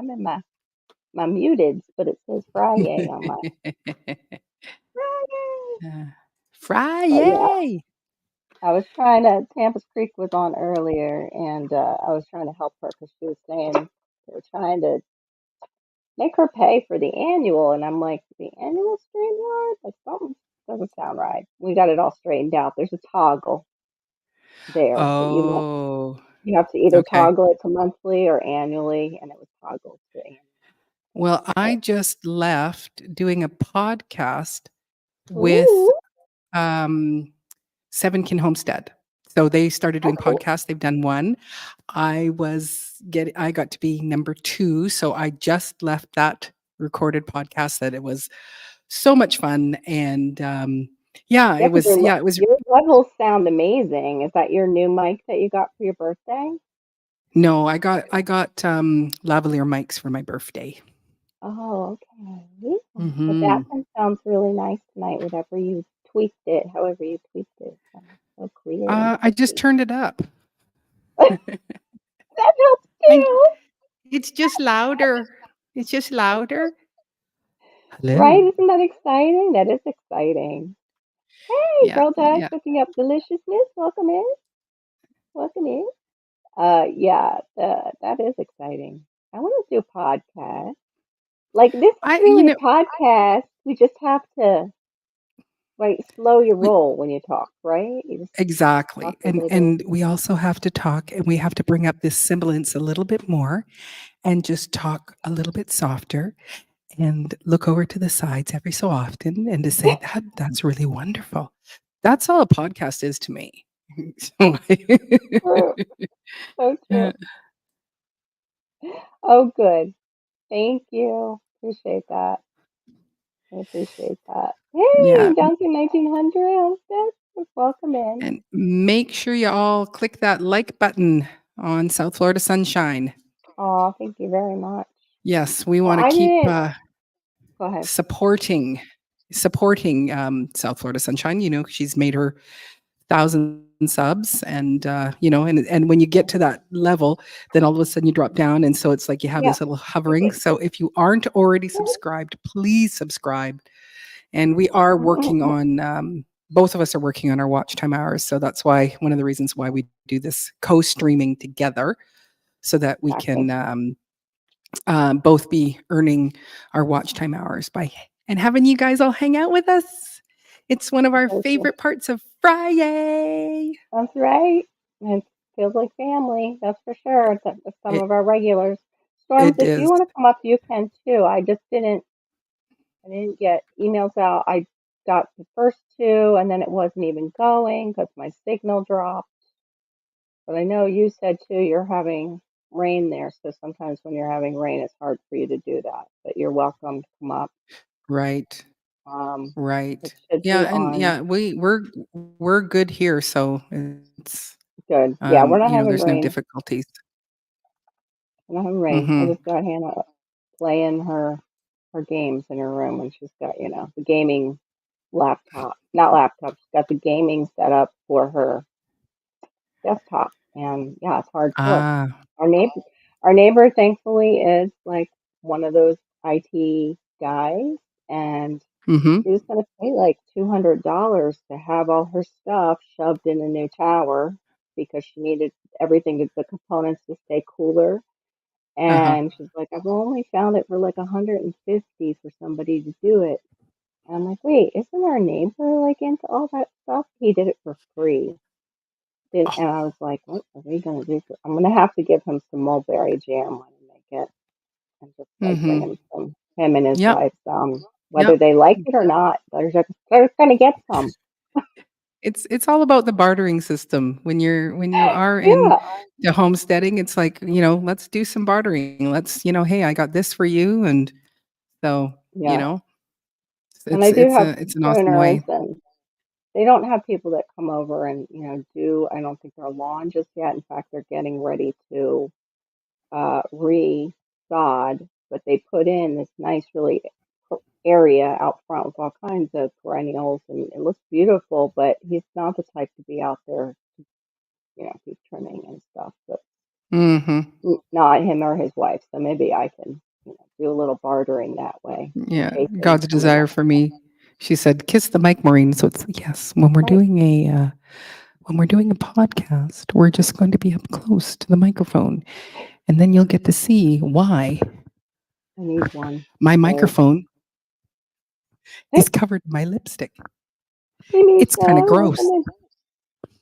I'm in my muteds, but it says Fri-Yay on my Fri-Yay. But yeah, Fri-Yay! I was Tampa's Creek was on earlier, and I was trying to help her because she was saying they were trying to make her pay for the annual, and I'm like, the annual StreamYard? Like something doesn't sound right. We got it all straightened out. There's a toggle there that Oh, you have to either okay. toggle it to monthly or annually, and it was toggled to annual. Well, I But, just left doing a podcast with ooh, Sevenkin Homestead. So they started oh, doing cool. podcasts. They've done one. I got to be number 2. So I just left that recorded podcast that it was so much fun. And Yeah, because it was. your levels sound amazing. Is that your new mic that you got for your birthday? No, I got lavalier mics for my birthday. Oh, okay. But that Hmm. one sounds really nice tonight, whatever you tweaked it, however you tweaked it. Sounds so clear and I just pretty. turned it up. That helps And too. it's just louder. It's just louder. Right? Hello. Isn't that exciting? That is exciting. Hey, Yeah, Girl Dad yeah. cooking up deliciousness. Welcome in. Welcome in. Yeah, that is exciting. I want to do a podcast. Like this is I you really know a podcast. We just have to like slow your we roll when you talk, right? You just talk exactly. a little. And we also have to talk, and we have to bring up this semblance a little bit more and just talk a little bit softer and look over to the sides every so often and to say that's really wonderful. That's all a podcast is to me. So True. So yeah. true. Oh, good. Thank you. Appreciate that. I appreciate that. Yeah. Hey, Johnson 1900 Homestead. Welcome in. And make sure you all click that like button on South Florida Sunshine. Oh, thank you very much. Yes, we Well, want to I keep didn't. Go ahead. supporting South Florida Sunshine. She's made her 1,000 subs, and and when you get to that level, then all of a sudden you drop down, and so it's like you have Yeah. this little hovering. So if you aren't already subscribed, please subscribe. And we are working on. Both of us are working on our watch time hours, so that's why one of the reasons why we do this co-streaming together, so that we Exactly. can both be earning our watch time hours by and having you guys all hang out with us. It's one of our So true. favorite parts of Fri-Yay. That's right. It feels like family. That's for sure. That's some It of our regulars. Storms, it if you is. want to come up, you can too. I didn't get emails out. I got the first two, and then it wasn't even going because my signal dropped. But I know you said too you're having rain there, so sometimes when you're having rain, it's hard for you to do that. But you're welcome to come up. Right. Um, it Right. should Yeah, be and on. yeah, we're good here, so it's Good. Yeah, we're not having there's no rain. difficulties. We're not having rain. I Mhm. just got Hannah playing her games in her room, and she's got the gaming laptop, not laptop. She's got the gaming set up for her desktop, and yeah, it's hardcore. Ah. Our neighbor, our neighbor, thankfully, is like one of those IT guys, and Mhm. she was going to pay like $200 to have all her stuff shoved in a new tower because she needed everything, the components to stay cooler. Uh-huh. And she's like, I've only found it for like 150 for somebody to do it. And I'm like, wait, isn't our neighbor like into all that stuff? He did it for free. And I was like, what are we gonna do? I'm gonna have to give him some mulberry jam when I make it, and just like bring Mhm. him some. Him and his Yep. wife, whether Yep. they like it or not, they're gonna get some. It's all about the bartering system. When you are in Yeah, the homesteading, it's like, let's do some bartering. Let's, hey, I got this for you, and so, you yeah. know, And I do have it's an awesome pruners, way. and they don't have people that come over and do. I don't think their lawn just yet. In fact, they're getting ready to re-sod, but they put in this nice, really area out front with all kinds of perennials, and it looks beautiful. But he's not the type to be out there, keep trimming and stuff. But Mhm. Not him or his wife. So maybe I can, do a little bartering that way in Yeah, case things God's come in that desire for me. She said, "Kiss the mic, Maureen." So it's yes, right. when we're doing a podcast, we're just going to be up close to the microphone, and then you'll get to see why I need one. my So microphone is covered in my lipstick. me It's kind of so, gross.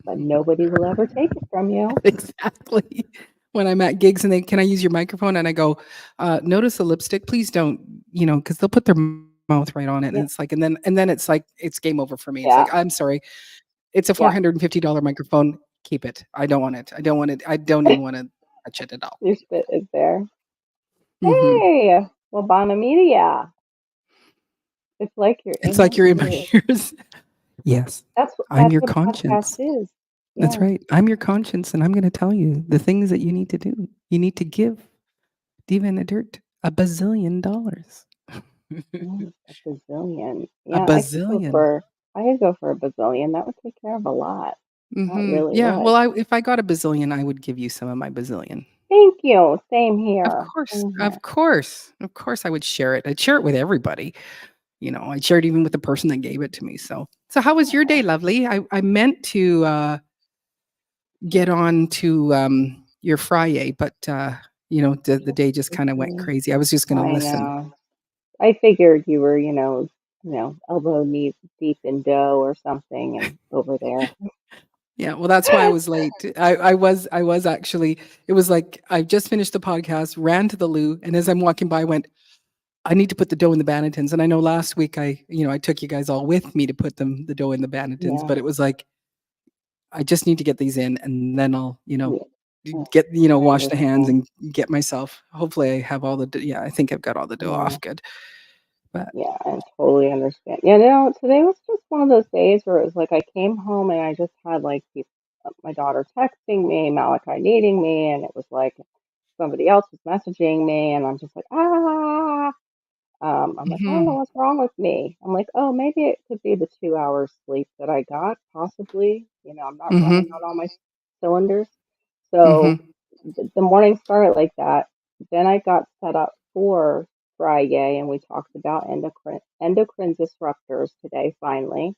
but nobody will ever take it from you. Exactly. When I'm at gigs and they, "Can I use your microphone?" And I go, "Notice the lipstick, please don't," because they'll put their mouth right on it, and Yeah, it's like, and then it's like it's game over for me. It's yeah, like, "I'm sorry, it's a yeah. $450 microphone. Keep it. I don't want it. I don't want it. I don't even want to touch it at all." Your spit is there. Hmm. Hey, well, Bonamidia. It's like you're It's in my like you're in my ear. ears. Yes, I'm That's your what a podcast conscience. is. That's Yeah, right. I'm your conscience, and I'm going to tell you the things that you need to do. You need to give Diva in the Dirt a bazillion dollars. yeah, a bazillion. A Yeah, bazillion. I could go for a bazillion. That would take care of a lot. That Mhm. really Yeah, would. well, if I got a bazillion, I would give you some of my bazillion. Thank you. Same Of here. course, Same here. of course, of course, I would share it. I'd share it with everybody. I'd share it even with the person that gave it to me. So how was your day, Oh, lovely? I meant to get on to your Fri-Yay, but the day just kind of went okay. crazy. I was just going to I listen. know. I figured you were, elbow deep in dough or something and over there. Yeah, well, that's why I was late. I was actually. It was like I just finished the podcast, ran to the loo, and as I'm walking by, I went, I need to put the dough in the bannetons. And I know last week I took you guys all with me to put the dough in the bannetons, Yeah. but it was like I just need to get these in, and then I'll Yeah. Yeah. get I wash the hands understand. and get myself. Hopefully, I have all the yeah. I think I've got all the dough Yeah. off good, but Yeah, I totally understand. Yeah, no, today was just one of those days where it was like I came home and I just had like my daughter texting me, Malachi needing me, and it was like somebody else was messaging me, and I'm just like, ah. I'm like, I don't know hmm what's wrong with me. I'm like, oh, maybe it could be the 2 hours sleep that I got, possibly. I'm not running hmm on all my cylinders. So hmm the morning started like that. Then I got set up for Fri-Yay, and we talked about endocrine disruptors today finally.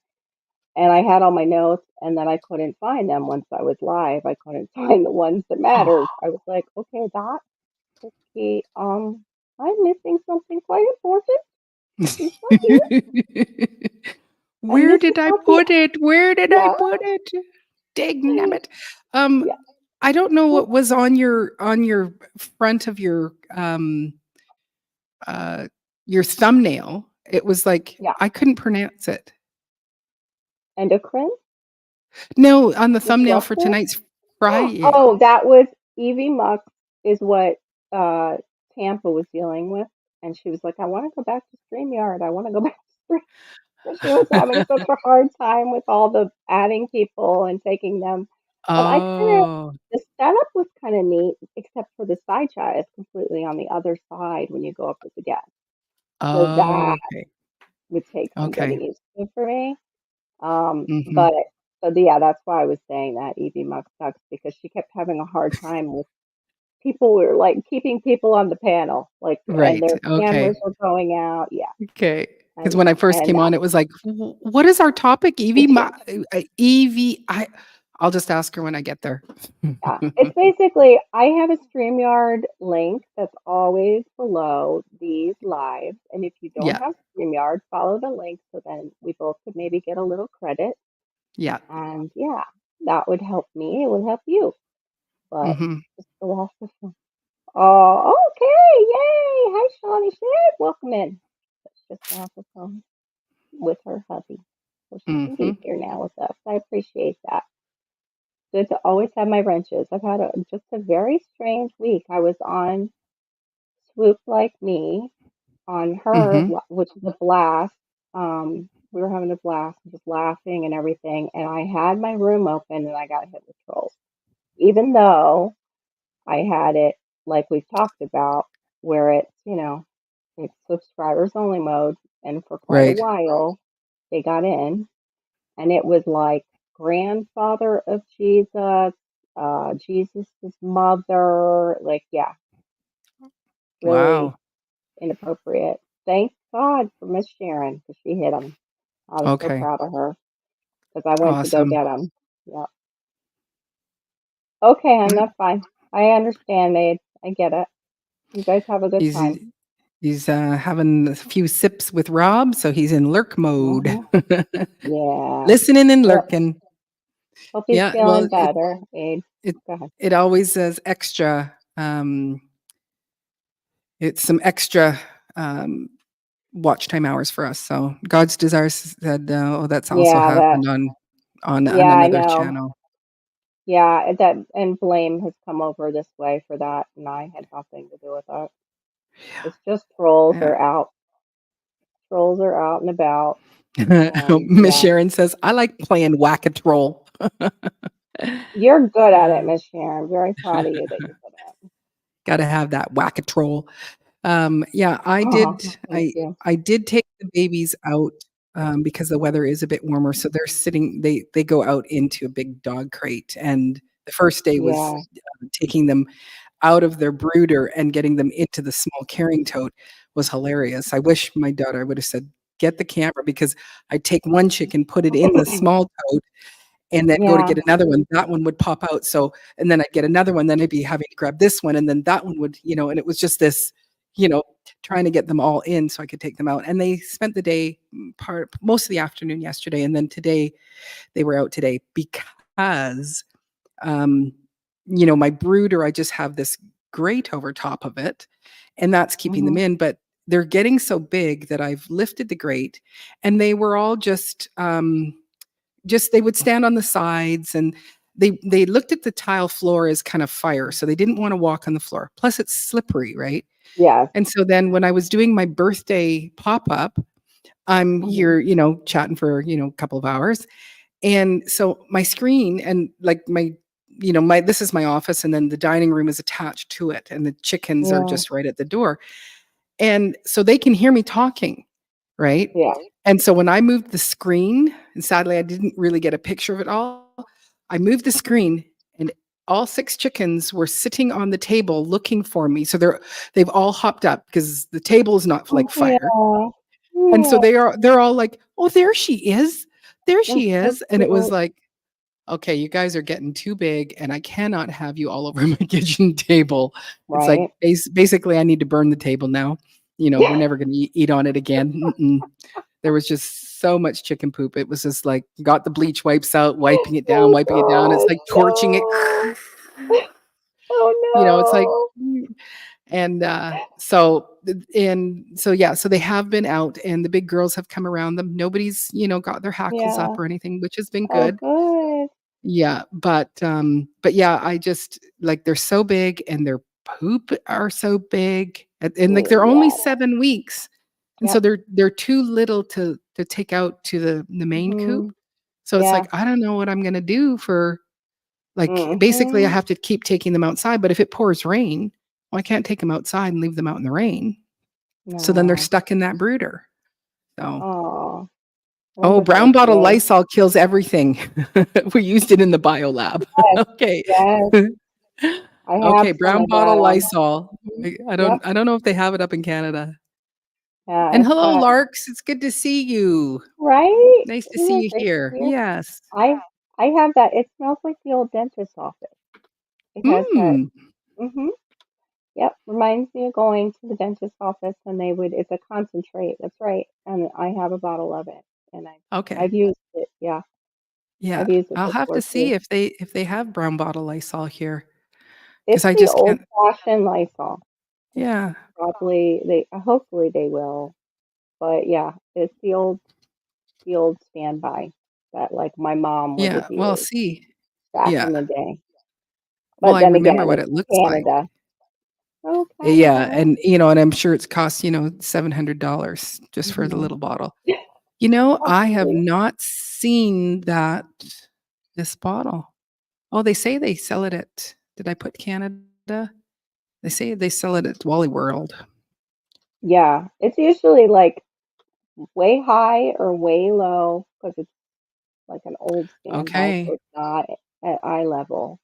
And I had all my notes, and then I couldn't find them once I was live. I couldn't find the ones that mattered. Oh. I was like, okay, that okay, I'm missing something quite important. It's not here, and Where this is did I not the put it? Where did I yeah, put it? Dagnabbit. Um, yeah, I don't know well, what was on your front of uh, your thumbnail. It was like yeah. I couldn't pronounce it. Endocrine No, on the thumbnail for disruptor. tonight's Fri-Yay. Oh, that was Evie Mux is what uh Tampa was dealing with, and she was like, I want to go back to StreamYard. I want to go back to Stream. But she was having such a hard time with all the adding people and taking them. But I kind of Oh. the setup was kind of neat, except for the side chat is completely on the other side when you go up as a guest. So that Oh, okay. would take some Okay. getting used to for me. Mhm. But yeah, that's why I was saying that Evie Mux sucks because she kept having a hard time with people were like keeping people on the panel, like, and Right. their Okay. cameras were going out. Yeah, Okay. Because and when I first and came on, it was like, What is our topic? Evie? Evie? I'll just ask her when I get there." yeah, it's basically I have a StreamYard link that's always below these lives, and if you don't Yeah. have StreamYard, follow the link so then we both could maybe get a little credit, Yeah. and yeah, that would help me. It would help you, but Mhm. just the loss of fun. Oh, okay, yay! Hi, Shawnee Shit, welcome in. Let's just get off the phone with her hubby. So she can be Mhm. here now with us. I appreciate that. Good to always have my wrenches. I've had just a very strange week. I was on Swoop Like Me on her, Mhm. which is a blast. We were having a blast, just laughing and everything. And I had my room open and I got hit with trolls. Even though I had it, like we've talked about, where it's subscribers only mode. And for quite a Right. while, they got in and it was like grandfather of Jesus, Jesus' mother. Like, yeah, really Wow. inappropriate. Thank God for Miss Sharon because she hit him. I was so Okay. proud of her because I went to go Awesome. get him. Yeah. Okay, hon, Mm. that's fine. I understand, Maid. I get it. You guys have a good He's time. he's having a few sips with Rob, so he's in lurk mode. Hmm. Yeah. Listening and Well, lurking. hope he's Yeah, feeling well, better, Maid. it Go ahead. it always says extra. It's some extra um, watch time hours for us. So God's desires said, oh, that's also Yeah, that. happened on Yeah, I another know. channel. Yeah, that and blame has come over this way for that, and I had nothing to do with that. It's just trolls Yeah. are out. Trolls are out and about, and Miss yeah, Sharon says, I like playing whack a troll. you're good at it, Uh, Miss Sharon. Very proud of you that you're good at it. Got to have that whack a troll. Yeah, Oh, thank you. I did take the babies out because the weather is a bit warmer. So they're sitting. They go out into a big dog crate, and the first day was Yeah. taking them out of their brooder and getting them into the small carrying tote was hilarious. I wish my daughter would have said, "Get the camera," because I'd take one chicken, put it in the small tote, and then go to Yeah. get another one. That one would pop out. So, and then I'd get another one. Then I'd be having to grab this one, and then that one would, and it was just this, you know, trying to get them all in so I could take them out. And they spent the day most of the afternoon yesterday, and then today they were out today because um, my brooder, I just have this grate over top of it, and that's keeping them Hmm. in. But they're getting so big that I've lifted the grate, and they were all just they would stand on the sides, and they looked at the tile floor as kind of fire, so they didn't want to walk on the floor. Plus, it's slippery, right? Yes. And so then when I was doing my birthday pop up, I'm Hmm. here, chatting for a couple of hours, and so my screen and like my this is my office, and then the dining room is attached to it, and the chickens are Yeah. just right at the door. And so they can hear me talking, right? Yeah. And so when I moved the screen, and sadly I didn't really get a picture of it all, I moved the screen and all 6 chickens were sitting on the table looking for me. So they've all hopped up because the table is not like Oh, fire. yeah. And so Yeah. they're all like, "Oh, there she is. There That's she so is." And it was cute. like, "Okay, you guys are getting too big and I cannot have you all over my kitchen table." It's like Right. basically I need to burn the table now. We're never going to eat on it again. Mm-mm. There was just so much chicken poop. It was just like got the bleach wipes out, wiping it down, Oh wiping it down. It's God, like torching it. no. Oh It's like no. and yeah, so they have been out and the big girls have come around them. Nobody's, got their hackles Yeah. up or anything, which has been Oh good. good. Yeah, but yeah, I just like they're so big and their poop are so big and like they're only Yeah. 7 weeks. And so Yep. they're too little to take out to the main Hmm. coop. So it's Yeah. like I don't know what I'm gonna do for like basically I Hmm. have to keep taking them outside, but if it pours rain, well, I can't take them outside and leave them out in the rain. So then they're No. stuck in that brooder. So Oh, I oh, wonder if brown they're bottle big. Lysol kills everything. We used it in the bio lab. Yes. Okay. Yes. I have Okay, some brown of that bottle on. Lysol. Hmm. I Yep. don't I don't know if they have it up in Canada. Yeah, And it's hello, got Larks. It's good to see you. right. Nice to see Yeah, you great to here. see you. Yes. I I have that. It smells like the old dentist's office. It has that. Mm. Hmm. Yep, reminds me of going to the dentist's office and they would, it's a concentrate, that's right. And I have a bottle of it and I've Okay. used it. Yeah, Yeah. I've used it I'll have to before see too. if they have brown bottle Lysol here because It's I the just old can't. fashioned Lysol. It's Yeah. probably they hopefully they will. But yeah, it's the old standby that like my mom would Yeah. have Well, used see. back Yeah. in the day. Well, But I then remember again, what it's it looks like. Canada. Oh, Yeah, Canada. and I'm sure it's cost, $700 just for the Hmm. little bottle. I have Probably. not seen this bottle. Oh, they say they sell it at did I put Canada? They say they sell it at Wally World. Yeah, it's usually like way high or way low because it's like an old standby, so Okay. it's not at eye level.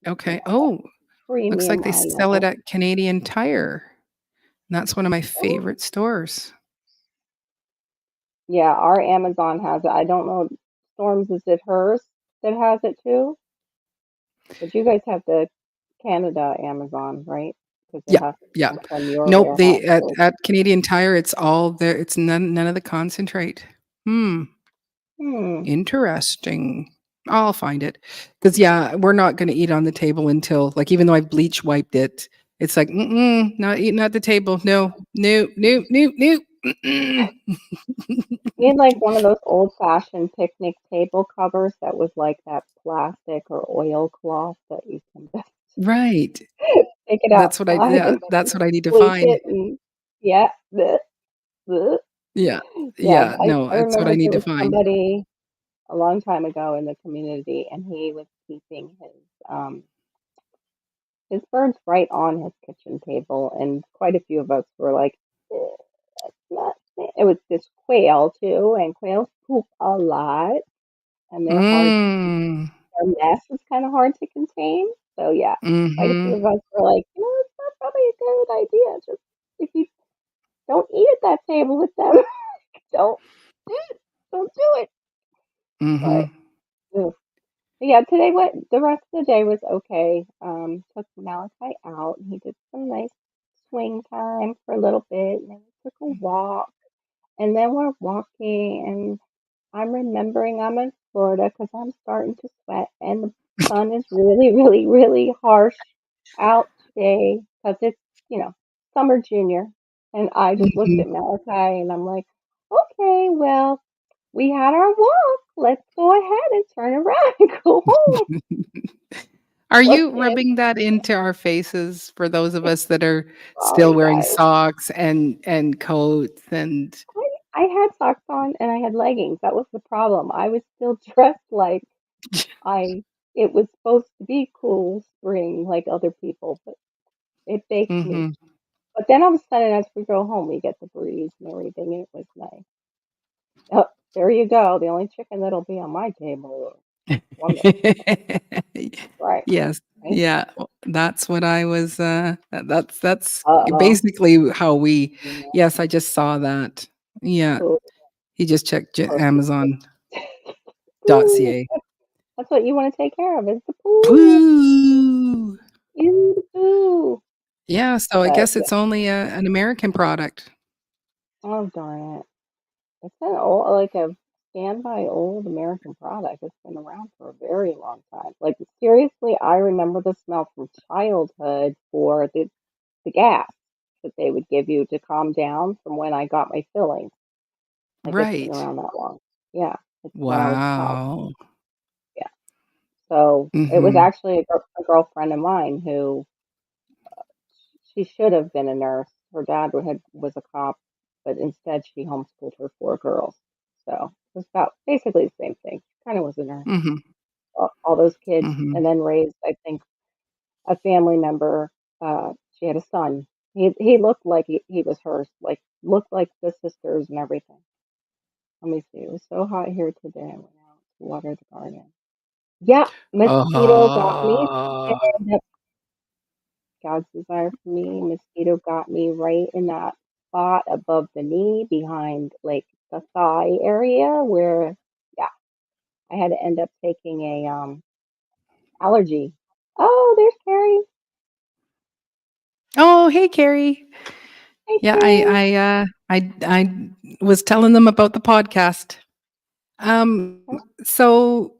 Yeah, Okay. Oh, looks like premium they eye sell it level. at Canadian Tire. That's one of my Oh, favorite stores. yeah, our Amazon has it. I don't know, Storms, is it hers that has it too? But you guys have the Canada Amazon, right? Because it Yeah, has to yeah. come from your Nope, warehouse. they at So, at Canadian Tire, it's all there. It's none of the concentrate. Hmm, hmm. interesting. I'll find it because yeah, we're not gonna eat on the table until like, even though I've bleach wiped it, it's like, "Mm-mm, not eating at the table. No, no, no, no, no, mm-mm." We had like one of those old-fashioned picnic table covers that was like that plastic or oilcloth that you can just Right. take it outside Yeah, and that's what I need to bleach find. it and yeah, bleh, bleh. Yeah, Yeah. yeah, no, I that's what I remember need there to was find. somebody a long time ago in the community, and he was keeping his birds right on his kitchen table, and quite a few of us were like, that's not. It was this quail too, and quails poop a lot, and they're hard. Mm, Their mess is kind of hard to contain. So yeah, quite a few mhm, of us were like, it's not probably a good idea. Just if you don't eat at that table with them, don't don't do it. But mhm. ugh. Yeah, today went the rest of the day was okay. Took Malachi out and he did some nice swing time for a little bit, and then we took a walk, and then we're walking, and I'm remembering I'm in Florida because I'm starting to sweat, and the sun is really, really, really harsh out today because it's, summer junior. And I just looked Mhm. at Malachi and I'm like, okay, well, we had our walk. Let's go ahead and turn around and go home. Are Look you in, rubbing that into our faces for those of us that are still sorry, wearing guys. socks and coats and I had socks on and I had leggings. That was the problem. I was still dressed like I it was supposed to be cool spring like other people, but it baked me. Mhm. But then all of a sudden, as we go home, we get the breeze and everything, and it was nice. Oh, there you go. The only chicken that'll be on my table. Wonderful. Right. Yes, Right. yeah, that's what I was, that's Uh-oh. basically how we Yeah. yes, I just saw that. Yeah, Cool. he just checked J Pussy. Amazon.ca. Poo. That's what you want to take care of is the poo. Poo! Ew, the poo. Yeah, so I But guess yeah. it's only an American product. Oh, darn it. It's an old, like a standby old American product. It's been around for a very long time. Like seriously, I remember the smell from childhood for the gas that they would give you to calm down from when I got my fillings. Like it's been Right. around that long. Yeah, it's when I was a child. Wow. Yeah. So it was Mhm, actually a girlfriend of mine who she should have been a nurse. Her dad was a cop, but instead she homeschooled her four girls. So it was about basically the same thing. She kind of was a nurse. mhm, All those kids, mhm, and then raised, I think, a family member. She had a son. He looked like he was hers, like looked like the sisters and everything. Let me see. It was so hot here today. I went out to water the garden. Yeah, mosquito got me. Ah. And God's desire for me, mosquito got me right in that spot above the knee, behind like the thigh area, where yeah, I had to end up taking a allergy. Oh, there's Carrie. Oh, hey, Carrie. Hey, Yeah, Carrie. I was telling them about the podcast. Um, so,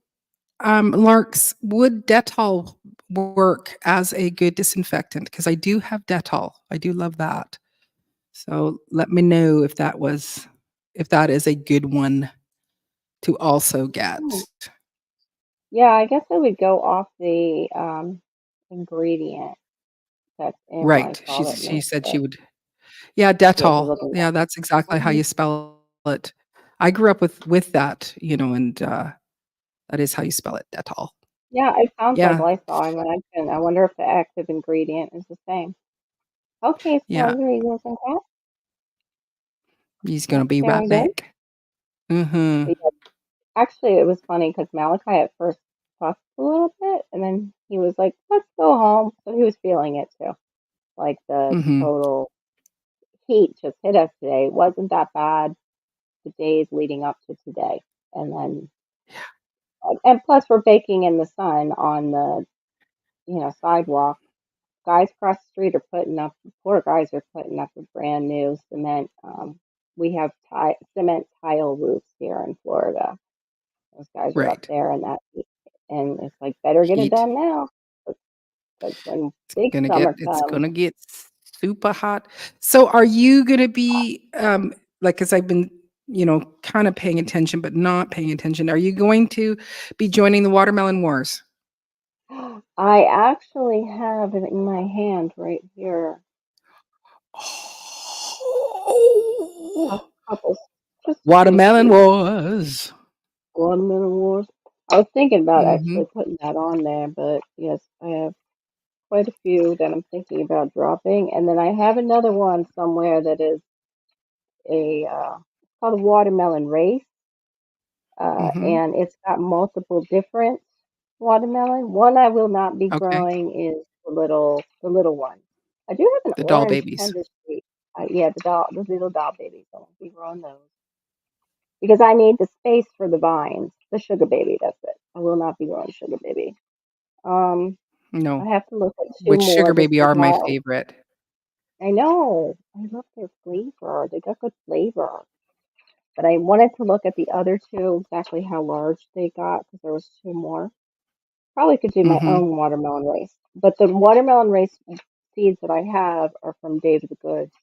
Larks, would Dettol work as a good disinfectant? Because I do have Dettol. I do love that. So let me know if that is a good one to also Hmm. get. Yeah, I guess I would go off the ingredient that's in Right. Lysol that She makes said she it. would. Yeah, Yeah, the Dettol. little Yeah, that's exactly how one. you spell it. I grew up with that, and, that is how you spell it, Dettol. Yeah, it sounds like Yeah, Lysol. I wonder if the active ingredient is the same. Okay, yeah, Stars, are you using that? he's gonna Yep, be very right good. back. Mhm. But yeah, actually, it was funny because Malachi at first thought a little bit, and then he was like, "Let's go home." So he was feeling it too. Like the Mhm. total heat just hit us today. It wasn't that bad the days leading up to today, and then and plus we're baking in the sun on the sidewalk. Guys across the street are putting up. Poor guys are putting up a brand new cement. We have cement tile roofs here in Florida. Those guys are up Right. there, and it's like better get it Heat. done now because when big summer It's comes, gonna get super hot. So are you gonna be, like, 'cause I've been, kinda paying attention, but not paying attention. Are you going to be joining the watermelon wars? I actually have it in my hand right here. A Oh. couple, just a few Watermelon seeds. wars. Watermelon wars. I was thinking about Mhm. actually putting that on there, but yes, I have quite a few that I'm thinking about dropping, and then I have another one somewhere that is it's called a watermelon race, Mhm. and it's got multiple different watermelon. One I will not be Okay. growing is the little one. I do have an The doll orange babies. tender sweet. Yeah, the little doll babies. I won't be growing those because I need the space for the vines. The sugar baby, that's it. I will not be growing sugar baby. Um, I No. have to look at two Which more sugar to baby see are my how. favorite. I know. I love their flavor. They got good flavor. But I wanted to look at the other two, exactly how large they got, because there was two more. Probably could do my Mhm. own watermelon race. But the watermelon race seeds that I have are from David Good's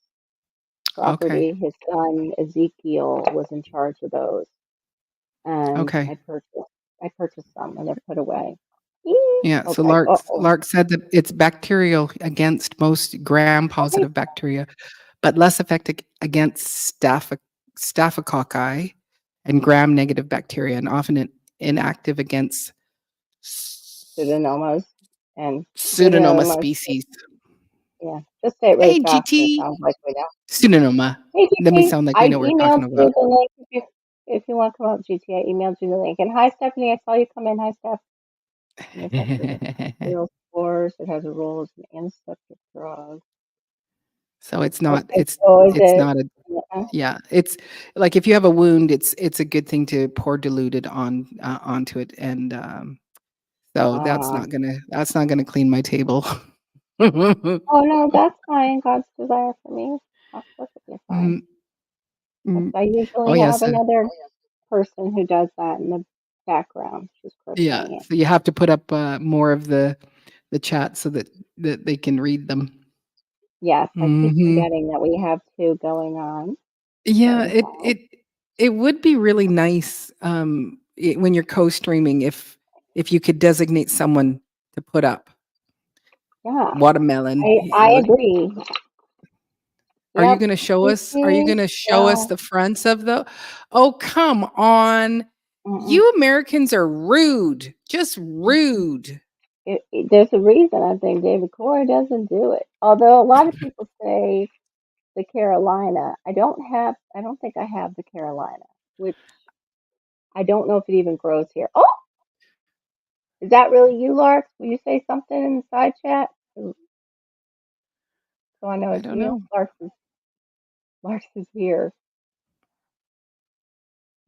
Okay. property. His son Ezekiel was in charge of those, and Okay. I purchased some, and they're put away. Yeah, so Okay. Uh-oh. Lark said that it's bacterial against most Okay. gram-positive bacteria, but less effective against staphylococci and gram-negative bacteria, and often inactive against Pseudomonas and Pseudomonas pseudomonas. species. Yeah. Just say it really Hey, fast, and it GT. sounds like we know. Pseudonoma. Hey, Then we GT, sound like we I know what we're emailed talking you about. the link if you want to come up, GT. I emailed you the link. And hi, Stephanie. I saw you come in. Hi, Steph. And it's actually bacterial spores. It has a role as an antiseptic drug. So Okay. Oh, is it's it? not a Yeah. yeah, it's like if you have a wound, it's a good thing to pour diluted onto it, and, so Ah. that's not gonna clean my table. Oh, no, that's fine. God's desire for me. That's perfectly fine. Mm, mm. I Oh, usually have yes, another person who does that in the background. She's yeah, crocheting it. so you have to put up, more of the chat so that they can read them. Yes, I keep Mhm. forgetting that we have two going on. So Yeah, we have. it would be really nice, when you're co-streaming if you could designate someone to put up Yeah, watermelon. I agree. Yep. Are you GT. gonna show us Yeah. the fronts of the Oh, come on. Mm-mm. You Americans are rude, just rude. There's a reason I think David Corey doesn't do it. Although a lot of people say the Carolina. I don't think I have the Carolina, which I don't know if it even grows here. Oh, is that really you, Lark? Will you say something in the side chat? So I know I it's don't you. know. Lark's is here.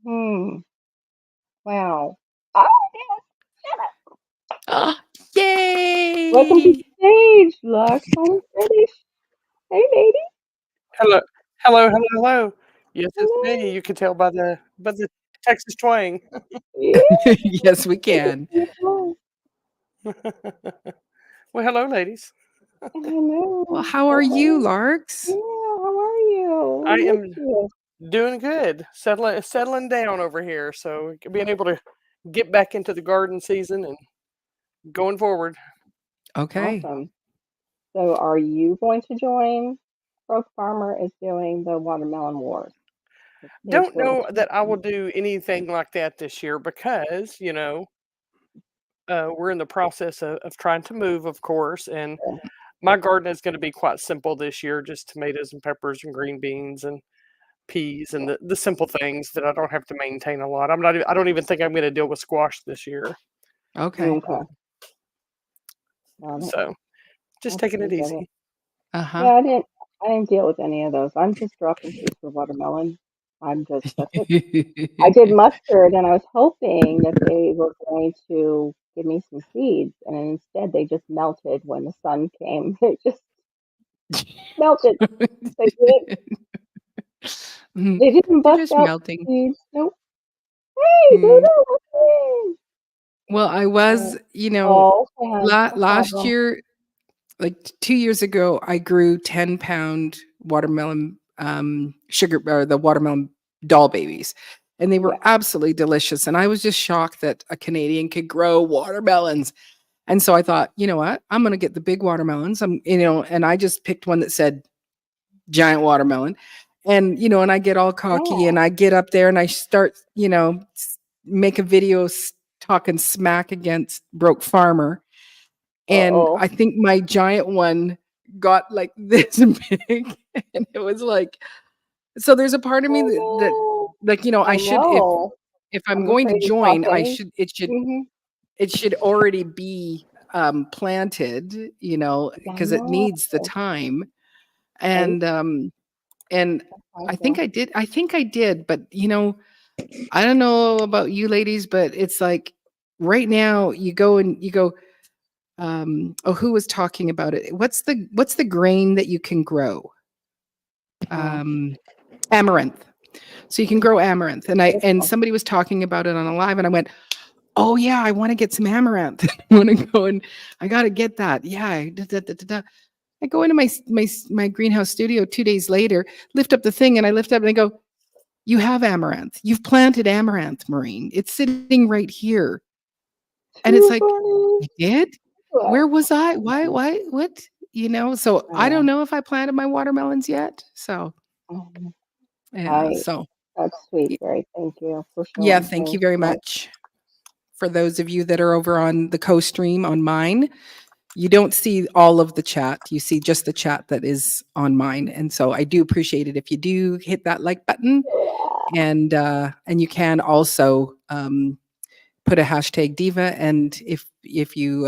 Hmm. Wow. Oh, yes. Shut up. Ah, Welcome to the yay! stage, Lark. Home finish. Hey, baby. Hello, hello, hello, hello. Yes, it's me. Hello. You can tell by the Texas twang. Yeah. Yes, we Take it can. to your phone. Well, hello, ladies. Well, Hello. how are you, Hello. Larks? Yeah, how are you? I We missed am you. doing good, settling down over here. So being able to get back into the garden season and going forward. Okay. Awesome. So are you going to join? Broke Farmer is doing the Watermelon Wars. It's his Don't little know that I will channel. do anything like that this year because we're in the process of trying to move, of course, and my garden is going to be quite simple this year, just tomatoes and peppers and green beans and peas and the simple things that I don't have to maintain a lot. I don't even think I'm going to deal with squash this year. Okay. Okay. Got it. So just That's taking it pretty good. easy. Uh-huh. Yeah, I didn't deal with any of those. I'm just drop and shoot for watermelon. That's it. I did mustard and I was hoping that they were going to give me some seeds and instead they just melted when the sun came. They just melted. Didn't Mhm. they didn't They're bust just out melting. seeds. Nope. Hey, Mm. Dodo, look. Well, I Oh, was, oh, okay. No last problem. year, like 2 years ago, I grew 10-pound watermelon sugar or the watermelon doll babies. And they were Yeah. absolutely delicious. And I was just shocked that a Canadian could grow watermelons. And so I thought, you know what? I'm going to get the big watermelons. And I just picked one that said giant watermelon. And I get all cocky and Yeah. I get up there and I start, make a video talking smack against Broke Farmer. And Uh-oh. I think my giant one got like this big. And it was like, so there's a part of me that Oh like, no. I I should, know. if I'm I'm going to afraid to talk join, I any. should, Mm-hmm. it should already be planted, I because it know. needs the time. Right? And That's how I I think feel. I did. I think I did, but I don't know about you ladies, but it's like right now you go and you go, oh, who was talking about it? What's the grain that you can grow? Oh, Um, Amaranth. So you can mm, grow amaranth. And I this and one. somebody was talking about it on a live and I went, "Oh yeah, I want to get some amaranth. I want to go and I got to get that." Yeah, I go into my greenhouse studio 2 days later, lift up the thing and I lift up and I go, "You have amaranth. You've planted amaranth, Maureen. It's sitting right here." And it's Too like, funny. "I did? What? Where was I? Why? What?" So I don't Oh, know if I planted my watermelons yet. So, um, yeah, I. so That's sweet, y- Gary. Thank you for yeah, showing thank me. you very That. much. For those of you that are over on the co-stream on mine, you don't see all of the chat. You see just the chat that is on mine. And so I do appreciate it if you do hit that like button and you can also put a hashtag diva. And if you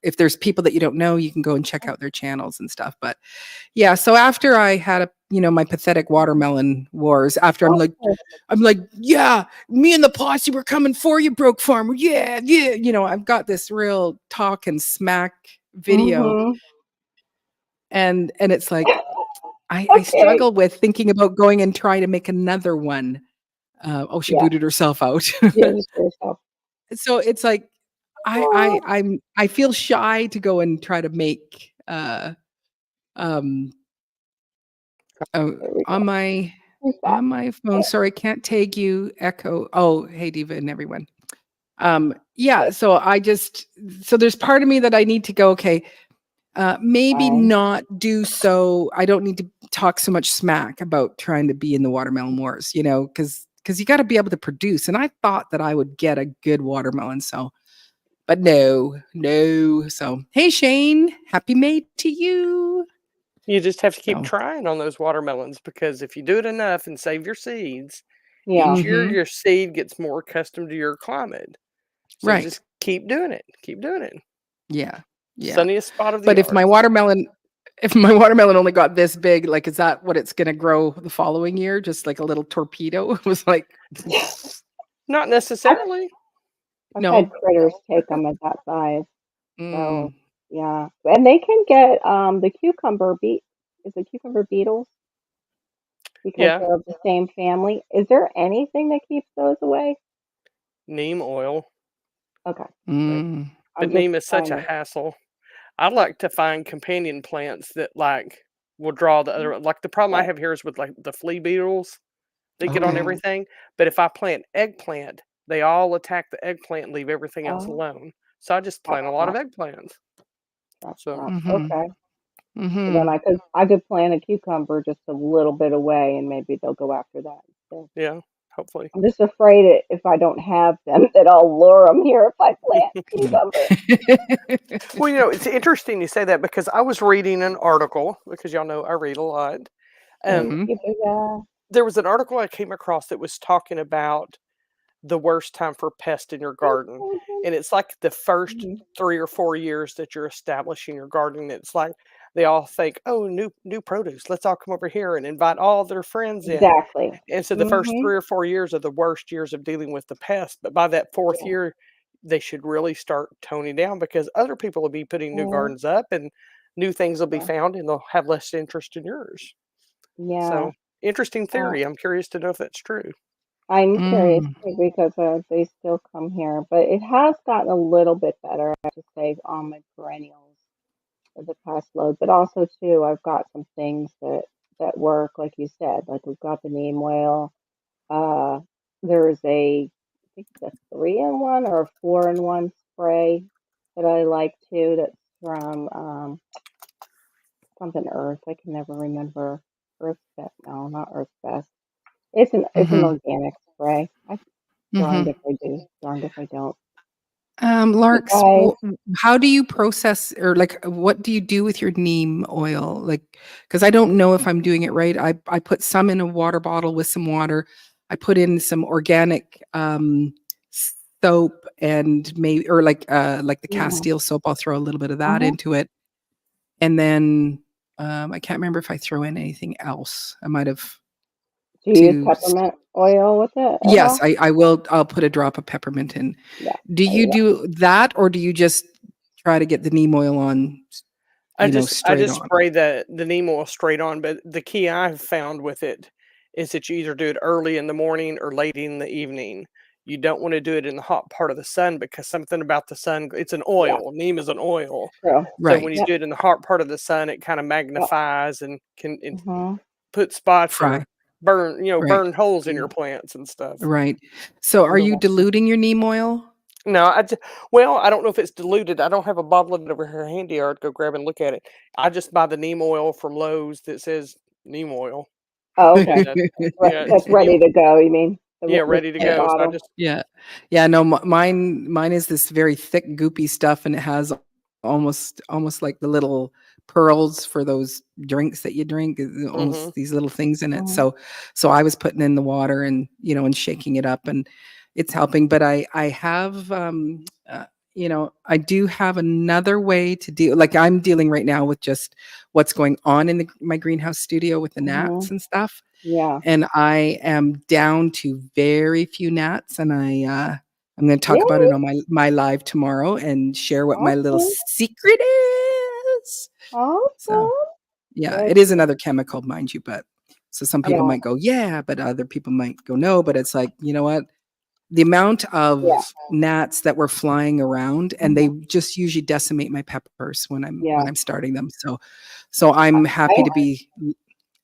if there's people that you don't know, you can go and check out their channels and stuff. But yeah, so after I had my pathetic watermelon wars, after Okay. I'm like, yeah, me and the posse were coming for you, Broke Farmer. Yeah, yeah. I've got this real talk and smack video. Mm-hmm. And it's like, I Okay. struggle with thinking about going and trying to make another one. Oh, she Yeah. booted herself out. Yeah. Just for yourself. So it's like, Oh, I feel shy to go and try to make, um, oh, there we on go. my Who's back? on my phone. There. Sorry, can't tag you. Echo. Oh, hey, Diva and everyone. Yeah. Okay. So there's part of me that I need to go. Okay, maybe Fine. not do so. I don't need to talk so much smack about trying to be in the watermelon wars, because you got to be able to produce. And I thought that I would get a good watermelon. So, but no, no. So, hey, Shane, happy May to you. You just have to keep So, trying on those watermelons because if you do it enough and save your seeds, Yeah. each year mm-hmm, your seed gets more accustomed to your climate. So right. just keep doing it. Keep doing it. Yeah. Yeah. Sunniest spot of the But yard. if my watermelon only got this big, like, is that what it's going to grow the following year? Just like a little torpedo? It was like, Not I've, necessarily. I've had no. critters take them at that size. So, Mm, yeah. And they can get the cucumber is it cucumber beetles because Yeah. they're of the same family. Is there anything that keeps those away? Neem oil. Okay. But mm, I'm but just neem is such trying a to. hassle. I like to find companion plants that like will draw the other like the problem I Yeah. have here is with like the flea beetles. They get on okay. Oh, everything. But if I plant eggplant, they all attack the eggplant and leave everything else oh, alone. So I just plant a lot of that, eggplants. So that. Mm-hmm. Okay. So then Mm-hmm. I could plant a cucumber just a little bit away, and maybe they'll go after that instead. yeah, hopefully. I'm just afraid if I don't have them, that I'll lure them here if I plant cucumber. Well, it's interesting you say that because I was reading an article because y'all know I read a lot. Thank Um, mm-hmm. you for that. there was an article I came across that was talking about the worst time for pests in your garden. And it's like the first Mhm. 3 or 4 years that you're establishing your garden, it's like they all think, "Oh, new produce. Let's all come over here and invite all their friends in." Exactly. And so the first Mhm. 3 or 4 years are the worst years of dealing with the pest, but by that 4th Yeah. year, they should really start toning down because other people will be putting new Mhm. gardens up and new things will be Yeah. found and they'll have less interest in yours. Yeah. So, interesting Uh, theory. I'm curious to know if that's true. I'm curious Mm. too because they still come here, but it has gotten a little bit better, I have to say, on my perennials for the past load. But also too, I've got some things that work, like you said, like we've got the neem oil. Uh, there's I think it's a 3-in-1 or a 4-in-1 spray that I like too. That's from something Earth. I can never remember. Earth Best. No, not Earth Best. It's an Mhm. organic spray. I darned Mhm. if I do, darned if I don't. But Larks, guys, how do you process or like what do you do with your neem oil? Like, because I don't know if I'm doing it right. I put some in a water bottle with some water. I put in some organic soap and maybe or like the yeah. Castile soap. I'll throw a little bit of that Uh-huh. into it, and then I can't remember if I throw in anything else. I might have Do you use to. peppermint oil with it at Yes, all? I will. I'll put a drop of peppermint in. Yeah, Do there you you go. do that, or do you just try to get the neem oil on, I straight just on? spray the neem oil straight on, but the key I've found with it is that you either do it early in the morning or late in the evening. You don't want to do it in the hot part of the sun because something about the sun, it's an Yeah, oil. Neem is an oil. true. So when Right. you Yep, do it in the hot part of the sun, it kind of yep. magnifies and can Uh-huh. put spots or Fry. burn Right. holes in Yeah. your plants and stuff. Right. So are You're you welcome. diluting your neem oil? No, well, I don't know if it's diluted. I don't have a bottle of it over here handy, or I'd go grab and look at it. I just buy the neem oil from Lowe's that says neem oil, Oh, and okay. yeah, it's That's ready to go, you mean? yeah, The ready to spray go. So I bottle? just Yeah. Yeah, no, mine is this very thick, goopy stuff, and it has almost like the little pearls for those drinks that you drink, hmm almost these little things in it. Mhm. So I was putting in the water and, and shaking it up, and it's helping, but I have, I do have another way to deal like, I'm dealing right now with just what's going on in my greenhouse studio with the gnats Mhm. and stuff. Yeah. And I am down to very few gnats, and I'm gonna talk about it Really? on my live tomorrow and share what my little Awesome. secret is. So, Awesome. yeah, Good. it is another chemical, mind you, but so some I'm people Yeah. might go, "Yeah," but other people might go, "No," but it's like, you know what? The amount Yeah. of gnats that were flying around, and they Mhm. just usually decimate my peppers when Yeah. I'm starting them. So I'm happy I to be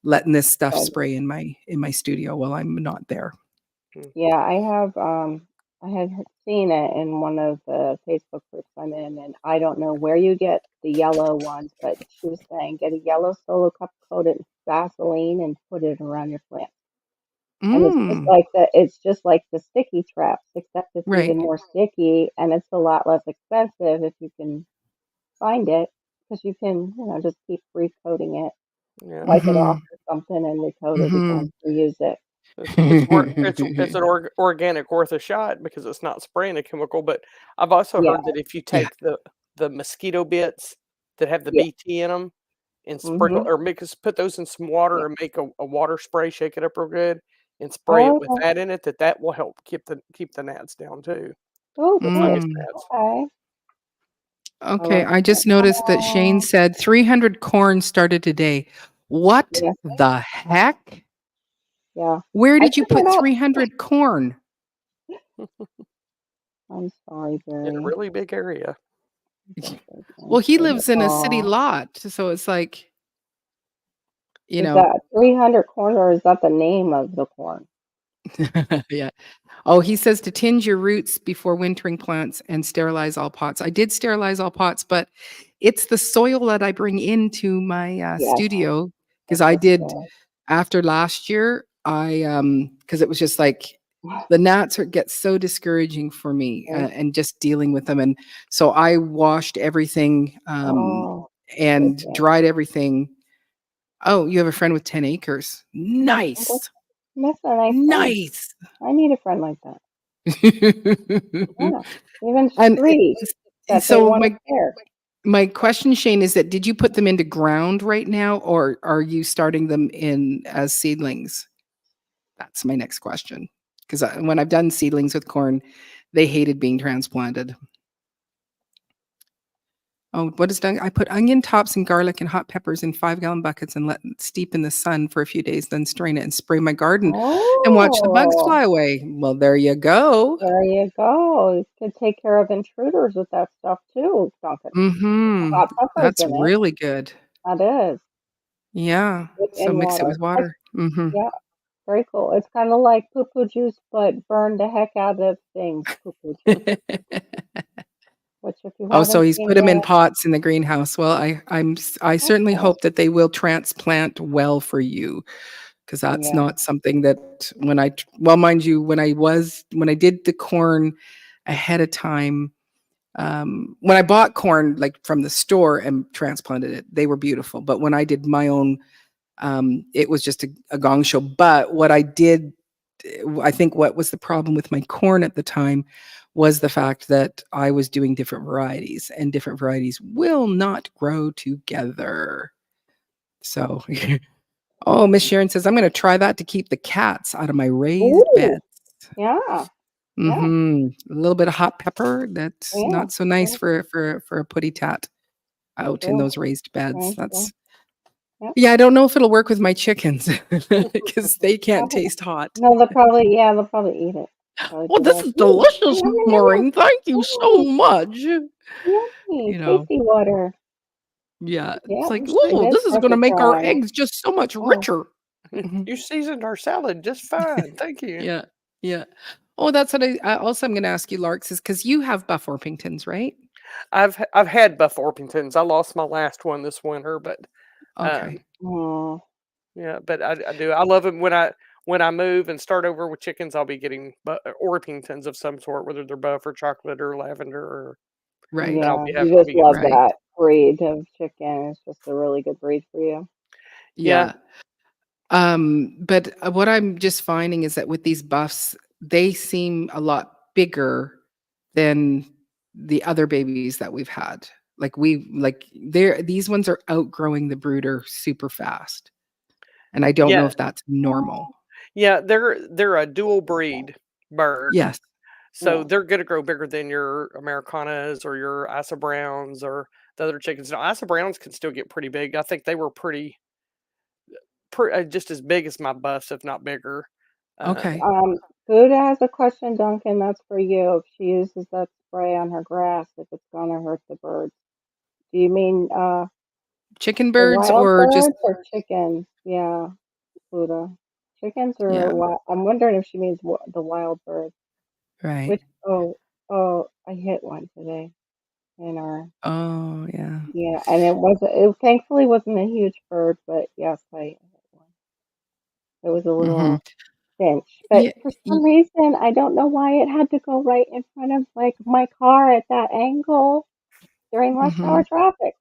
letting this stuff good. spray in my studio while I'm not there. mm, Yeah, I had seen it in one of the Facebook groups I'm in, and I don't know where you get the yellow ones, but she was saying get a yellow solo cup, coat it in Vaseline, and put it around your plant. And Mm, it's just like the sticky traps, except it's right. even more sticky, and it's a lot less expensive if you can find it, because you can, just keep recoating it, yeah. wipe it off Mhm, or something, and recoat it again, mhm. reuse it. It's an organic worth a shot because it's not spraying a chemical. But I've also Yeah, heard that if you Yeah. take the mosquito bits that have the yeah. BT in them and sprinkle Mhm. or put those in some Yeah. water and make a water spray, shake it up real good, and spray it Oh, with okay. that in it, that will help keep the gnats down too, Oh, the cool. fungus Mm. gnats. Okay. I'll Okay, write I that just noticed that Shane down. said 300 corn started today. What Yeah, the heck? yeah. Where I did you figured put out. 300 corn? I'm sorry, In a Barry. really big area. Well, he Put it lives in a city all. lot, so it's like, you Is know, that 300 corn or is that the name of the corn? yeah. Oh, he says to tinge your roots before wintering plants and sterilize all pots. I did sterilize all pots, but it's the soil that I bring into my Yes, studio because that I does did go. after last year. Because it was just like the gnats get so discouraging for me Okay. and just dealing with them, and so I washed everything Oh, and goodness. dried everything. Oh, you have a friend with 10 acres. Oh, Nice, that's a nice friend. nice. I need a friend like that. Yeah, even And trees that they so want to share. my question, Shane, is that did you put them into ground right now, or are you starting them in as seedlings? That's my next question. Because when I've done seedlings with corn, they hated being transplanted. Oh, what is done? I put onion tops and garlic and hot peppers in 5-gallon buckets and let it steep in the sun for a few days, then strain it and spray my garden and watch the bugs Oh, fly away. Well, there you go. there you go. You could take care of intruders with that stuff too, Duncan. Mm-hmm. Hot peppers That's in it. really good. That is. Yeah. So In mix it water. with water. Mm-hmm. Yeah, very cool. It's kind of like poo-poo juice, but burn the heck out of things. Poo-poo juice. Which, if you Oh, so haven't he's seen put them in that, pots in the greenhouse. Well, I certainly okay. hope that they will transplant well for you, because that's Yeah. not something that well, mind you, when I did the corn ahead of time, when I bought corn like from the store and transplanted it, they were beautiful. But when I did my own, it was just a gong show. But what I did, I think what was the problem with my corn at the time was the fact that I was doing different varieties, and different varieties will not grow together. So, oh, Miss Sharon says, I'm going to try that to keep the cats out of my raised Ooh, beds. yeah, yeah, Mm-hmm. A little bit of hot pepper. That's yeah. not so nice Yeah, for a putty tat out in true. those raised beds. Very true. That's Yep. Yeah, I don't know if it'll work with my chickens because they can't Probably. taste hot. No, they'll probably eat it. Probably Well, be this like, is ooh, delicious, yum, yum, yum, Maureen. Thank you so yum. much. Yummy, You know, tasty water. yeah. It's Yeah, like, it oh, is this is worth going to a make our try. eggs just so much Oh, richer. Mhm. You seasoned our salad just fine. Thank you. Yeah, yeah. Oh, that's what also I'm going to ask you, Larks, is because you have Buff Orpingtons, right? I've had Buff Orpingtons. I lost my last one this winter, but Okay, um, oh, yeah, but I do. I love them when I move and start over with chickens. I'll be getting Orpingtons of some sort, whether they're buff or chocolate or lavender, or but right, yeah. You I'll just be getting love some. right. that breed of chicken. It's just a really good breed for you. Yeah, Yeah. But what I'm just finding is that with these buffs, they seem a lot bigger than the other babies that we've had. These ones are outgrowing the brooder super fast. And I don't know yeah, if that's Oh, normal. yeah. They're a dual breed bird, Yes. so yeah. they're gonna grow bigger than your Americanas or your Isa Browns or the other chickens. Now, Isa Browns can still get pretty big. I think they were just as big as my buffs, if not bigger. Um, Okay. Buddha has a question, Duncan. That's for you. If she uses that spray on her grass, if it's gonna hurt the birds. Do you mean Chicken the birds wild or just birds or chickens? Yeah, Buddha. Chickens are yeah, wild. I'm wondering if she means the wild birds. right. Which oh, I hit one today in our Oh, yeah. yeah, and it thankfully wasn't a huge bird, but yes, I hit one. It was a Mhm. little finch, but Yeah. for some reason I don't know why it had to go right in front of like my car at that angle during rush hour Mhm. traffic.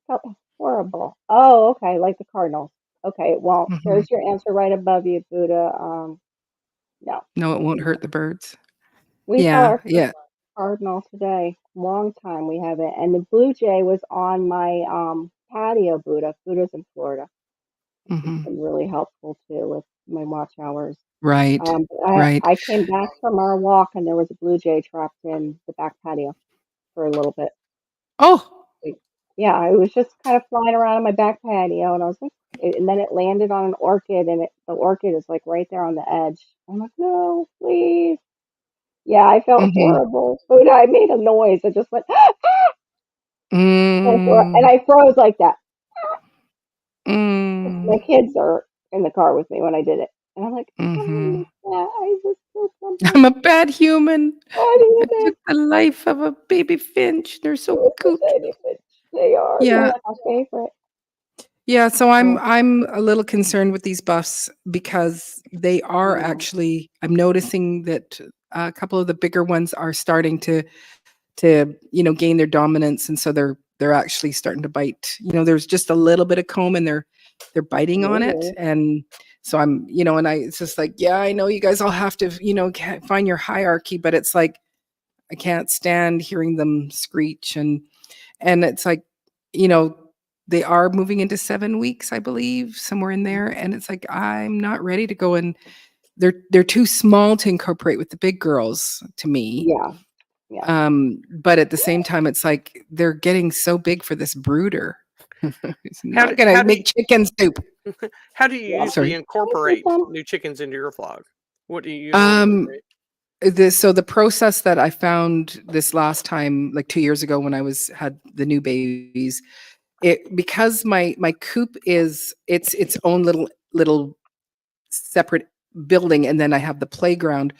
Felt horrible. Oh, okay, like the Cardinals. Okay, well, Mhm. there's your answer right above you, Buddha. No, No, it it won't did hurt not. the birds. We saw Yeah. our first Yeah. cardinal today. Long time we haven't. And the blue jay was on my patio, Buddha. Buddha's in Florida. She's Mhm. been really helpful too with my watch hours. Right. But Right. I came back from our walk and there was a blue jay trapped in the back patio for a little bit. Oh. Like, yeah, it was just kind of flying around on my back patio, and I was like, and then it landed on an orchid, and the orchid is like right there on the edge. I'm like, no, please. Yeah, I felt Mhm. horrible, but I made a noise. I just went, and Mm. I froze like that. Mm. My kids are in the car with me when I did it, and I'm like, Mhm. oh, yeah, I just killed something. I'm a bad human. What I is took it? the life of a baby finch. They're It so was the cute. baby fish. They are. They're Yeah. like our favorite. Yeah, so Oh, I'm a little concerned with these buffs because they are oh, actually I'm noticing that a couple of the bigger ones are starting to gain their dominance, and so they're actually starting to bite. There's just a little bit of comb and they're biting on it, really? and So I'm, and it's just like, yeah, I know you guys all have to, find your hierarchy, but it's like I can't stand hearing them screech, and it's like, you know, they are moving into 7 weeks, I believe, somewhere in there, and it's like I'm not ready to go, and they're too small to incorporate with the big girls to me. Yeah. Yeah. But at the same time, it's like they're getting so big for this brooder. It's How not do gonna how do make chicken soup. how do you Yeah. usually Sorry. With incorporate them. new chickens into your flock? What do you normally Um, so the process that I found this last time, like 2 years ago when I had the new babies, because my coop is its own little separate building, and then I have the playground.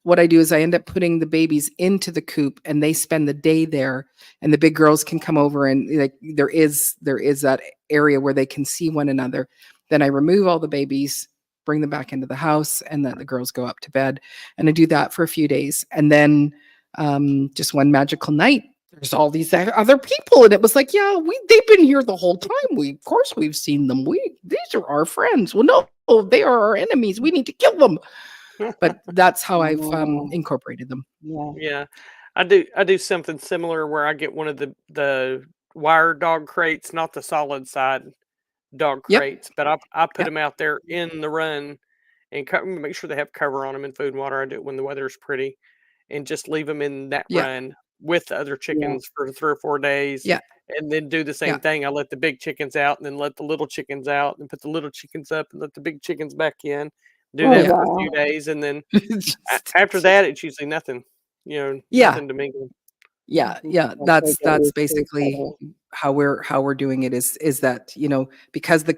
What I do is I end up putting the babies into the coop, and they spend the day there, and the big girls can come over, and like there is that area where they can see one another. Then I remove all the babies, bring them back into the house, and then the girls go up to bed, and I do that for a few days, and then just one magical night, there's all these other people, and it was like, yeah, they've been here the whole time. Of course we've seen them. These are our friends. Well, no, they are our enemies. We need to kill them. But that's how I've Oh, incorporated them. yeah. Yeah, I do something similar where I get one of the wire dog crates, not the solid side dog Yep. crates, but I put Yep. them out there in the run and make sure they have cover on them and food and water. I do it when the weather's pretty, and just leave them in that Yeah. run with the other Yeah. chickens for 3 or 4 days, Yeah. and then do the Yeah. same thing. I let the big chickens out, and then let the little chickens out, and put the little chickens up, and let the big chickens back in. Do Oh, that Yeah. for a few wow. days, and then after Just- that, it's usually nothing. yeah. Nothing to mingle. Yeah, yeah, Once they get that's used to each basically other. how we're doing it, is that, because the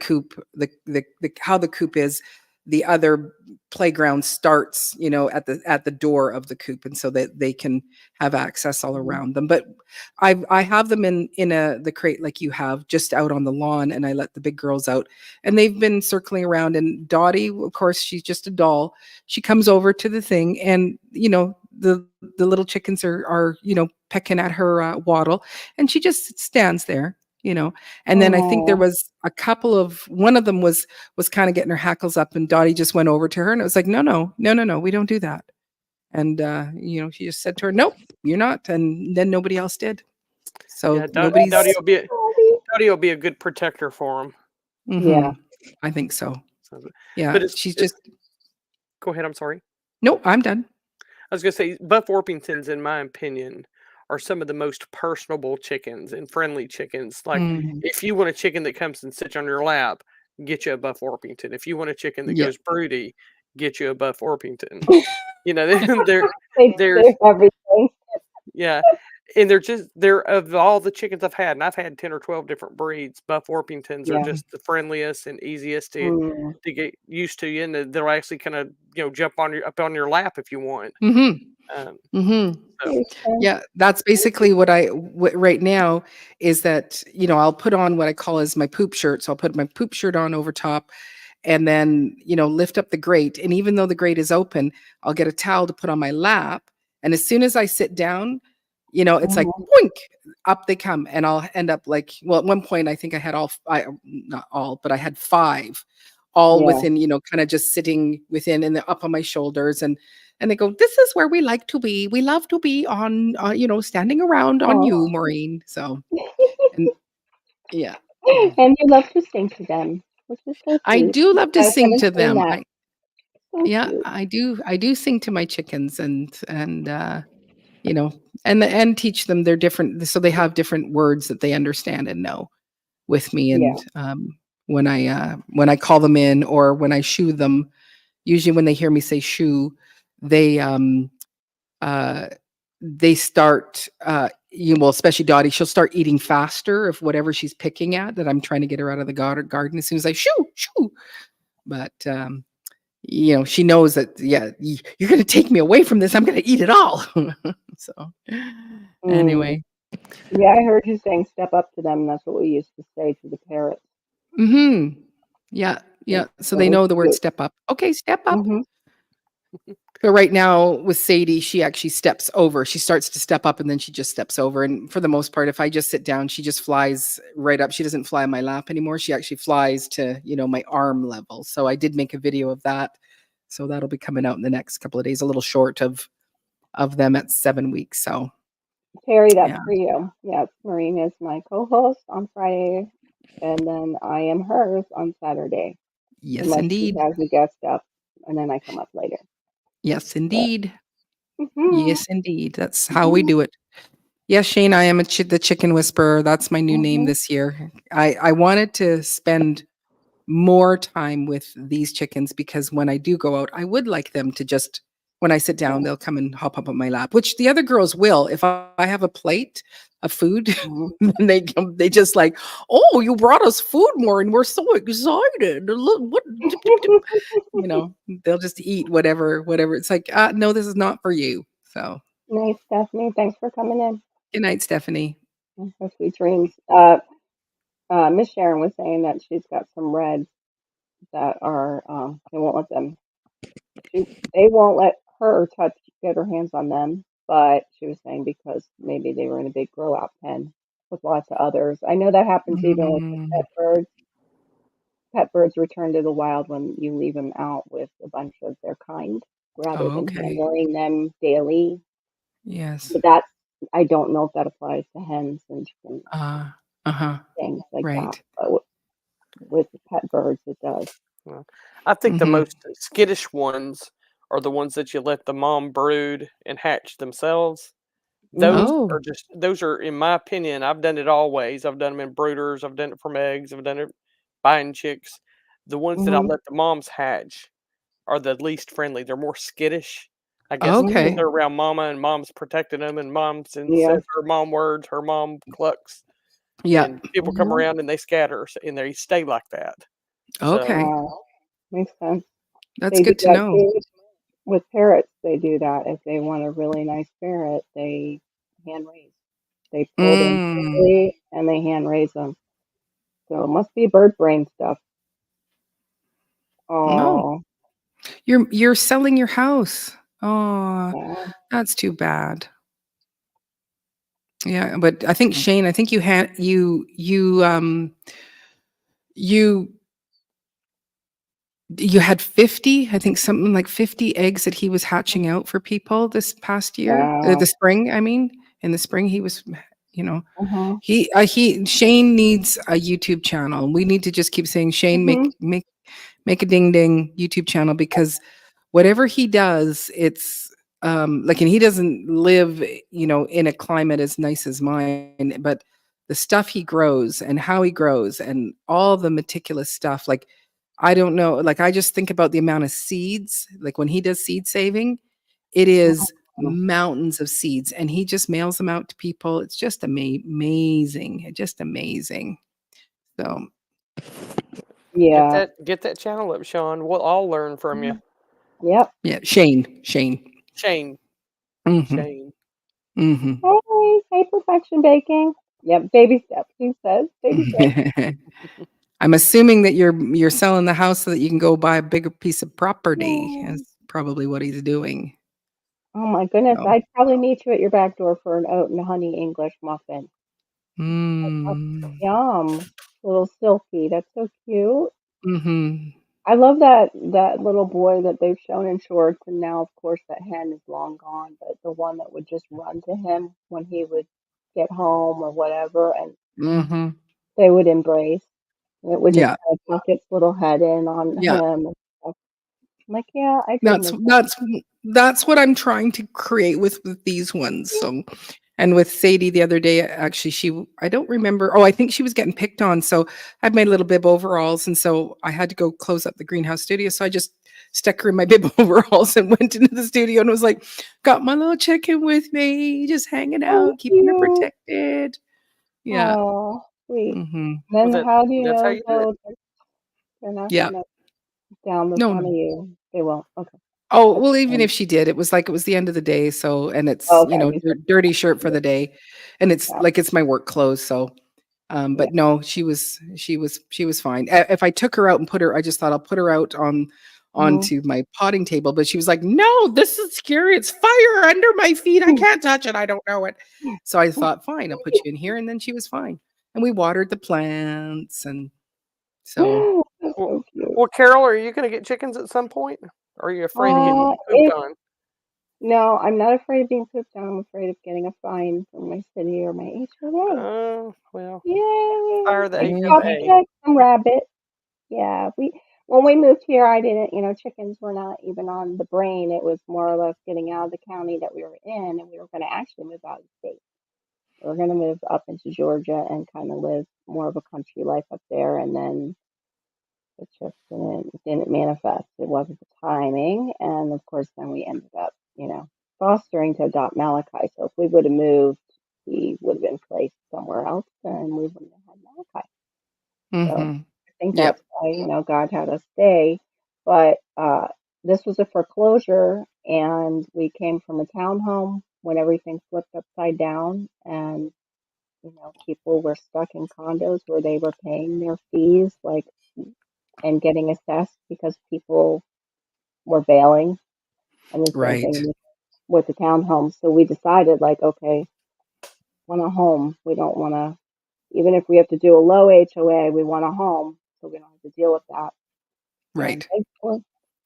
how the coop is, the other playground starts, at the door of the coop, and so that they can have access all Mhm. around them. But I have them in the crate like you have, just out on the lawn, and I let the big girls out, and they've been circling around. And Dottie, of course, she's just a doll. She comes over to the thing, and the little chickens are pecking at her wattle, and she just stands there, and then I think there Oh, was a couple of one of them was kind of getting her hackles up, and Dottie just went over to her, and it was like, no, no, no, no, no, we don't do that. And she just said to her, nope, you're not. And then nobody else did, Yeah, so nobody's. Abby. Dottie will be a good protector for them. Hmm. Yeah. I think so. So, Yeah, but she's it's just. go ahead. I'm sorry. Nope, I'm done. I was gonna say Buff Orpingtons, in my opinion, are some of the most personable chickens and friendly chickens. Like, Mm, Mhm. if you want a chicken that comes and sits on your lap, get you a Buff Orpington. If you want a chicken that yeah. goes broody, get you a Buff Orpington. They're they're They've everything. yeah, and they're of all the chickens I've had, and I've had 10 or 12 different breeds. Buff Orpingtons are Yeah. just the friendliest and easiest to Mm. get used to, and they'll actually kind of jump on your up on your lap if you want. Hmm. Um, Hmm. so Jason. Yeah, that's basically right now, is that, I'll put on what I call as my poop shirt. So I'll put my poop shirt on over top, and then, lift up the grate. And even though the grate is open, I'll get a towel to put on my lap. And as soon as I sit down, it's like Mhm. boink, up they come. And I'll end up like, well, at one point, I think I had not all, but I had five, all Yeah. within, kind of just sitting within, and they're up on my shoulders. And they go, this is where we like to be. We love to be on, standing around on you, Oh. Maureen. So, and yeah. And you love to sing to them, which is so I sweet. do You love to guys sing haven't to seen them. that. So Yeah, cute. I do sing to my chickens, and you know, and teach them their different, so they have different words that they understand and know with me. Yeah. And when I call them in, or when I shoo them, usually when they hear me say shoo, they uh they start especially Dottie, she'll start eating faster of whatever she's picking at, that I'm trying to get her out of the garden as soon as I shoo shoo. But she knows that, yeah, you're going to take me away from this. I'm going to eat it all. So Mm. anyway. Yeah, I heard you saying step up to them. That's what we used to say to the parrots. Hmm. Yeah. It Yeah. So it they was know the word cute. step up. Okay, step up. Hmm. So right now with Sadie, she actually steps over. She starts to step up and then she just steps over. And for the most part, if I just sit down, she just flies right up. She doesn't fly on my lap anymore. She actually flies to, my arm level. So I did make a video of that. So that'll be coming out in the next couple of days, a little short of them at 7 weeks. So Terry, that's yeah. for you. Yes, Maureen is my co-host on Friday, and then I am hers on Saturday, Yes, unless she indeed. has a guest up, and then I come up later. Yes, But indeed. mhm, Yes, indeed. That's how we mhm, do it. Yes, Shane, I am the chicken whisperer. That's my new name mhm, this year. I wanted to spend more time with these chickens because when I do go out, I would like them to just when I sit down, yeah, they'll come and hop up on my lap, which the other girls will. If I have a plate of food, mhm. then they come, they just like, oh, you brought us food more, and we're so excited. Look, what, dip, dip, dip," you know, they'll just eat whatever. It's like, no, this is not for you. So, Nice, Stephanie. Thanks for coming in. good night, Stephanie. Have sweet dreams. Miss Sharon was saying that she's got some reds that are they won't let them they won't let her get her hands on them, but she was saying because maybe they were in a big grow out pen with lots of others. I know that happens even with the Mm, pet birds. Pet birds return to the wild when you leave them out with a bunch of their kind rather than okay. handling them daily. Yes. But that's I don't know if that applies to hens and chickens, Uh, uh-huh. things like that. Right. But with the pet birds, it does. Yeah. I think the Mhm. most skittish ones are the ones that you let the mom brood and hatch themselves. Those Hmm. Oh, are just those are, in my opinion, I've done it all ways. I've done them in brooders, I've done it from eggs, I've done it buying chicks. The ones that I Hmm. let the moms hatch are the least friendly. They're more skittish, I guess, because okay. Hmm. they're around mama and mom's protecting them, and mom's and Yeah. says her mom words, her mom clucks, Yeah. and people come Hmm. around and they scatter, and they stay like that. So, Okay. Uh, Makes sense. That's They do good to that know. too with parrots. They do that. If they want a really nice parrot, they hand raise. They pull them Mm. quickly and they hand raise them. So it must be bird brain stuff. Oh, Oh, you're selling your house. Oh, yeah. that's too bad. Yeah, but I think Shane, I think you you had 50, I think something like 50 eggs that he was hatching out for people this past year, the Wow. spring, I mean. In the spring, he was, you know, Uh-huh. he Shane needs a YouTube channel. We need to just keep saying, Shane, Hmm. make a ding ding YouTube channel because whatever he does, it's like, and he doesn't live, in a climate as nice as mine, but the stuff he grows and how he grows and all the meticulous stuff, like, I don't know, like, I just think about the amount of seeds, like when he does seed saving, it is mountains of seeds and he just mails them out to people. It's just amazing, just amazing. So, Yeah. get that channel up, Sean. We'll all learn from you. Yep. yeah, Shane. Shane. Mhm. Shane. Mhm. Hey, hey, perfection baking. Yep. Baby steps. He says baby steps. I'm assuming that you're selling the house so that you can go buy a bigger piece of property, Yeah. is probably what he's doing. Oh my goodness. So, I'd probably meet you at your back door for an oat and honey English muffin. Oh, mm, yum. Little silky. That's so cute. mhm, I love that little boy that they've shown in shorts, and now of course that hen is long gone, but the one that would just run to him when he would get home or whatever, and mhm. they would embrace. And it would just Yeah, kind of tuck its little head in on yeah. him and stuff. I'm like, yeah, I could That's make that. that's that's what I'm trying to create with these ones. So, and with Sadie the other day, actually, I don't remember. Oh, I think she was getting picked on. So I had my little bib overalls, and so I had to go close up the greenhouse studio. So I just stuck her in my bib overalls and went into the studio and was like, "Got my little chicken with me, just hanging Oh, out, keeping her cute. protected." Yeah. Oh, sweet. Hmm. Well, Then how do you that's how know you do it. though that they're not Yeah. gonna down the No, front no. of you? They won't. Okay, Oh, that's well, even fine. if she did, it was the end of the day, so and it's, Oh, okay, these are dirty shirt for the day, and it's yeah, like it's my work clothes, so, yeah. but no, she was fine. If I took her out and put her I just thought I'll put her out Mhm. onto my potting table, but she was like, "No, this is scary. It's fire under my feet. I can't touch it. I don't know it." So I thought, "Fine, I'll put you in here," and then she was fine. And we watered the plants, and so That's Well, so cute. well, Carol, are you going to get chickens at some point? Or are you afraid of getting pooped If on? no, I'm not afraid of being pooped on. I'm afraid of getting a fine from my city or my HOA. Oh, well, Yay! fire the I mhm, probably HOA. get some rabbit. Yeah, we when we moved here, I didn't, chickens were not even on the brain. It was more or less getting out of the county that we were in, and we were going to actually move out of the state. We were going to move up into Georgia and kind of live more of a country life up there, and then it just didn't manifest. It wasn't the timing, and of course, then we ended up, fostering to adopt Malachi. So if we would have moved, he would have been placed somewhere else, and we wouldn't have had Malachi. So mhm. I think Yep, that's why, God had us stay. But this was a foreclosure, and we came from a townhome when everything flipped upside down, and people were stuck in condos where they were paying their fees, like, and getting assessed because people were bailing, and the same right, thing with the townhomes. So we decided, like, okay, want a home. We don't want to, even if we have to do a low HOA, we want a home, so we don't have to deal with that. And right.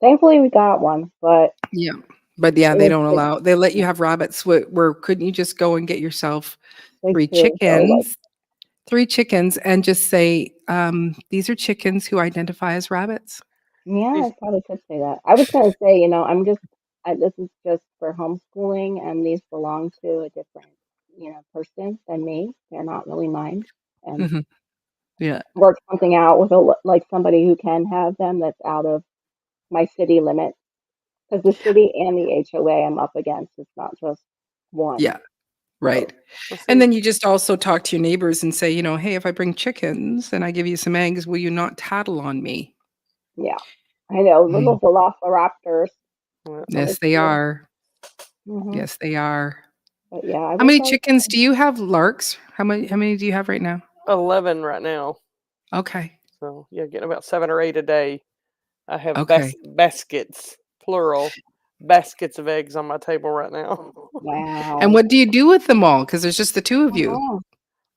thankfully we got one, but Yeah. But, yeah, it they was don't big. allow they let you have rabbits. Where couldn't you just go and get yourself They 3 do though, like, chickens 3 chickens and just say, "These are chickens who identify as rabbits." yeah, I These- probably could say that. I was gonna say, this is just for homeschooling, and these belong to a different, person than me. They're not really mine, and Mhm. Yeah. work something out with like somebody who can have them that's out of my city limit, because the city and the HOA I'm up against. It's not just one. Yeah, So right. Let's And see. then you just also talk to your neighbors and say, "Hey, if I bring chickens and I give you some eggs, will you not tattle on me?" yeah, I know little Mhm. velociraptors. Well, That's what Yes, it's they for. are. Hmm. Yes, they are. But yeah, I How wish many I was. chickens do you have, Larks? How many do you have right now? 11 right now. Okay. So, yeah, getting about 7 or 8 a day. I have Okay. baskets, plural, baskets of eggs on my table right now. And Wow. what do you do with them all? Because there's just the 2 of you. Uh-huh.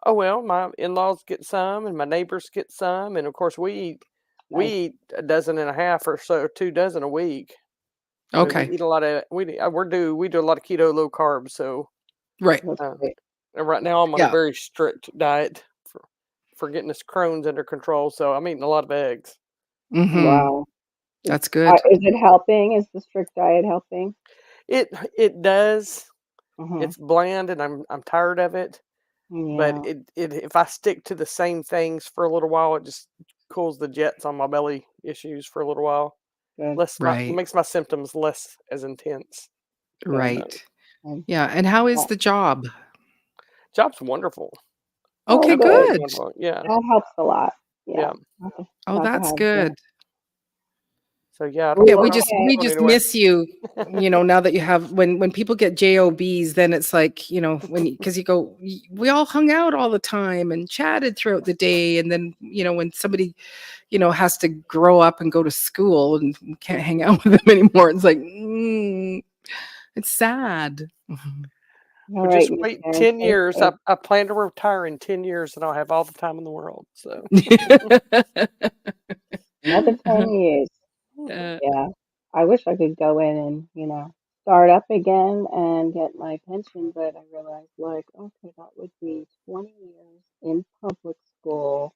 Oh, well, my in-laws get some and my neighbors get some, and of course we Nice. eat a dozen and a half or so, 2 dozen a week. I mean, we Okay. eat a lot of we do a lot of keto, low carb, so Right. That's uh, great. and right now I'm on a Yeah. very strict diet for getting this Crohn's under control, so I'm eating a lot of eggs. Mhm. Wow. That's good. Is it helping? Is the strict diet helping? It it does. Hmm. It's bland and I'm tired of it, but Yeah. it if I stick to the same things for a little while, it just cools the jets on my belly issues for a little while. Good. Less my Right. makes my symptoms less as intense. Good. Um, Right. Um, Yeah, and how is yeah. the job? job's wonderful. Oh, Okay, good. Absolutely good. wonderful. Yeah. That helps a lot. Yeah. Yeah. Oh, Not to that's have, yeah. good. So yeah, Yeah, I we don't just think I'm Okay. we going just anywhere. miss you, now that you have when people get jobs, then it's like, when because you go, We all hung out all the time and chatted throughout the day, and then, when somebody, has to grow up and go to school and we can't hang out with them anymore, it's like, it's sad." Mhm. All Well, right, just Miss wait Karen. 10 Stay years. safe. I plan to retire in 10 years and I'll have all the time in the world. So Another 10 years. Uh, Yeah. I wish I could go in and, start up again and get my pension, but I realized, like, okay, that would be 20 years in public school.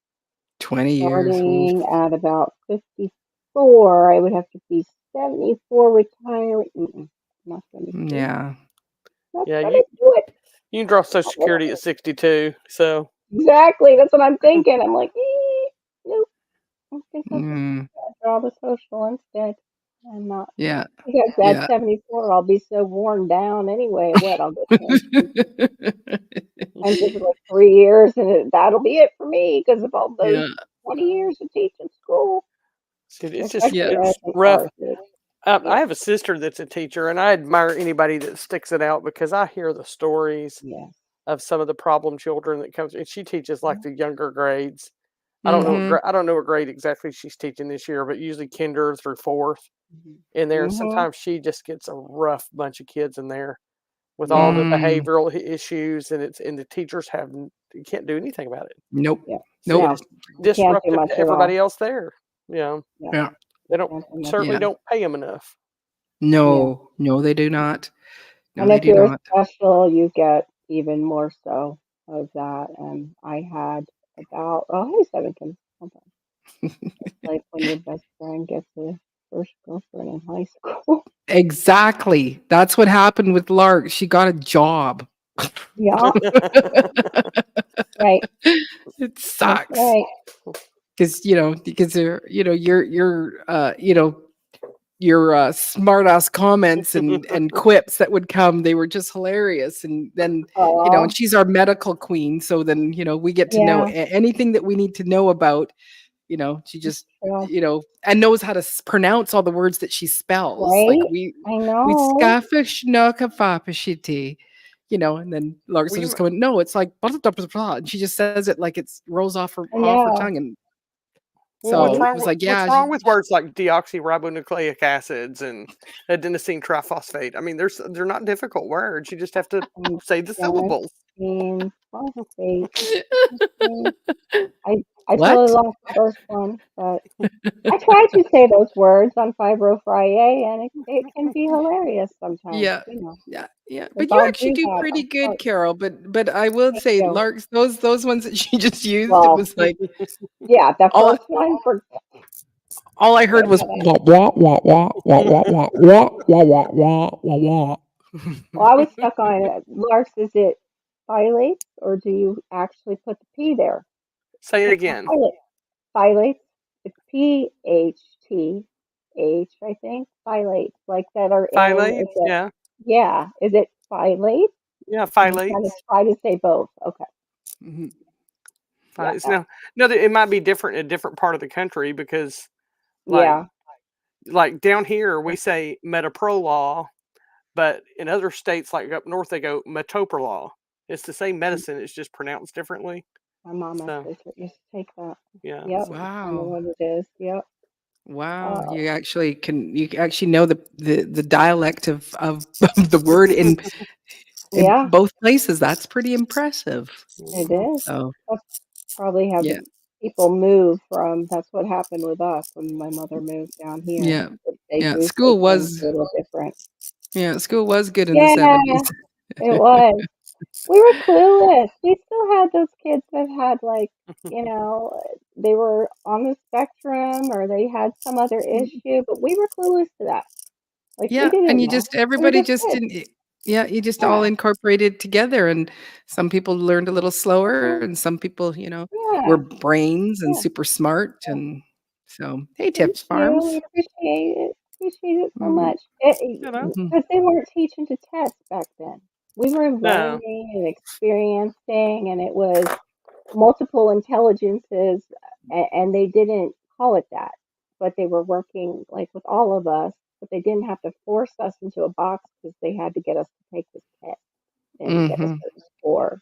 20 years. Oof. Starting at about 54, I would have to be 74 retiring. Not gonna do it. Yeah. Not yeah, gonna do it. you can draw Social Not gonna Security do at it. 62. So Exactly. That's what I'm thinking. I'm like, nope. I think I'll just Mm, draw the social instead. I'm not. yeah. Because at Yeah. 74, I'll be so worn down anyway. What? I'll get pension for like 3 years, and that'll be it for me because of all those Yeah. 20 years of teaching school, Yeah. especially as it's an rough. artist. I It's have a sister that's a teacher, and I admire anybody that sticks it out because I hear the stories yeah. of some of the problem children that comes. And she teaches like the younger grades. Mhm. I don't know what grade exactly she's teaching this year, but usually kinder through fourth. in there. Mhm. Sometimes she just gets a rough bunch of kids in there with all Yeah. the Mm, behavioral issues, and the teachers you can't do anything about it. nope. Yeah. So Nope. No, it's you can't do disruptive much to at all. everybody else there. You know, Yeah, Yeah. they you don't can't do much at certainly Yeah. all. don't pay them enough. Yeah. No. No, they do not. No, And they if do you're not. special, you get even more so of that. And I had about, oh, hey, Sevenkin. Hold on. It's like when your best friend gets a first girlfriend in high school. Exactly. That's what happened with Lark. She got a job. Yeah, right. It That's sucks right. because your smart ass comments and quips that would come, they were just hilarious. And then, and Oh, she's our medical queen. So then, we get to know yeah, anything that we need to know about. She that's just, true. and knows how to pronounce all the words that she spells. Like Right? I we know. scafish nokafapashiti, and then Lark's Well, will just go, no, it's like blah, blah, blah, blah, and she just says it like it's rolls I off her know. tongue. And what's so Right? it wrong? was like, What's yeah, wrong with words like deoxyribonucleic acids and adenosine triphosphate? I mean, they're not difficult words. You just have to And say the syllables. Dennis phosphate. Okay. I totally what? lost the first one, but I try to say those words on Fri-Yay, and it can be hilarious sometimes, Yeah. Yeah, yeah, because but you I'll actually do do that. pretty I'll good, start, Carol. But I will thank say, you. Lark's those ones that she just used, it Well, was like yeah, the all first one, forget all I heard was it. wah wah wah wah wah wah wah wah wah wah wah wah wah. Well, I was stuck on it. Lars, is it phthalates, or do you actually put the P there? Say it It's not again. phthalates. Phthalates. It's PHTH, I think. Phthalates, like that are in. Is Phthalates, it? yeah, Yeah. Is it phthalates? yeah, Because I'm trying to phthalates, try to say both. Okay. Mhm. Yeah. phthalates. Now, no, it might be different in a different part of the country because, like, Yeah. down here we say metoprolol, but in other states, like up north, they go metoprolol. It's the same medicine, it's just pronounced differently. My mama So, sister used to take that. yeah, Yep. so That's kind of Wow. what it is. Yep. Wow. Uh, You actually know the dialect of the word in yeah, both places. That's pretty impressive. it mhm. is. So, That's probably how yeah. the people move from. That's what happened with us when my mother moved down here. Yeah. They Yeah. do say School things was a little different. yeah, school was good in the Yeah, 70s. it was. We were clueless. We still had those kids that had like, you know, they were on the spectrum or they had some other issue, but we were clueless to that. Like we Yeah, and didn't know. We were everybody just just kids. didn't yeah, you just all Yeah, incorporated together, and some people learned a little slower, uh-huh. and some people, were Yeah, brains and yeah, super smart. yeah. And so, hey, Thank Tips you. We Farms. appreciate it. Appreciate it so Mhm, much. You know? mhm. Because they weren't teaching to test back then. We were No. learning and experiencing, and it was multiple intelligences, and they didn't call it that, but they were working like with all of us, but they didn't have to force us into a box because they had to get us to take this test and get a Mhm. certain score.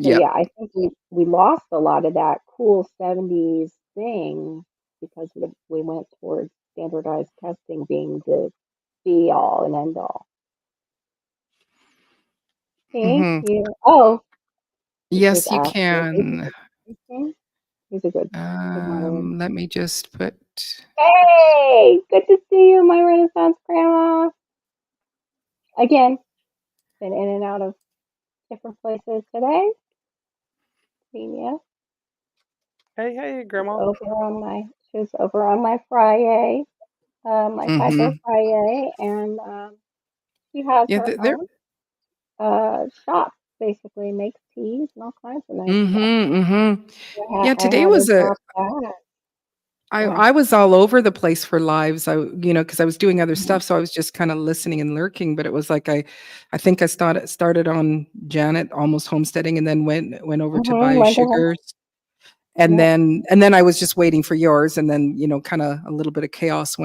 So Yep. yeah, I think we lost a lot of that cool 70s thing because we went towards standardized testing being the be all and end all. Thank Mhm. you. Oh, he just Yes, you asked me if he's can. he's a good moderator. Let me just put Hey, good to see you, my Renaissance grandma. Again, been in and out of different places today. Seen you. Hey, hey, She's grandma. over on my she was over on my Fri-Yay, my Fiber mhm. Fri-Yay, and she has Yeah, her there own shop. Basically, makes teas and all kinds of nice stuff. mhm, mhm. Yeah, I today had her was a drop that. I Yeah. I was all over the place for lives. Because I was doing other Mhm. stuff, so I was just kinda listening and lurking. But it was like I think I started on Janet almost homesteading, and then went over to buy Went to her. sugars, Yep. and then I was just waiting for yours, and then, kinda a little bit of chaos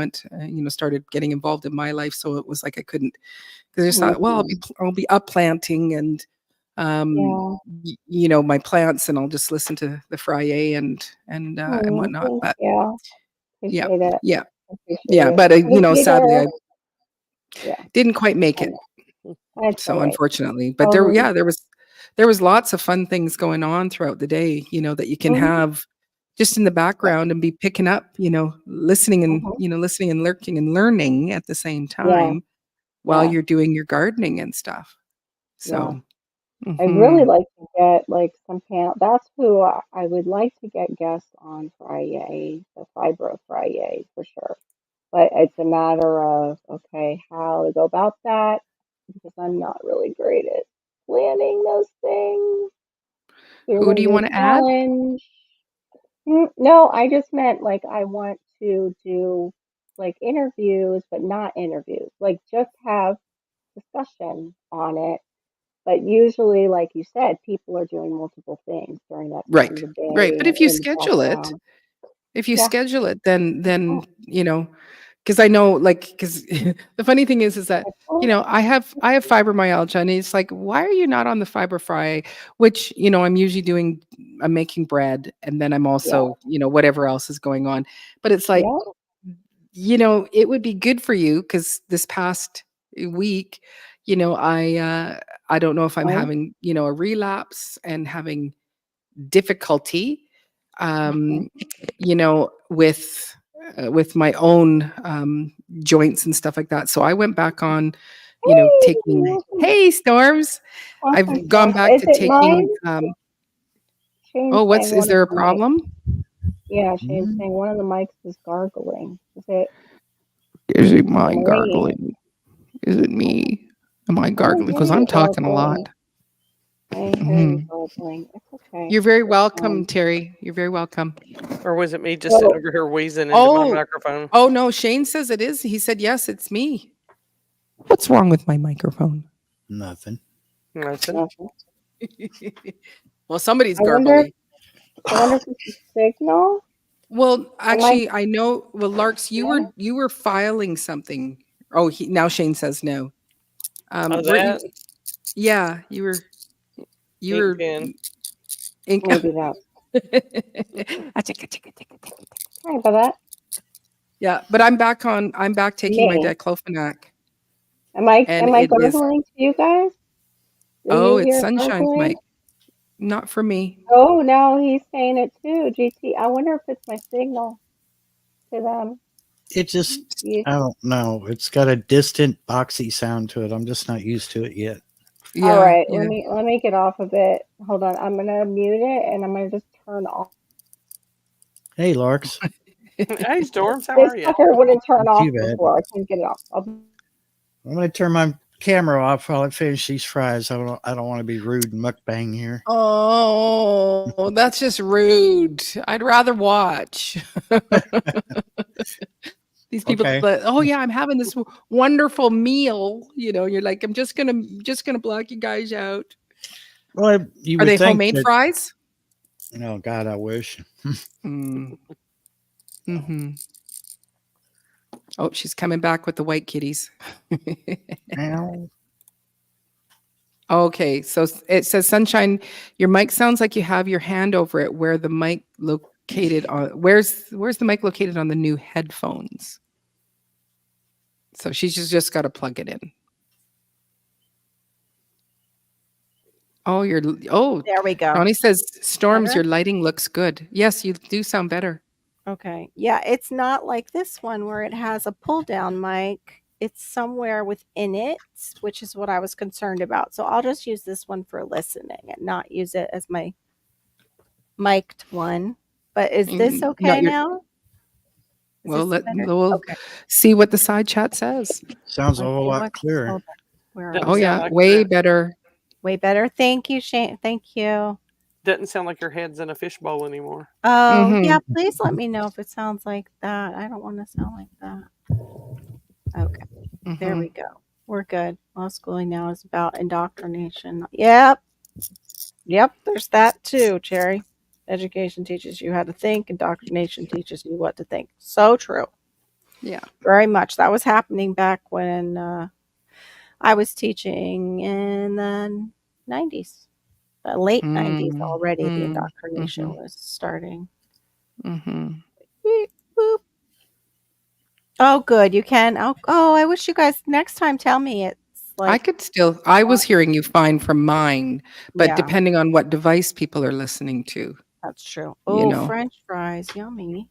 started getting involved in my life, so it was like I couldn't, because I just thought, "Well, Mhm. I'll be up planting and, um, Yeah. my plants, and I'll just listen to the Fri-Yay and Mm, whatnot." thank But you. yeah, Appreciate it. yeah. appreciate Yeah, it. but, But it's sadly, either, I yeah, didn't quite make I it, know. It's all so right. unfortunately. But Totally. there was lots of fun things going on throughout the day, that you can Mm-hmm. have just in the Yeah. background and be picking up, listening and, Mm-hmm. listening and lurking and learning at the same Yeah. time while Yeah. you're doing your gardening and stuff. Yeah. So, I'd really mhm. like to get like some panel. That's who I would like to get guests on Fri-Yay, the Fibro Fri-Yay for sure. But it's a matter of, okay, how to go about that because I'm not really great at planning those things. We're Who going do to you do a wanna add? challenge. No, I just meant like I want to do like interviews, but not interviews. Like just have discussion on it. But usually, like you said, people are doing multiple things during that time of Right, the right, day but and in the background. if you Yeah. schedule it, then, Oh, 'cause I know, like, 'cause the funny thing is that, that's cool. I have fibromyalgia, and it's like, "Why are you not on the Fiber Fry?" Which, I'm making bread, and then I'm Yeah. also, whatever else is going on. But it's like, Yeah. it would be good for you because this past week, I don't know if I'm Fine. having, a relapse and having difficulty, Mhm. um, with my own, joints and stuff like that. So I went back on, Hey, taking welcome, Hey, Storms. welcome, I've gone Storm. back Is to it taking, mine? Shane's oh, saying is one of there a the mics. problem? Yeah, Shane's Mm, saying one of the mics is gargling. Is it Is it mine me? gargling? Is it me? Am I I don't gargling? hear Because you I'm talking a lot. gargling. I didn't hear you Mhm. gargling. It's okay. You're very welcome, Um, Terry. You're very welcome. Or was it me just sitting so over here wheezing into my Oh, microphone? oh no, Shane says it is. He said, yes, it's me. What's wrong with my microphone? nothing. Nothing. nothing. Well, somebody's I wonder. garbly. I wonder if it's a signal. Well, Am I? actually, I know. Well, Larks, Yeah. you were filing something. Oh, now Shane says no. Oh, Weren't that you? Yeah, you ink were pen. ink. Maybe that. Sorry about that. Yeah, but I'm back taking my Me. diclofenac, Am I? and Am I it is. gargling to you guys? Do Oh, you it's hear Sunshine's gargling? mic, not for me. Oh no, he's saying it too. GT. I wonder if it's my signal to them. It just, You, I don't know. It's got a distant, boxy sound to it. I'm just not used to it yet. all Yeah, right. yeah. Let me get off of it. Hold on. I'm gonna mute it and I'm gonna just turn off. Hey, Larks. Hey, Storms, how This are you? fucker wouldn't turn Not off too bad. before. I couldn't get it off. I'm going to turn my camera off while I finish these fries. I don't want to be rude and mukbang here. Oh, that's just rude. I'd rather watch. These people Okay. that, oh yeah, I'm having this wonderful meal. You're like, I'm just gonna block you guys out. Well, you Are would they think homemade that, fries? oh, God, I wish. Mm, hmm. Oh, she's coming back with the white kitties. Ow. Okay, so it says Sunshine, your mic sounds like you have your hand over it. Where the mic located on? Where's the mic located on the new headphones? So she's just got to plug it in. Oh, There we go. Johnny says, Storms, Better? your lighting looks good. Yes, you do sound better. Okay. Yeah, it's not like this one where it has a pull down mic. It's somewhere within it, which is what I was concerned about. So I'll just use this one for listening and not use it as my mic'd one. But is this No, okay you're now? Is well. this better? We'll Okay. see what the side chat says. Sounds a whole Okay. lot clearer. Hold on. Where are Doesn't Oh we? sound yeah, like way your better. Way better. Thank you, Shane. Thank you. doesn't sound like your head's in a fishbowl anymore. Oh, Mm-hmm. yeah. Please let me know if it sounds like that. I don't want to sound like that. Okay. There Mm-hmm. we go. We're good. Homeschooling now is about indoctrination. Yep. Yep. There's that too, Cherry. Education teaches you how to think. Indoctrination teaches you what to think. So true. Yeah. Very much. That was happening back when I was teaching in the 90s. The late 90s already, the indoctrination Mm-hmm. was starting. Mm-hmm. Beep, boop. Oh, good. You can. Oh, I wish you guys next time tell me it's I like, could still I was hearing you fine from mine, but yeah, depending on what device people are listening to, that's true. you Oh, know. French fries, yummy.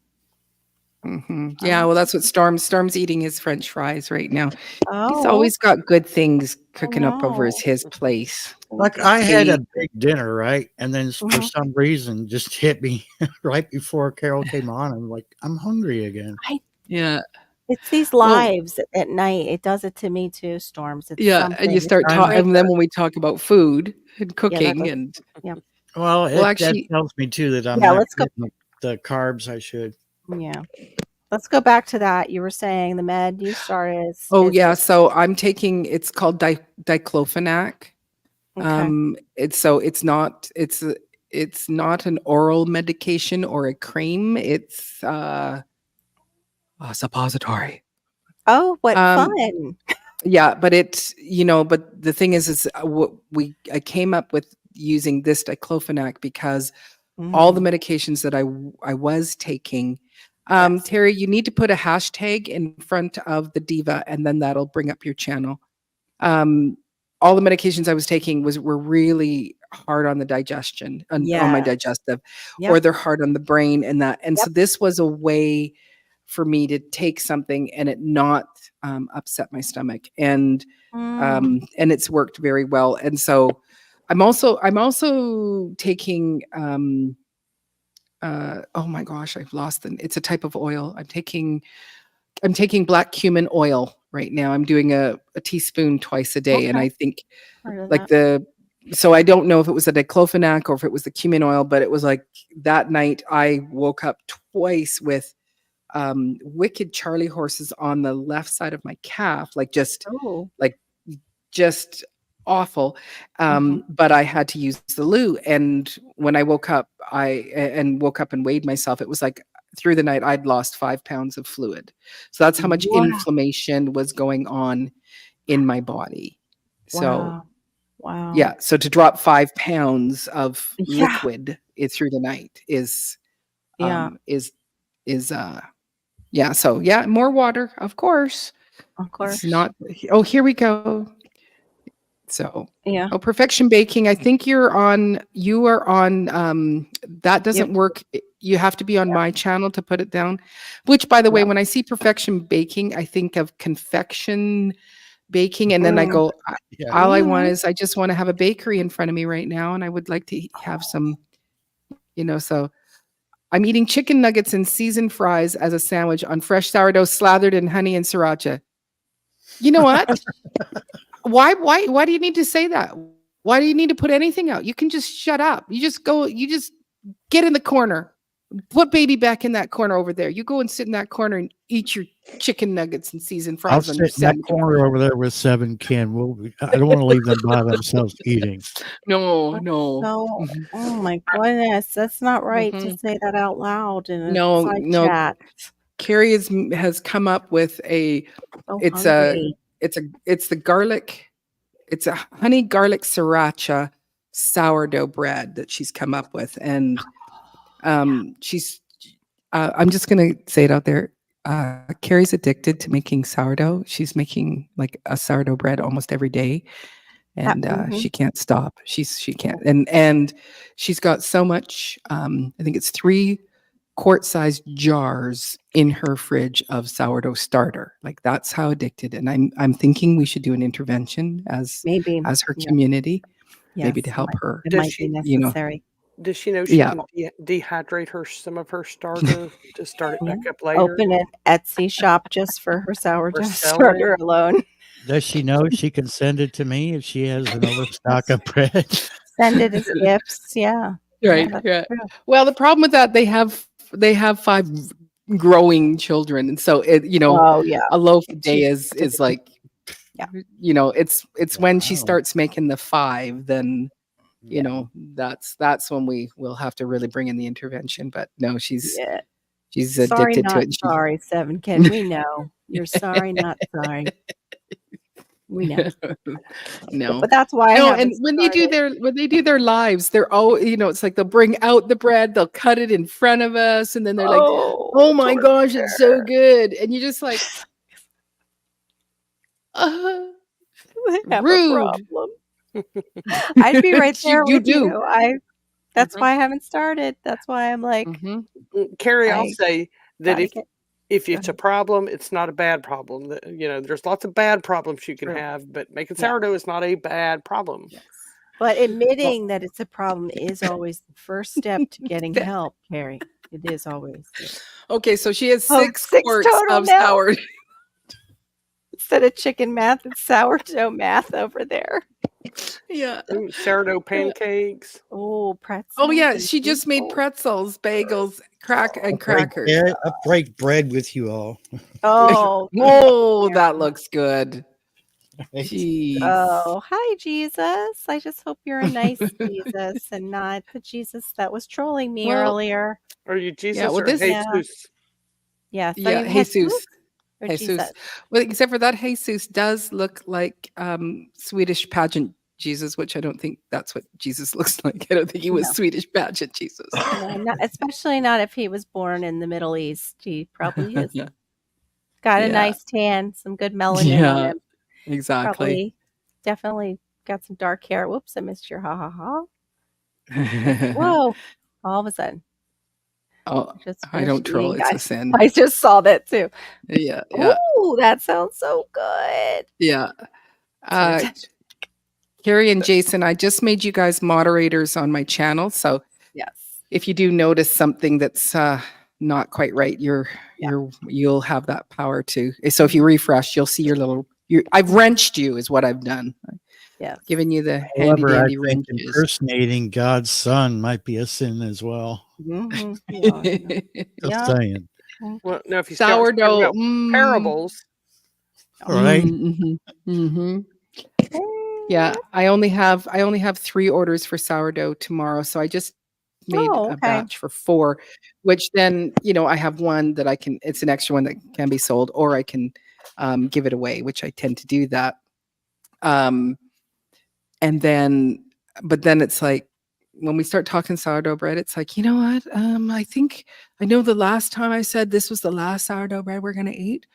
I Yeah, want well, some. that's what Storm's eating his French fries right now. He's Oh, always got good things I cooking up over know. his place. Thank Like you. I had a Steak. big dinner, right? And then for Mhm. some reason just hit me right before Carol came on. I'm like, I'm hungry again. I Yeah. It's these Well, lives at night. It does it to me too, Storms. It's yeah, and you something. It's start a I'm talking, and then trigger. when we talk about food and Yeah, that cooking, does. and Yeah. well, well, that actually, tells me too that I'm Yeah, not let's go. getting the carbs I should. Yeah. Let's go back to that. You were saying the med you started oh is yeah, the so I'm taking. It's called diclofenac. okay. It's not an oral medication or a cream. It's a suppository. Oh, what Um, fun. yeah, but but the thing is what I came up with using this diclofenac because all the Mm, medications that I was taking. yes. Terry, you need to put a hashtag in front of the diva, and then that'll bring up your channel. Um, all the medications I was taking were really hard on the digestion, on my Yeah. digestive, or Yep. they're hard on the brain, and that. And so Yep. this was a way for me to take something and it not upset my stomach, Mm, and it's worked very well. And so I'm also taking oh my gosh, I've lost the. It's a type of oil. I'm taking black cumin oil right now. I'm doing a teaspoon twice a day, and okay. I think Heard of like that. the. So I don't know if it was the diclofenac or if it was the cumin oil, but it was like that night I woke up twice with wicked Charlie horses on the left side of my calf, Oh. like just awful. Mhm. But I had to use the loo, and when I woke up, woke up and weighed myself. It was like through the night I'd lost 5 pounds of fluid. So that's how much Wow. inflammation was going on in my body. So Wow. Wow. yeah, so to drop 5 pounds of Yeah. liquid through the night is Yeah. um is is yeah. So yeah, more water, of course. Of It's course. not. Oh, here we go. So, Yeah. oh, Perfection Baking, I think you are on, that Yep. doesn't work. You have to be on Yep. my channel to put it down, which, by the way, Yep. when I see Perfection Baking, I think of confection baking. And then I Mm. go, Yeah. all I want Mhm. is, I just want to have a bakery in front of me right now. And I would like to have some, so I'm eating chicken nuggets and seasoned fries as a sandwich on fresh sourdough slathered in honey and sriracha. You know what? Why do you need to say that? Why do you need to put anything out? You can just shut up. You just get in the corner. Put baby back in that corner over there. You go and sit in that corner and eat your chicken nuggets and seasoned I'll fries on your sit in that sandwich. corner over there with 7 Ken. I don't want to leave them by themselves eating. No, That's no. so oh my goodness, that's not right to Mhm. say that out loud in a No, side no. chat. Carrie has come up with So it's a hungry. it's the garlic, it's a honey garlic sriracha sourdough bread that she's come up with. And she's I'm just gonna say it out there. Carrie's addicted to making sourdough. She's making like a sourdough bread almost every day, and Mhm. she can't stop. She can't, and she's got so much. I think it's 3 quart-sized jars in her fridge of sourdough starter. Like that's how addicted. And I'm thinking we should do an intervention Maybe. as her Yeah. community, maybe to Yes, help her. it Does might be she necessary. does she know she Yeah. can dehydrate some of her starter to start it Yeah. back up later Open an Etsy shop just for her or sourdough selling starter it? alone. Does she know she can send it to me if she has an overstock of bread? Send it as gifts. Yeah. Yeah, Right. that's Yeah. true. Well, the problem with that, they have 5 growing children, and so Oh, yeah. a loaf a day She's is like, yeah. it's when she Wow. starts making the 5, then Yeah. that's when we will have to really bring in the intervention. But no, Yeah. she's Sorry, addicted to not it. sorry, 7 Ken. We know. You're sorry, not sorry. We know. No. But that's why I No, and haven't started. when they do their lives, they're all, it's like they'll bring out the bread, they'll cut it in front of us, and then they're like, Oh, "Oh my gosh, it's so torture. good." And you're just like, I have a Rude. problem. I'd be right there You with do. you. That's Mhm. why I haven't started. That's why I'm like, Mhm. Carrie, I'll I say that gotta get. if Go it's a ahead. problem, it's not a bad problem. There's lots of bad problems you can True. have, but making Yeah. sourdough is not a bad problem. Yes. But Well, admitting that it's a problem is always the first step to getting That- help, Carrie. It is always. Okay, so she has Oh, 6 6 quarts total of now. sour. Instead of chicken math, it's sourdough math over there. Yeah. ooh, sourdough pancakes. Oh, pretzels. Oh yeah, and she just made cheese. pretzels, bagels, and break crackers. bread, I break bread with you all. Oh, Oh, that Karen. looks good. Right? Jeez. Oh, hi, Jesus. I just hope you're a nice Jesus and not the Jesus that was trolling me Well, earlier. Are you yeah, Jesus well or this Yeah. Jesus? Yes. Are yeah, you Jesus Jesus. or Jesus. Jesus? Well, except for that Jesus does look like Swedish pageant Jesus, which I don't think that's what Jesus looks like. I don't think he was No. Swedish pageant Jesus. No, not especially not if he was born in the Middle East. He probably is. Got a Yeah. nice tan, some good melanin on Yeah, him. exactly. Probably definitely got some dark hair. Whoops, I missed your ha ha ha. Whoa. All of a sudden. Oh, I just I finished don't troll. eating, It's a guys. sin. I just saw that too. Yeah, yeah, Ooh, that sounds so good. yeah. Pay attention. Carrie and Jason, I just made you guys moderators on my channel. So Yes. if you do notice something that's not quite right, you'll have that power too. So if you refresh, you'll see I've wrenched you is what I've done. Yes. Given you the handy However, I dandy think wrenches. impersonating God's son might be a sin as well. Mm-hmm. Yeah. Just Yeah. saying. Well, no, if you start talking Sourdough. about parables, All right. Yeah, I only have 3 orders for sourdough tomorrow, so I just made Oh, a okay. batch for 4, which then, I have one that it's an extra one that can be sold, or I can give it away, which I tend to do that. And then, but then it's like, when we start talking sourdough bread, it's like, you know what? I know the last time I said this was the last sourdough bread we're going to eat,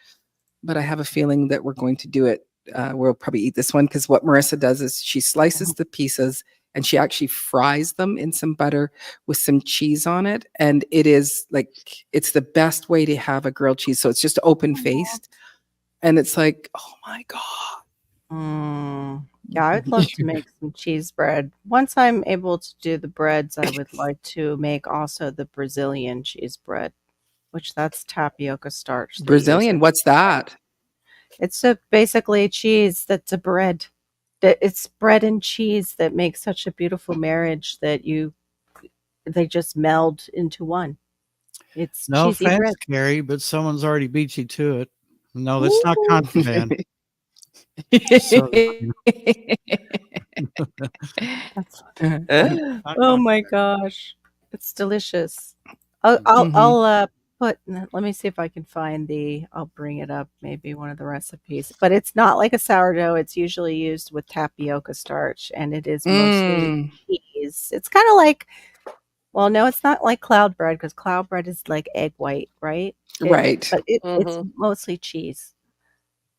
but I have a feeling that we're going to do it. We'll probably eat this one because what Marissa does is she slices the pieces and she actually fries them in some butter with some cheese on it. And it is like, it's the best way to have a grilled cheese. So it's just open faced. And it's like, oh my God. Yeah, I would love to make some cheese bread. Once I'm able to do the breads, I would like to make also the Brazilian cheese bread, which that's tapioca starch. They use Brazilian, it. what's that? It's basically cheese that's a bread. It's bread and cheese that makes such a beautiful marriage that they just meld into one. It's No cheesy offense, bread. Carrie, but someone's already beat you to it. No, that's not Ooh. contraband. So, That's not oh my contraband. gosh, it's delicious. I'll Mhm. let me see if I can find I'll bring it up, maybe one of the recipes. But it's not like a sourdough. It's usually used with tapioca starch, and it is mostly Mm, cheese. It's kind of like, well, no, it's not like cloud bread because cloud bread is like egg white, right? right. It's mhm. mostly cheese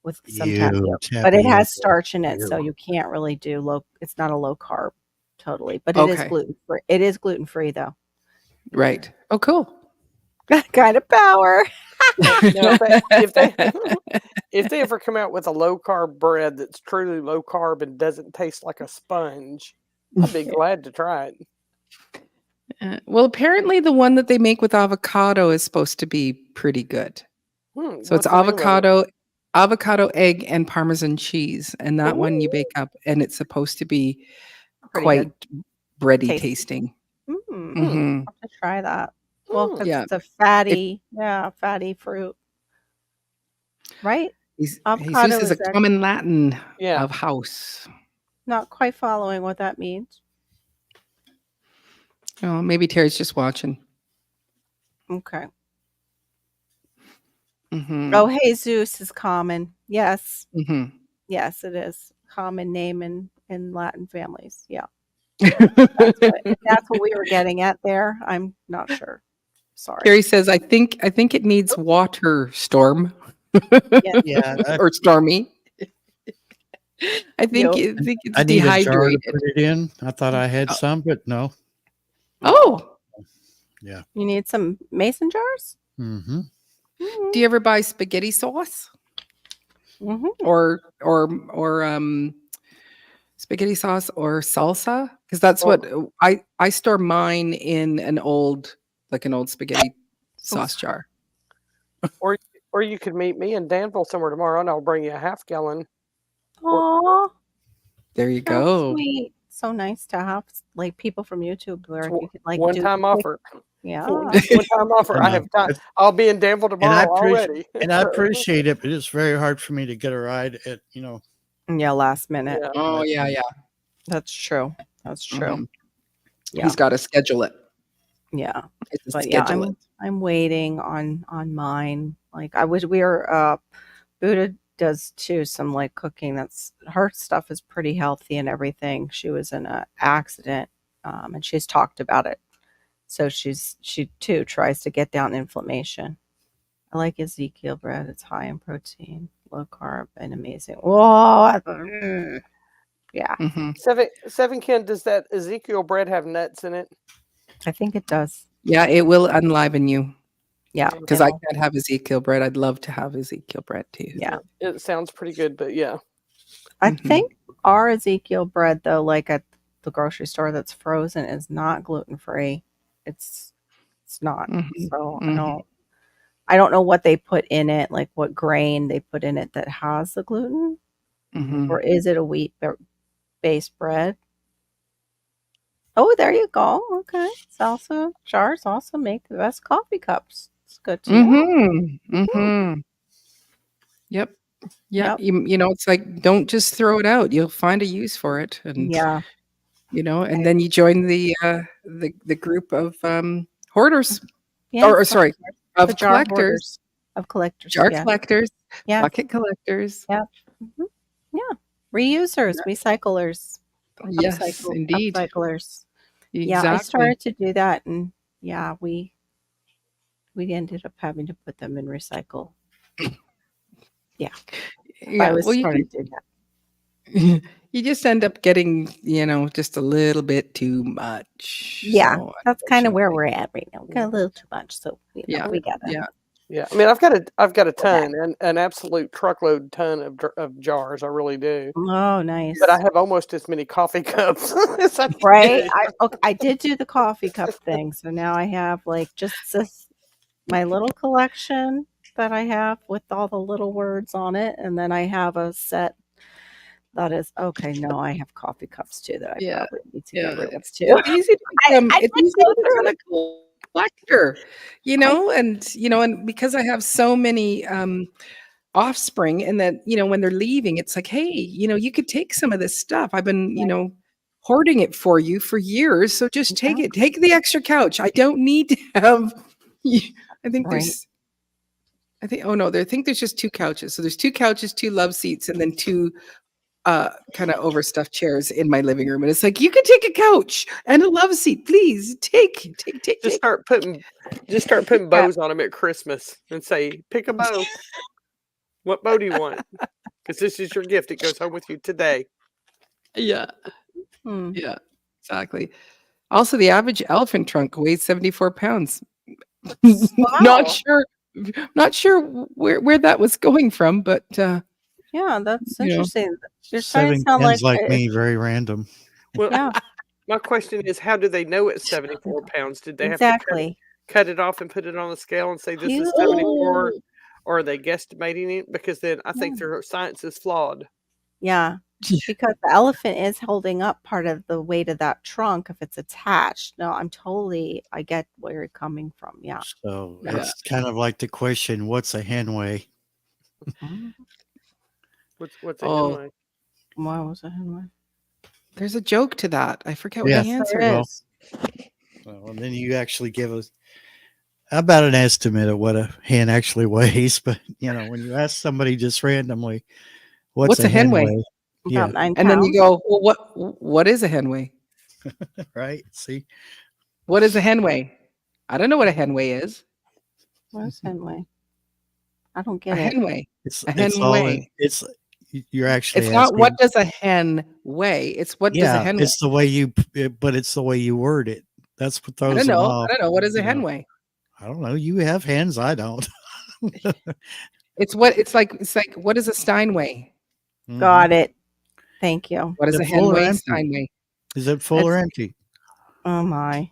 with some You tapioca, but it has tapioca. starch in it, so Ew. you can't really do it's not a low carb totally, but it is Okay. gluten free. It is gluten free though. Right. Oh, cool. Kind of power. Now if they ever come out with a low carb bread that's truly low carb and doesn't taste like a sponge, I'd be glad to try it. Well, apparently the one that they make with avocado is supposed to be pretty good. So it's What's the name of it? avocado, egg, and Parmesan cheese. And that one you Ooh, bake up and it's supposed to be pretty good. quite bready Tasty. tasting. Mm, Hmm. Hmm. I'll have to try that. Well, because Yeah. it's a fatty fruit, right? Jesus Avocado is a is common Latin Yeah. of house. not quite following what that means. Oh, maybe Terry's just watching. Okay. Hmm. Oh, Jesus is common. Yes. Hmm. Yes, it is. Common name in Latin families. Yeah. If that's what we were getting at there, I'm not sure. Sorry. Carrie says, I think it needs water storm Yeah. Yeah, or stormy. I think Yep. it's I need a jar to dehydrated. put it in. I thought I had Oh. some, but no. Oh, Yeah. You need some mason jars? Mm-hmm. do you ever buy spaghetti sauce Mm-hmm. or spaghetti sauce or salsa? Because that's Or what I store mine in an old spaghetti sauce jar. or or you could meet me in Danville somewhere tomorrow, and I'll bring you a half-gallon. Aw, There you how go. sweet. So nice to have like people from YouTube where It's you could like do one-time quick. offer. Yeah. One-time offer. I And, have time. it's- I'll be in Danville and I tomorrow already. appreciate it, but it's very hard for me to get a ride at Yeah, last minute. Yeah. Oh yeah, yeah. That's true. That's true. Mhm. Yeah. He's got to schedule it. Yeah. It's a But yeah, schedule it. I'm waiting on mine. Like I wish we were Buddha does too some like cooking. That's her stuff is pretty healthy and everything. She was in an accident and she's talked about it. So she too tries to get down inflammation. I like Ezekiel bread. It's high in protein, low carb, and amazing. Whoa. Yeah, Mhm. Seven Ken, does that Ezekiel bread have nuts in it? I think it does. Yeah, it will enliven you Yeah. because I it'll- can't have Ezekiel bread. I'd love to have Ezekiel bread too. yeah. It sounds pretty good, but yeah. I Mhm. think our Ezekiel bread, though, like at the grocery store that's frozen, is not gluten free. It's not. Mhm. So Mhm. I don't know what they put in it, like what grain they put in it that has the gluten, Mhm. or is it a wheat based bread? Oh, there you go. Okay, salsa jars also make the best coffee cups. It's good to know. Mhm. Mhm. Mhm. Yep. Yeah. Yep. It's like don't just throw it out. You'll find a use for it, and Yeah. and then you join the group of hoarders, Yes. or sorry, The of jar collectors, hoarders of collectors. jar Yeah. collectors, Yeah. bucket collectors. Yeah. Mhm. Yeah. Reusers, recyclers, Yes, indeed. upcyclers. Yeah, I Exactly. started to do that, and yeah, we ended up having to put them in recycle. Yeah, I Yeah. was Well, starting to do that. you just end up getting, just a little bit too much. Yeah, So that's kind of where unfortunately. we're at right now. We got a little too much, so Yeah. we gotta Yeah. Yeah. I mean, I've got a go back. ton, an absolute truckload ton of jars. I really do. Oh, nice. But I have almost as many coffee cups as I can Right? carry. I did do the coffee cup thing, so now I have like just my little collection that I have with all the little words on it, and then I have a set that is okay. No, I have coffee cups too that I Yeah. probably need to Yeah. get rid of It's too. easy to become I it's did easy go to through become it. a collector, and because I have so many offspring, and that, when they're leaving, it's like, hey, you could take some of this stuff. I've been, hoarding it for you for years. So just take Yeah, it. Take the extra couch. I don't need to have I think right. there's just two couches. So there's two couches, two love seats, and then two kind of overstuffed chairs in my living room. And it's like, you can take a couch and a love seat, please. Take. Just start putting Yeah. bows on them at Christmas and say, pick a bow. What bow do you want? Because this is your gift. It goes home with you today. Yeah. Hmm. Yeah. Exactly. Also, the average elephant trunk weighs 74 pounds. Not Wow. sure not sure where that was going from, but, Yeah, that's you know, interesting. You're starting to 7 sound Ken's like like me, very random. Well, yeah, my question is, how do they know it's 74 pounds? Did they have to exactly. cut it off and put it on the scale and say this You is 74, or are they guesstimating it? Because then I think yeah. their science is flawed. Yeah, because the elephant is holding up part of the weight of that trunk if it's attached. No, I get where you're coming from. Yeah. So Yeah. it's kind of like the question, what's a hen weigh? Mhm. What's a Oh, henway? Why was it anyway? there's a joke to that. I forget what Yeah. the Yes, answer there is. is. Well, and then you actually give us about an estimate of what a hen actually weighs. But, when you ask somebody just randomly, what's What's a a hen hen weigh? weigh? About Yeah. 9 And then you pounds. go, well, what is a hen weigh? Right. See, What is a hen weigh? I don't know what a hen weigh is. What is Henway? I don't A get it. hen weigh. it's A hen all weigh. it's you're actually It's not what asking. does a hen weigh. It's what does a Yeah, hen weigh. it's the way but it's the way you word it. That's what I throws don't them know. off. I don't know. What does a You hen know, weigh? I don't know. You have hens, I don't. It's like what does a Steinway? Mhm. Got it. Thank you. What Is does it a hen full or weigh? empty? Steinway. Is it full or It's empty? oh my.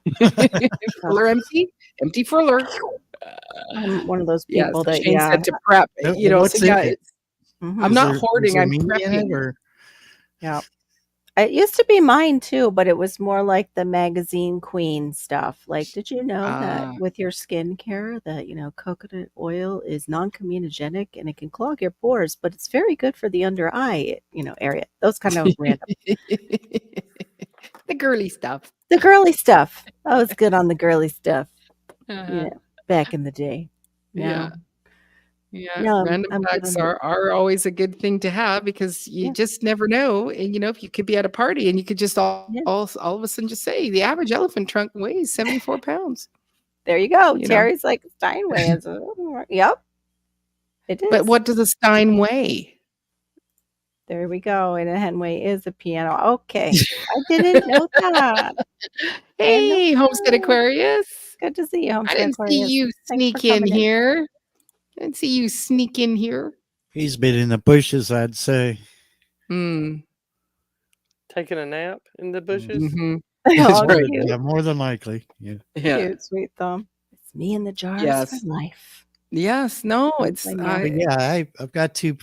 Full or empty? Empty fuller. I'm one of those Yeah. people So that Shane said to prep. And You know. So what's in yeah, it? I'm mhm. not Is hoarding. there I'm meat in it prepping. or? Yeah. It used to be mine too, but it was more like the magazine queen stuff. Like, did you know that with your skincare that, coconut oil is non-comedogenic and it can clog your pores, but it's very good for the under eye, area. Those kind of random. The girly stuff. The girly stuff. I was good on the girly stuff, Uh-huh. back in the day. Yeah. Now, Yeah, now random I'm good facts on are always a good thing to have because you yeah, just never know. And if you could be at a party and you could just yeah. all of a sudden just say the average elephant trunk weighs 74 pounds. There you go. You know, Terry's like Steinway is yep, it but is. what does a Stein weigh? There we go. And a Henway is a piano. Okay. I didn't know that. I didn't know Hey, Homestead that. Aquarius! Good to see you, I Homestead didn't see Aquarius. you Thanks for sneak in coming in. here. I didn't see you sneak in here. He's been in the bushes, I'd say. Hmm. Taking a nap in the bushes. Mm-hmm. That's Oh, right. cute. Yeah, more than likely. Yeah. Yeah. Cute, sweet thumb. It's me in the jars for Yes. life. Yes. No. Sounds It's like you. But yeah, I've got two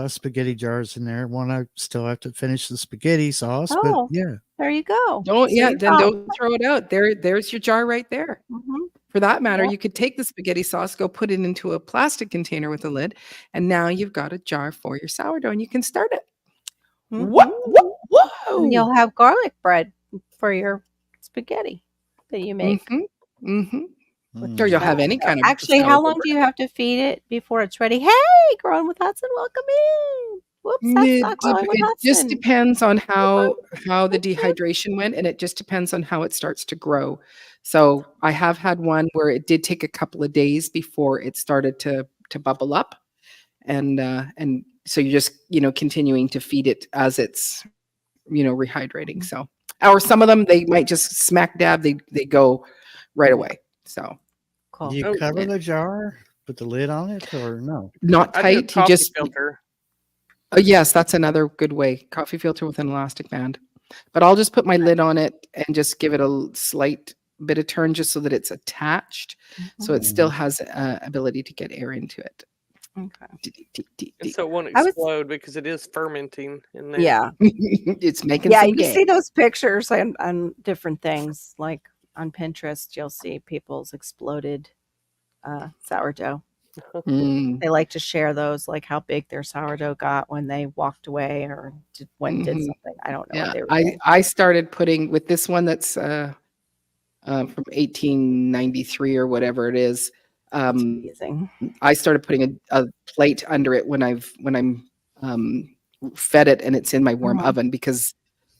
spaghetti jars in there. One I still have to finish the spaghetti sauce, but Oh, yeah. there you go. don't. So Yeah. you're Then off. don't throw it out. There's your jar right there. Mhm. For that matter, Yep. you could take the spaghetti sauce, go put it into a plastic container with a lid, and now you've got a jar for your sourdough, and you can start it. Whoa, Mhm. whoa, And whoa! you'll have garlic bread for your spaghetti that you make Mm-hmm. Mm-hmm. with Or your you'll Mm. have any sourdough. kind of Actually, how sourdough long do you have to feed it before it's ready? Hey, growing with Hudson, welcome in. Whoops, that's not growing with It just Hudson. depends on Whoop, how the whoop, whoop. dehydration went, and it just depends on how it starts to grow. So I have had one where it did take a couple of days before it started to bubble up, and so you're just continuing to feed it as it's rehydrating. So or some of them they might just smack dab they go right away. So Cool. Do you Oh, cover yeah. the jar, put the lid on it, or no? Not I do a tight. You coffee just filter. yes, that's another good way. Coffee filter with an elastic band. But I'll just put my lid on it and just give it a slight bit of turn just so that it's attached, so Mhm. it still has ability to get air into it. Okay. And so it won't I was explode because it is fermenting in there. yeah. It's making Yeah, some you gas. see those pictures on different things like on Pinterest, you'll see people's exploded sourdough. Mm, They like to share those, like how big their sourdough got when they walked away or did mhm. something. I don't know what Yeah, they were I doing. I started putting with this one that's from 1893 or whatever it is. It's amazing. I started putting a plate under it when I'm fed it and it's in my warm Mhm. oven because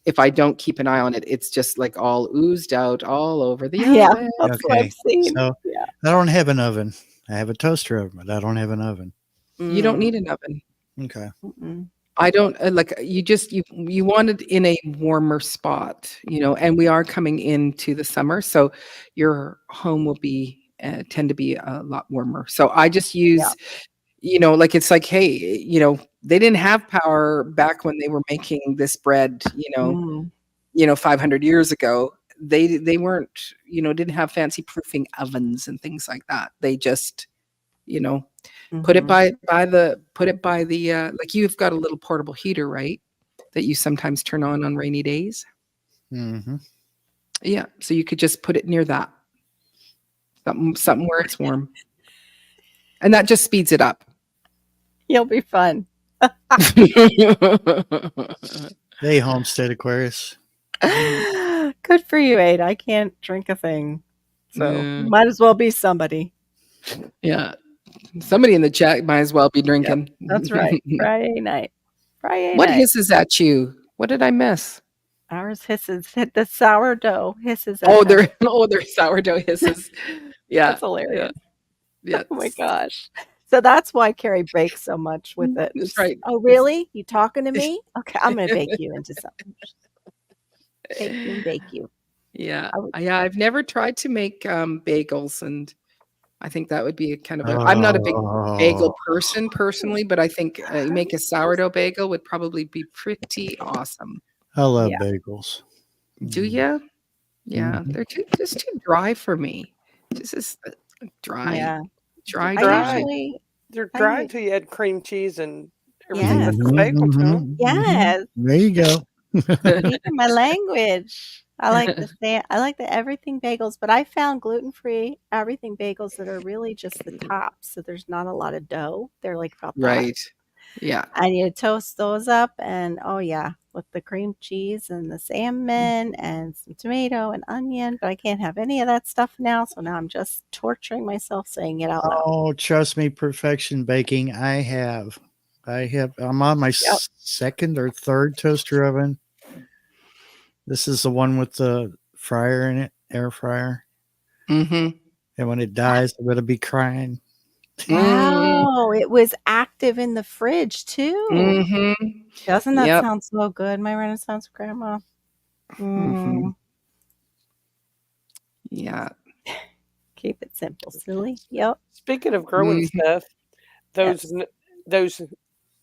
if I don't keep an eye on it, it's just like all oozed out all over the Yeah, oven. that's what I've Okay. seen. So Yeah. I don't have an oven. I have a toaster oven, but I don't have an oven. You don't Mm, need an oven. Okay. mm-mm. I don't like you want it in a warmer spot, and we are coming into the summer, so your home will be tend to be a lot warmer. So I just Yeah. use, like it's like, hey, they didn't have power back when they were making this bread, Mm, 500 years ago. They weren't, didn't have fancy proofing ovens and things like that. They just, you know, put it mhm. by the like you've got a little portable heater, right? That you sometimes turn on rainy days. Mm-hmm. Yeah, so you could just put it near that. Something where it's warm. And that just speeds it up. You'll be fun. Hey, Homestead Aquarius. Good for you, Aid. I can't drink a thing. So Mm, might as well be somebody. yeah. Somebody in the chat might as well be Yep, drinking. that's right. Friday night. Friday What night. hisses at you? What did I miss? Ours hisses. The sourdough hisses at Oh, us. they're sourdough hisses. Yeah. That's hilarious. Yeah. Oh my gosh. So that's why Carrie bakes so much with it. That's right. Oh, really? You talking to me? Okay, I'm gonna bake you into something. Take you and bake you. Yeah. I would- Yeah, I've never tried to make, bagels, and I think that would be a kind of a I'm not a big bagel Oh, person personally, but I think, you make a sourdough bagel would probably be pretty awesome. I love Yeah. bagels. Do you? Yeah, Mhm. they're just too dry for me. Just as dry, Yeah. dry, I dry. usually They're I dry u- until you add cream cheese and everything yes. that's a bagel to them. Yes. There you go. Speaking my language. I like the everything bagels, but I found gluten-free everything bagels that are really just the top. So there's not a lot of dough. They're like about that. Right. Yeah. And you toast those up and oh yeah, with the cream cheese and the salmon and some tomato and onion, but I can't have any of that stuff now, so now I'm just torturing myself saying it out loud. Oh, trust me, perfection baking. I'm on my Yep. second or third toaster oven. This is the one with the fryer in it, air fryer. Mhm. And when it dies, I'm gonna be crying. Wow, it was active in the fridge too. Mhm. Doesn't that Yep. sound so good, my Renaissance grandma? Mhm. Mm, Yeah. keep it simple, silly. Yep. Speaking of growing Mhm. stuff, those Yes. those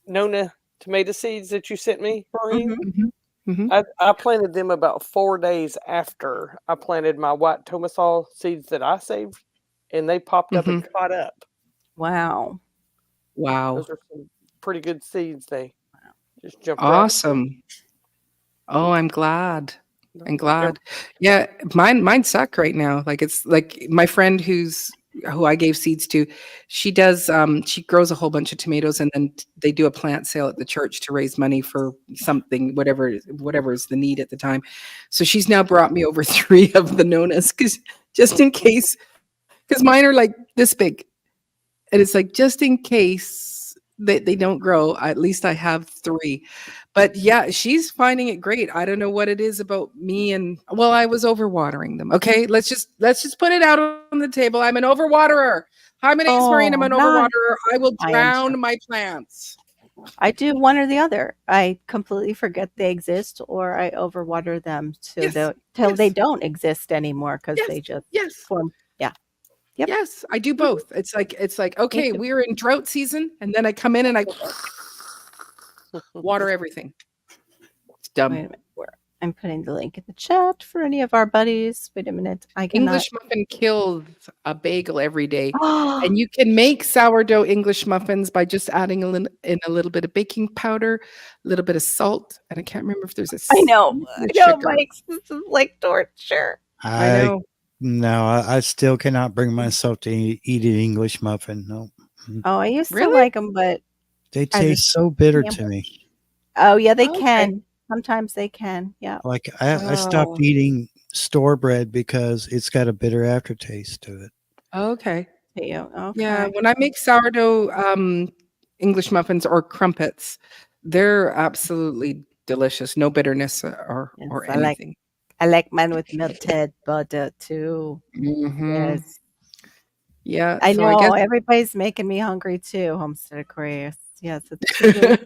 Nona tomato seeds that you sent me, Maureen, Mhm. Mhm. Mhm. I planted them about 4 days after I planted my white tomasol seeds that I saved, and they popped up and Mhm. caught up. Wow. Wow. Those are some pretty good seeds. They just jumped right. Awesome. Oh, I'm glad. I'm They're glad. Yeah, mine suck right now. Like it's like my friend who I gave seeds to, she grows a whole bunch of tomatoes and then they do a plant sale at the church to raise money for something, whatever is the need at the time. So she's now brought me over 3 of the Nonas cuz just in case, cuz mine are like this big. And it's like just in case they don't grow, at least I have 3. But yeah, she's finding it great. I don't know what it is about me and well, I was overwatering them. Okay, let's just put it out on the table. I'm an overwaterer. Hi, my name's Maureen. I'm Oh, an not overwaterer. I will I am too. drown my plants. I do one or the other. I completely forget they exist or I overwater them Yes, till they yes, don't exist anymore because yes, they just yes, form. Yeah. Yep. yes. I do Mhm. both. It's like Me okay, too. we're in drought season, and then I come in and I water everything. It's Wait a dumb. minute. I'm putting the link in the chat for any of our buddies. Wait a minute. I cannot. English muffin kills a bagel every day. And you can make sourdough English muffins by just adding a little bit of baking powder, a little bit of salt, and I can't remember if there's a I know. with I know, sugar. Mike. This is like torture. I I know. No, I still cannot bring myself to eat an English muffin. No. Oh, I used to Really? like them, but They as a taste so bitter to me. sandwich. Oh, yeah, they Okay. can. Sometimes they can. Yeah. Like I stopped Oh, eating store bread because it's got a bitter aftertaste to it. okay. To you. Yeah, Okay. when I make sourdough English muffins or crumpets, they're absolutely delicious. No bitterness Yes, or anything. I like mine with melted butter too. Mhm. Yes. Yeah, I so I guess know everybody's making me hungry too, Homestead Aquarius. Yes, it's too late.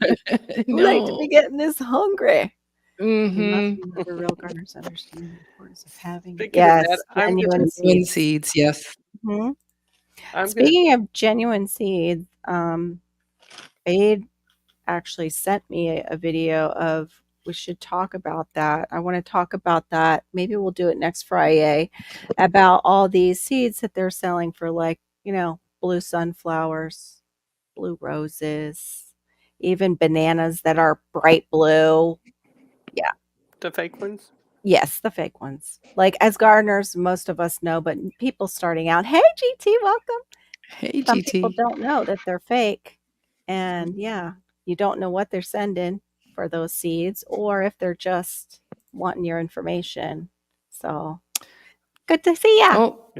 Too late to be no. getting this hungry. You must Mhm. remember real gardeners understand the importance of having Speaking of that, yes, genuine Genuine seeds. seeds, yes. Mhm. I'm gonna. Speaking of genuine seeds, Aid actually sent me a video of we should talk about that. I want to talk about that. Maybe we'll do it next Friday about all these seeds that they're selling for like, blue sunflowers, blue roses, even bananas that are bright blue. Yeah. The fake ones. Yes, the fake ones. Like as gardeners, most of us know, but people starting out, hey GT, welcome. Hey, Some people GT. don't know that they're fake. And yeah, you don't know what they're sending for those seeds or if they're just wanting your information. So good to see ya. Oh,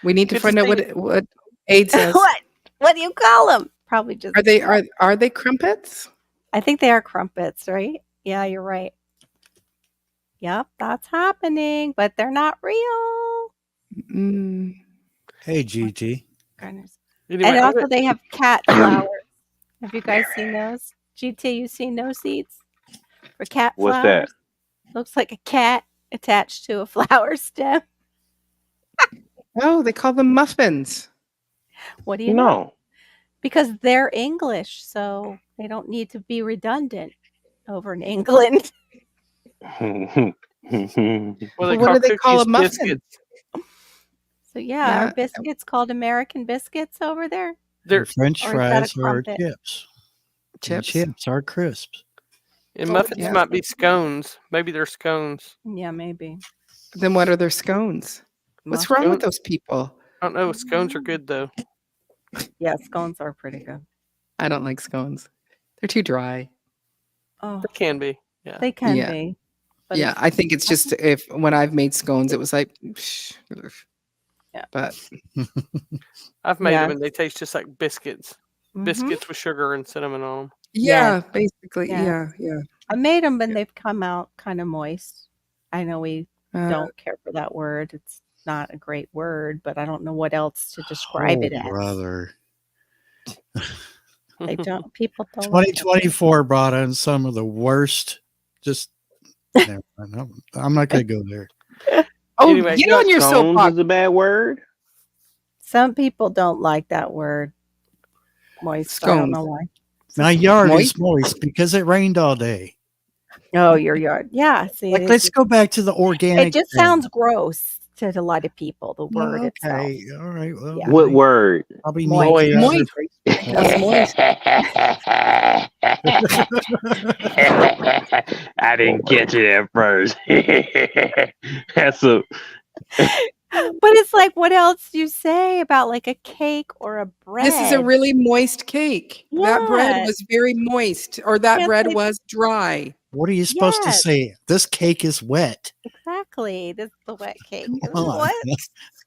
we need to Good to find out see you. what Aid says. what? What do you call them? Probably just Are they are they crumpets? I think they are crumpets, right? Yeah, you're right. Yep, that's happening, but they're not real. Mm. Hey, GT. Gardeners. Anyway, And I'm also gonna- they have cat flowers. Have you guys seen those? GT, you seen those seeds for cat What's flowers? that? Looks like a cat attached to a flower stem. Oh, they call them muffins. What do you know? No. Because they're English, so they don't need to be redundant over in England. Well, well, Well, they what call do they call cookies a muffin? biscuits. So yeah, Yeah. are biscuits called American biscuits over there? They're French Or is that a fries are crumpet? chips. And Chips. chips are crisps. and What would muffins you might be say? scones. Maybe they're scones. Yeah, maybe. Then what are their scones? What's Muffins. wrong with those people? I don't know. Scones are good though. Yeah, scones are pretty good. I don't like scones. They're too dry. Oh, They can be. Yeah. they can Yeah. be. But Yeah, it's- I think it's just if when I've made scones, it was like, Yeah. but I've made Yeah. them and they taste just like biscuits. Mhm. Biscuits with sugar and cinnamon on them. yeah, basically, Yeah. yeah. I made them and they've come out kind of moist. I know we Uh, don't care for that word. It's not a great word, but I don't know what else to describe it as. Brother. They don't. People don't. like it. 2024 brought on some of the worst. Just never mind. I'm not going to go there. Oh, Anyway, get you know, on your Scones soapbox. is a bad word. Some people don't like that word. Moist. I don't know why. My yard Moist? is moist because it rained all day. Oh, your yard. Yeah. See, Like, it, let's go back to the organic. it just thing. sounds gross to a lot of people. The word itself. Okay, all right. Well, Yeah. What word? Probably Moist. need to Moist. I didn't catch it at first. That's a But it's like, what else do you say about like a cake or a bread? This is a really moist cake. That bread Yes. was very moist, or that Can't bread say- was dry. What are you supposed to Yes. say? This cake is wet. Exactly. This is the wet cake. Come This is on. what?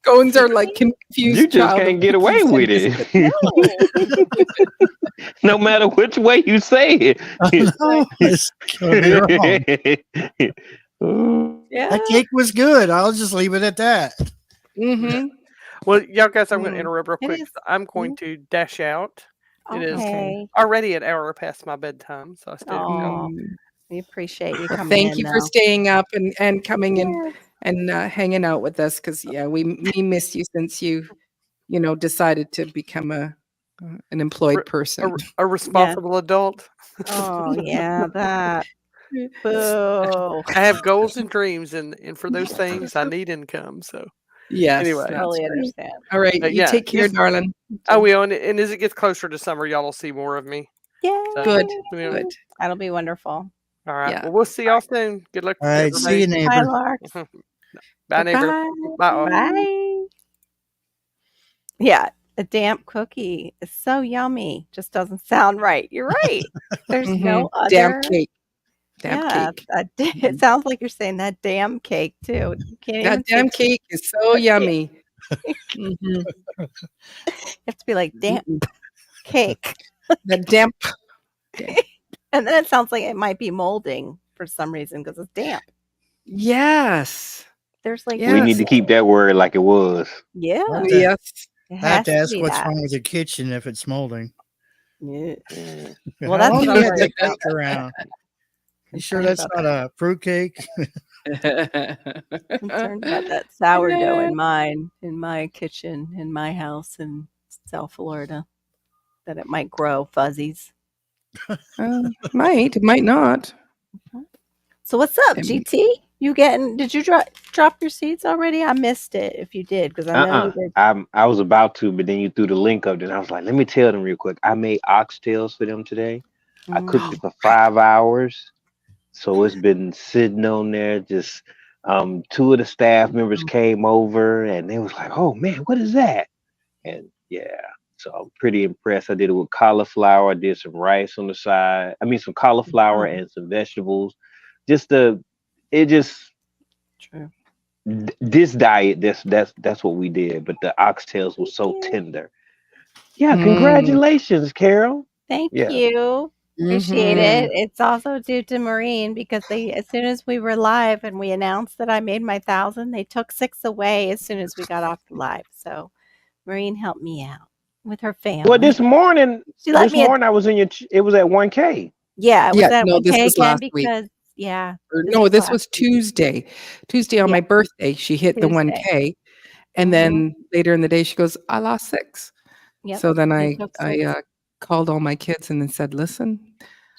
Scones are like confused. you just child can't of get away cookies and with it. biscuits. No matter which way you say it. No, it's gonna be wrong. Yeah. That cake was good. I'll just leave it at that. Mhm. Well, y'all guys, I'm going to Mm. interrupt real It quick. is- I'm going to dash out. It is Okay. already an hour past my bedtime, so I still Aw. go. We appreciate you Well, coming thank in. you for though. staying up and coming in Yes. and hanging out with us because we missed you since you decided to become an employed Re- person. A responsible adult. Oh yeah, that. Boo. I have goals and dreams, and for those things, I need income. So, Yes. Anyway. that's Totally right. understand. All right. But You yeah, take care, just- darling. I will. And as it gets closer to summer, y'all will see more of me. Yay. So, Good. you know, Good. That'll be wonderful. All right. Yeah. Well, we'll see y'all soon. Good luck. All right. See you, everybody. Bye, neighbor. Larks. Bye, neighbor. Bye. Bye. all. Bye. Yeah, a damp cookie is so yummy. Just doesn't sound right. You're right. There's no other. Damn cake. Damn Yeah, cake. it sounds like you're saying that damn cake too. You can't even That damn say- cake is so yummy. Mhm. You have to be like damp cake, That damp. and then it sounds like it might be molding for some reason because it's damp. Yes. There's like Yeah. We need to keep that word like it was. yeah. Well, Yes. It I have has to to ask be what's that. wrong with the kitchen if it's molding. Yeah. How Well, that's long what do I'm you have worried that cake around? You sure that's not a fruit cake? Concerned about that sourdough in my kitchen, in my house in South Florida, that it might grow fuzzies. Might, might not. So what's up, GT? You getting? Did you drop your seeds already? I missed it. If you did, because I know you did. I was about to, but then you threw the link up, and I was like, let me tell them real quick. I made oxtails for them today. I cooked it for 5 hours. So it's been sitting on there. Just 2 of the staff members came over and they was like, oh man, what is that? And yeah, so I'm pretty impressed. I did it with cauliflower. I did some rice on the side. I mean, some cauliflower and some vegetables. True. This diet, that's what we did. But the oxtails were so tender. Yeah, congratulations, Carol. Thank Yeah. you. Appreciate it. It's also due to Maureen because as soon as we were live and we announced that I made my 1,000, they took 6 away as soon as we got off the live. So Maureen helped me out. with her Well, family. this morning, She let me. I was in it was at 1K. Yeah, it was Yeah, at no, this 1K was again last week. because Or this no, was this last was week. Tuesday. Tuesday on Yeah, my birthday, she hit the Tuesday. 1K, and Mhm. then later in the day, she goes, "I lost 6." Yep. So then You I took I 6. called all my kids and then said, "Listen,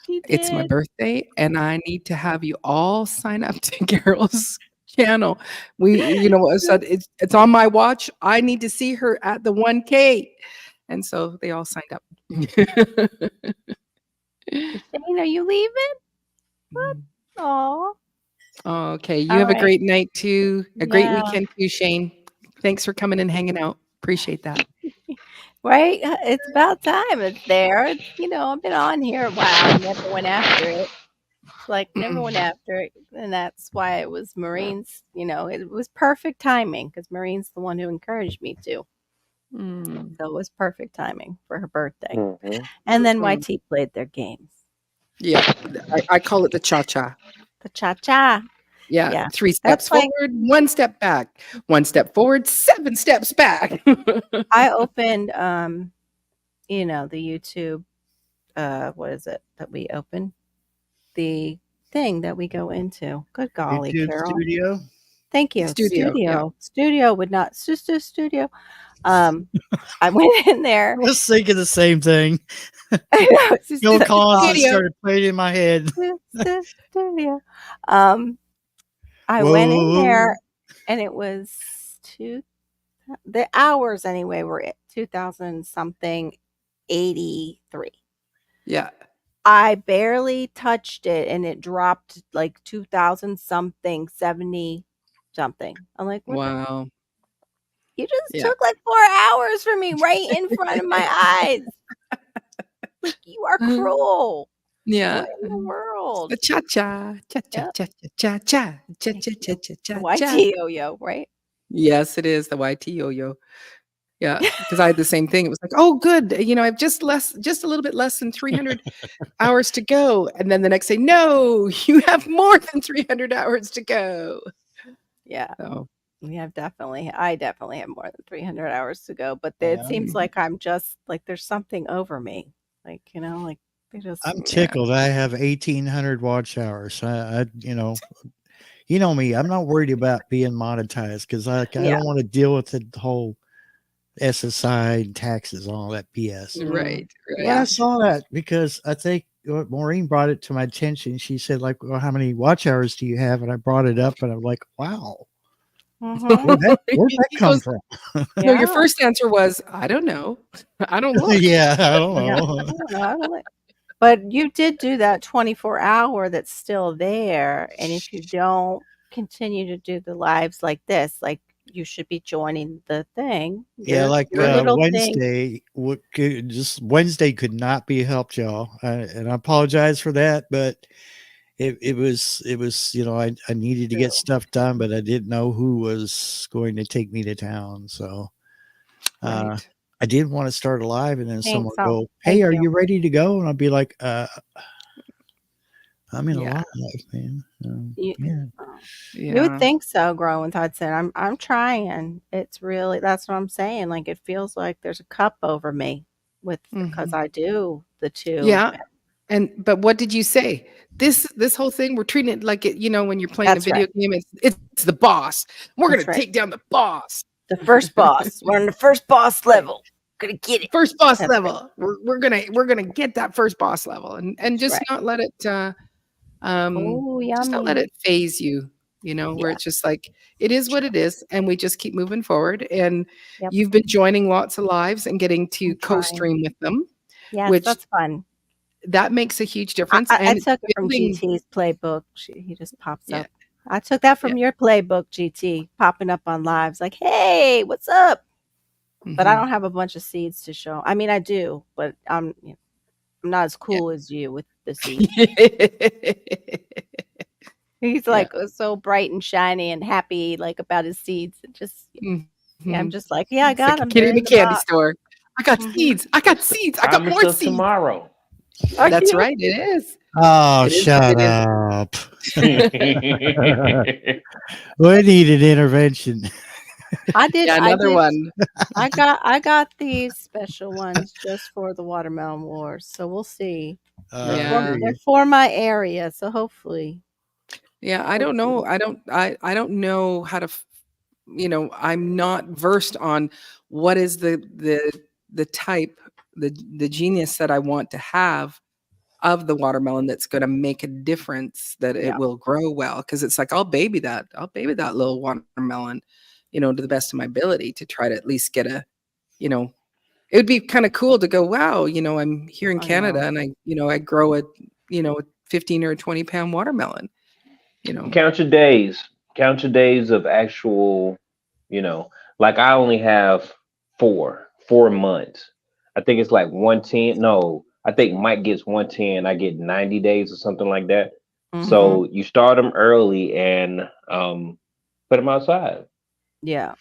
She it's my did. birthday, and I need to have you all sign up to Carol's channel." I said, "It's on my watch. I need to see her at the 1K." And so they all signed up. Shane, are you leaving? What? Aw. Okay, you All have a right. great night too. A great Yeah. weekend too, Shane. Thanks for coming and hanging out. Appreciate that. Right? It's about time it's there. It's, I've been on here a while and never went after it. It's like never went after it. And that's why it was Maureen's, it was perfect timing because Maureen's the one who encouraged me to. Mm. So it was perfect timing for her birthday. Mhm. And then Mm. YT played their games. Yeah, I call it the cha-cha. The cha-cha. Yeah, Yeah. 3 That's steps like forward, 1 step back. 1 step forward, 7 steps back. I opened the YouTube what is it that we open? The thing that we go into. Good golly, YouTube Carol. studio. Thank you. Studio, yeah. Studio would not sister studio. I went in there. I was thinking the same thing. I know, it's just Phil the Collins just Studio. started playing in my head. studio. I Whoa. went in there and it was the hours anyway were at 2000 something 83. Yeah. I barely touched it and it dropped like 2000 something 70 something. I'm like, what Wow. you just Yeah. took like 4 hours from me right in front of my eyes. Like you are cruel. Yeah. What in the world? The cha-cha. Cha-cha, Yep. cha-cha, cha-cha. Cha-cha-cha-cha-cha. YT yo-yo, right? Yes, it is the YT yo-yo. Yeah, because I had the same thing. It was like, "Oh, good. I've just a little bit less than 300 hours to go." And then the next day, "No, you have more than 300 hours to go." Yeah. So, I definitely have more than 300 hours to go, but it seems like I'm just like there's something over me. Like, like they just I'm tickled. I have 1,800 watch hours. You know me. I'm not worried about being monetized because I Yeah. don't want to deal with the whole SSI and taxes and all that BS. right. But I saw that because I think Maureen brought it to my attention. She said, like, well, how many watch hours do you have? And I brought it up and I'm like, wow, Mhm. where'd that He come goes, from? No, your Yeah. first answer was, "I don't know. I don't look." Yeah, I don't Yeah. know. I don't like- But you did do that 24-hour that's still there. And if you don't continue to do the lives like this, like you should be joining the thing. Yeah, like your little thing. Wednesday, Wednesday could not be helped, y'all, and I apologize for that, but it was I needed to get True. stuff done, but I didn't know who was going to take me to town, so Right. I did want to start a live, and then someone Thanks. go, "Hey, Thank are you. you ready to go?" And I'll be like, I'm in a Yeah. live, man. You, Yeah. you would Yeah. think so, growing with Hudson. I'm trying. It's really that's what I'm saying. Like it feels like there's a cup over me because Mhm. I do the two. Yeah. But what did you say? This whole thing, we're treating it like it, when you're playing a That's video right. game, it's the boss. We're That's gonna right. take down the boss. The first boss. We're on the first boss level. Gonna get it. First boss That's right. level. We're gonna get that first boss level and That's just right. not let it Oh, just not let yummy. it phase you, where Yeah. it's just like it is what it is, and we just keep moving forward. And Yep. you've been joining lots of lives and getting to I'm trying. co-stream with them, Yes, which that's fun. that makes a huge difference. I And took it from building, GT's playbook. He just pops yeah, up. I took that yeah. from your playbook, GT, popping up on lives like, hey, what's up? But I Mhm. don't have a bunch of seeds to show. I mean, I do, but I'm not as cool as you with the seeds. He's like so bright and shiny and happy, like about his seeds. And just I'm Mhm. just like, yeah, I It's like got a them. kid They're in a in the candy box. store. I got Mhm. seeds. I got seeds. I got Promise more of seeds. tomorrow. Are That's you? right. It is. Oh, It is shut what it is. up. We need an intervention. I did. Yeah, I another did. one. I got these special ones just for the watermelon wars. So we'll see. I Yeah. hear They're you. for my area, so hopefully. Yeah, I don't know. Hopefully. I don't know how to I'm not versed on what is the type, the genius that I want to have of the watermelon that's going to make a difference that it Yeah. will grow well, because it's like I'll baby that little watermelon, to the best of my ability to try to at least get you know it would be kind of cool to go, wow, I'm here in I Canada know. and I grow a 15 or a 20-pound watermelon, you know. Count your days. Count your days of actual, like I only have 4 months. I think it's like 110. No, I think Mike gets 110. I get 90 days or something like that. Mhm. So you start them early and put them outside. Yeah.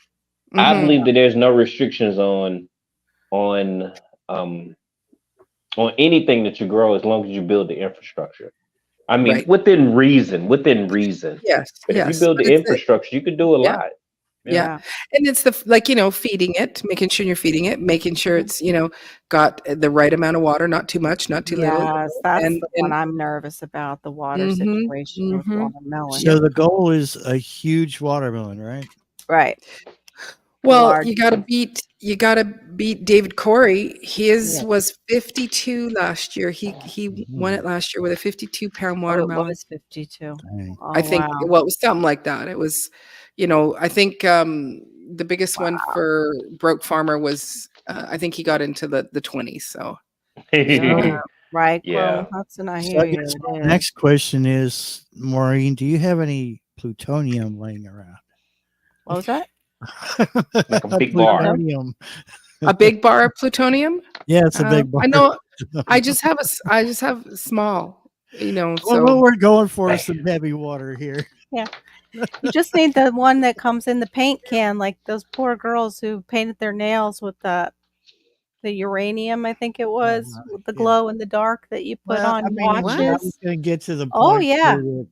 I Mhm. believe that there's no restrictions on um on anything that you grow as long as you build the infrastructure. I mean, Right. within reason, within reason. Yes, But if you yes, build but the it's the infrastructure, you could do a yeah. lot. Yeah. Yeah. Yeah. And it's feeding it, making sure you're feeding it, making sure Mhm. it's, got the right amount of water, not too much, not too little, Yes, that's the one and I'm nervous about, the water mhm, situation with mhm. watermelon. So Yep. the goal is a huge watermelon, right? Right. A Well, large you gotta beat David Corey. His yeah. was 52 last year. He won Mhm. it last year with a 52-pound Oh, it watermelon. was 52. Dang. I Oh, think, wow. well, it was something like that. It was, I think the biggest one Wow. for Broke Farmer was, I think he got into the 20s. So, Yeah. So, Right, Grown Yeah. Hudson, I so I hear you. guess It my is. next question is, Maureen, do you have any plutonium laying around? What was that? Like a big bar. Plutonium? Plutonium. a big bar of plutonium. Yeah, it's a big bar. I know. I just have I just have small. Well, what So we're going for is some heavy water here. Yeah. You just need the one that comes in the paint can, like those poor girls who painted their nails with the uranium, I think it was, with the Yeah. glow in the dark that you put Well, I on mean, I what? was watches. going to get to the Oh, point yeah. where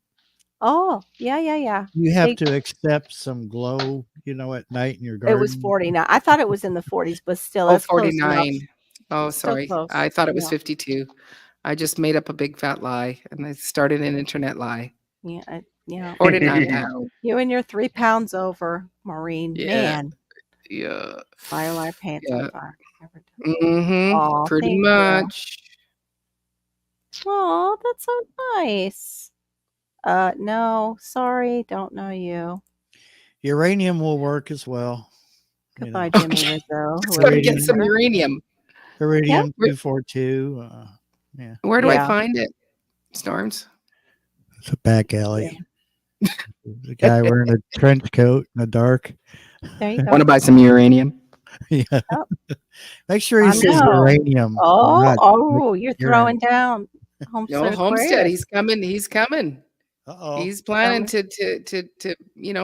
Oh, yeah. you have They to accept some glow, at night in your It was garden. 49. I thought it was in the 40s, but still, Oh, that's close enough. 49. Oh, It's still sorry. close. I thought it was Yeah. 52. I just made up a big fat lie, and I started an internet lie. Yeah. 49 pounds. You and your 3 pounds over, Maureen. Yeah, Man, yeah, fire our pants on yeah. fire. Never done. Oh, Pretty thank you. much. Oh, that's so nice. No, sorry, don't know you. Uranium will work as well. Goodbye, Jimmy Okay. Rizzo, Just whoever gotta you get some Iridium, are. uranium. Yeah, iridium 242. Yeah, Where do I yeah, find it? Storms? it's a back yeah. alley. The guy wearing a trench coat in the dark. There you Want to go. buy some uranium? Yeah. Oh, Make sure he I says know. uranium, Oh, not oh, you're urine. throwing down No, Homestead Homestead. Aquarius. He's coming. He's coming. Uh-oh. He's planning to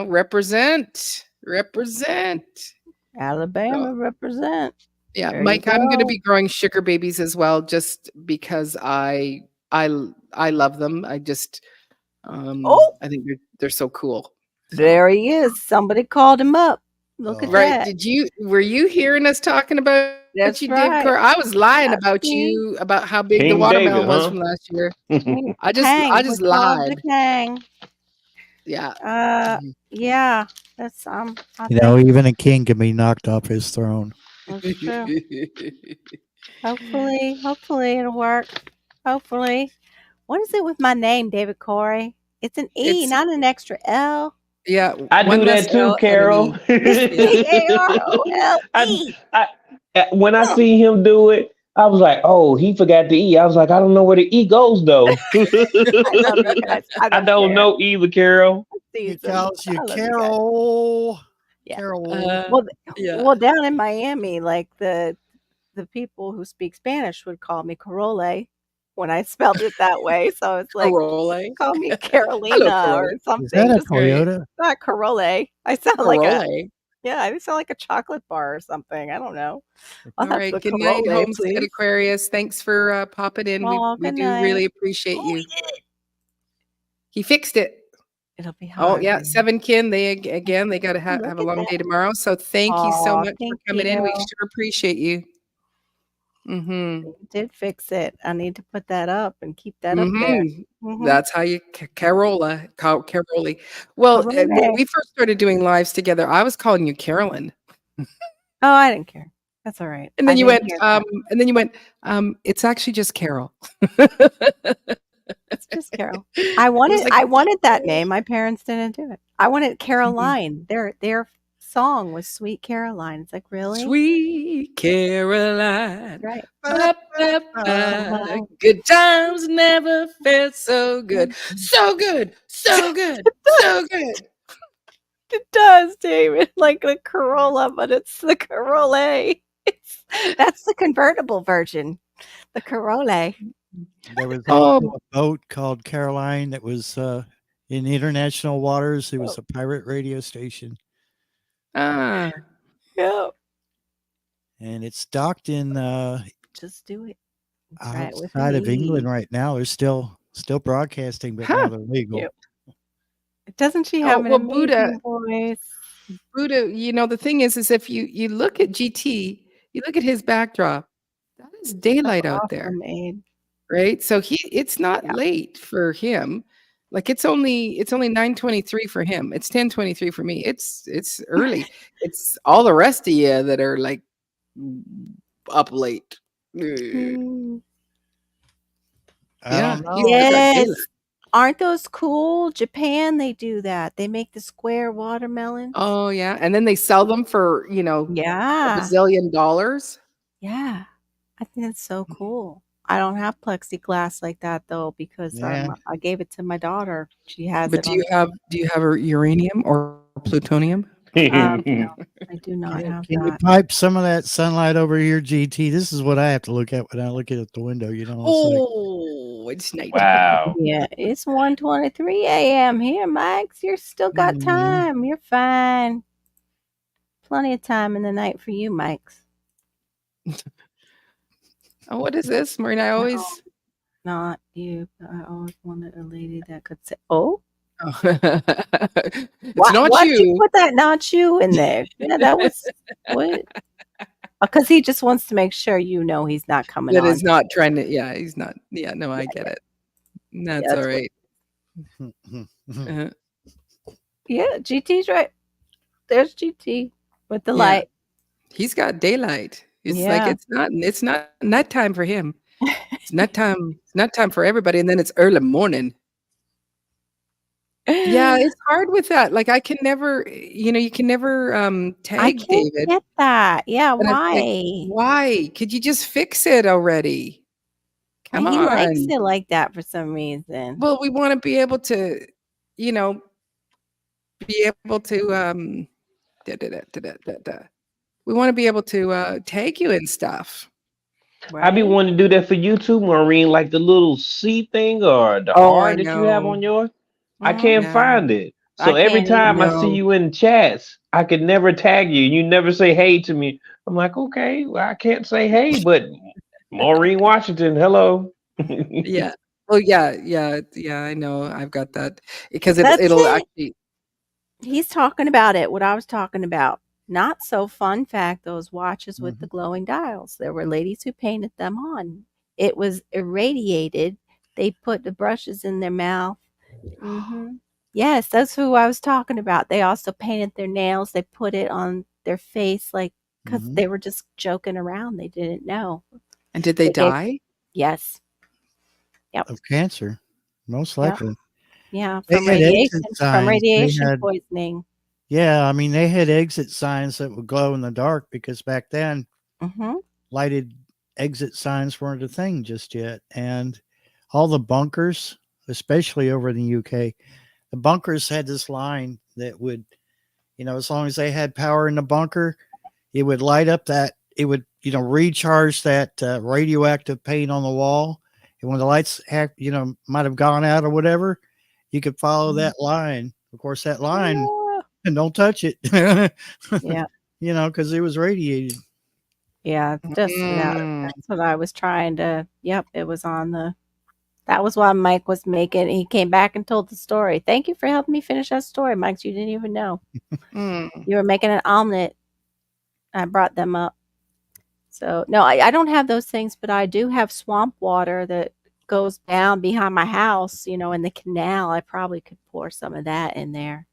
represent. Represent. So, Alabama represent. yeah, There you Mike, I'm going to go. be growing sugar babies as well, just because I love them. Oh, I think they're so cool. So, there he is. Somebody called him up. Look at Oh. right? that. Were you hearing us talking about That's you, David right. Core? I was lying I about see. you, about how big the King David, watermelon was huh? from last year. King I Kang. We just called the lied. Kang. Yeah. Yeah. That's I think Even a king can be knocked off his throne. that's true. Hopefully it'll work. Hopefully. What is it with my name, David Corey? It's an E, It's not an extra L. yeah, I one do less that too, L and an Carol. E. It's Yeah. I, Carole. when I see him do it, I was like, oh, he forgot the E. I was like, I don't know where the E goes though. I love you guys. I I don't don't care. know either, Carol. He Seasons. calls you I love you guys. Carol. Yeah. Carol. Well, Yeah. well, down in Miami, like the people who speak Spanish would call me Carole when I spelled it that way. So it's like, Carole. call me Hello, Carolina or Carole. Is something. that a Just Right. Toyota? not Carole. I sound like Carole. I sound like a chocolate bar or something. I don't know. I'll All have right. the Good night, Carole, Homestead please. Aquarius. Thanks for popping in. Oh, We good do night. really appreciate Oh, you. He fixed it. It'll be Oh, hard. yeah, Seven Kin, they got to Look have a at long that. day tomorrow, so thank you so Aw, much for thank coming in. We you. sure appreciate you. Mhm. You did fix it. I need to put that up and keep that up there. Mhm. Mhm. That's how you Caroli. Well, when Carole. we first started doing lives together, I was calling you Carolyn. Oh, I didn't care. That's all right. And I then you didn't went, hear that. "It's actually just Carol." It's just Carol. I was like, I "It's wanted that okay." name. My parents didn't do it. I wanted Mhm. Caroline. Their song was Sweet Caroline. It's like, really? Sweet Caroline. Right. Ba, ba, ba. Good times never felt so good. So good. So good. So good. It does, David. Like the Corolla, but it's the Corolla. That's the convertible version. The Corolla. There was also Um, a boat called Caroline that was in international waters. It was a pirate radio station, ah, Yeah. and it's docked in Just do it. Try it with outside of England me. right now. They're still broadcasting, but now huh. they're legal. Yep. Doesn't she Oh, have an well, Buddha, amazing voice? the thing is if you look at GT, you look at his backdrop, that is So daylight out there, awesome, Abe. right? So it's not Yeah. late for him. Like it's only 9:23 for him. It's 10:23 for me. It's early. It's all the rest of you that are like up late. Mm. I Yeah, don't he's still know. got Yes. daylight. Aren't those cool? Japan, they do that. They make the square watermelons. Oh, yeah, and then they sell them for, a Yeah. bazillion dollars. Yeah. I think it's so cool. I don't have plexiglass like that though because Yeah. I gave it to my daughter. She has But it on. do you have a uranium or plutonium? No, I do not Can have you that. pipe some of that sunlight over here, GT? This is what I have to look at when I look at the window. It's like, Oh, it's nighttime. Wow. Yeah, it's 1:23 a.m. here, Max. You're still got Mhm. time. You're fine. Plenty of time in the night for you, Max. Oh, what is this, Maureen? I No, always not you. I always wanted a lady that could say, "Oh, oh. It's not why'd you you. put that not you in there?" Yeah, that was what? Because he just wants to make sure you know he's not coming That on. is not trying to yeah, he's not yeah, no, I Yeah, get yeah, it. That's that's what. alright. Uh, Yeah, GT's right. There's GT with the yeah, light. he's got daylight. It's like Yeah. it's not nighttime for him. It's nighttime for everybody, and then it's early morning. Yeah, it's hard with that. Like, I can never you can never, I tag can't David, get that. Yeah, and it's like, why? "Why? Could you just fix it already? Come He likes on." it like that for some reason. Well, we wanna be able to, you know, be able to, da da da da da da da. We wanna be able to, tag you and stuff. I be Right? wanting to do that for you too, Maureen, like the little C thing or the Oh, I R that you have know. on yours. I Mhm. can't Yeah, find it. I So every can't either. time I see no. you in chats, I could never tag you. You never say hey to me. I'm like, okay, well, I can't say hey, but Maureen Washington, hello. Yeah. Oh, yeah, I know, I've got that because That's it'll it. actually He's talking about it, what I was talking about. Not so fun fact, those watches with the Mhm. glowing dials. There were ladies who painted them on. It was irradiated. They put the brushes in their mouth. Yes, that's who I was talking about. They also painted their nails. They put it on their face, like, because Mhm. they were just joking around. They didn't know. and did they They gave die? Yes. Yep. Of cancer, most Yep. likely. Yeah, They had exit from signs. radiation poisoning. Yeah, I mean, they had exit signs that would glow in the dark because back then Mhm. lighted exit signs weren't a thing just yet. And all the bunkers, especially over in the UK, the bunkers had this line that would, as long as they had power in the bunker, it would light up it would, recharge that radioactive paint on the wall. And when the lights might have gone out or whatever, you could follow Mhm. that line. Of course, that line, Yeah. and don't touch it, Yeah. because it was radiated. Yeah, just Mm. that's what I was trying to. Yep, it was on the That was why Mike was making. He came back and told the story. Thank you for helping me finish that story, Mike. You didn't even know Mm. you were making an omelet. I brought them up. So no, I don't have those things, but I do have swamp water that goes down behind my house. In the canal. I probably could pour some of that in there,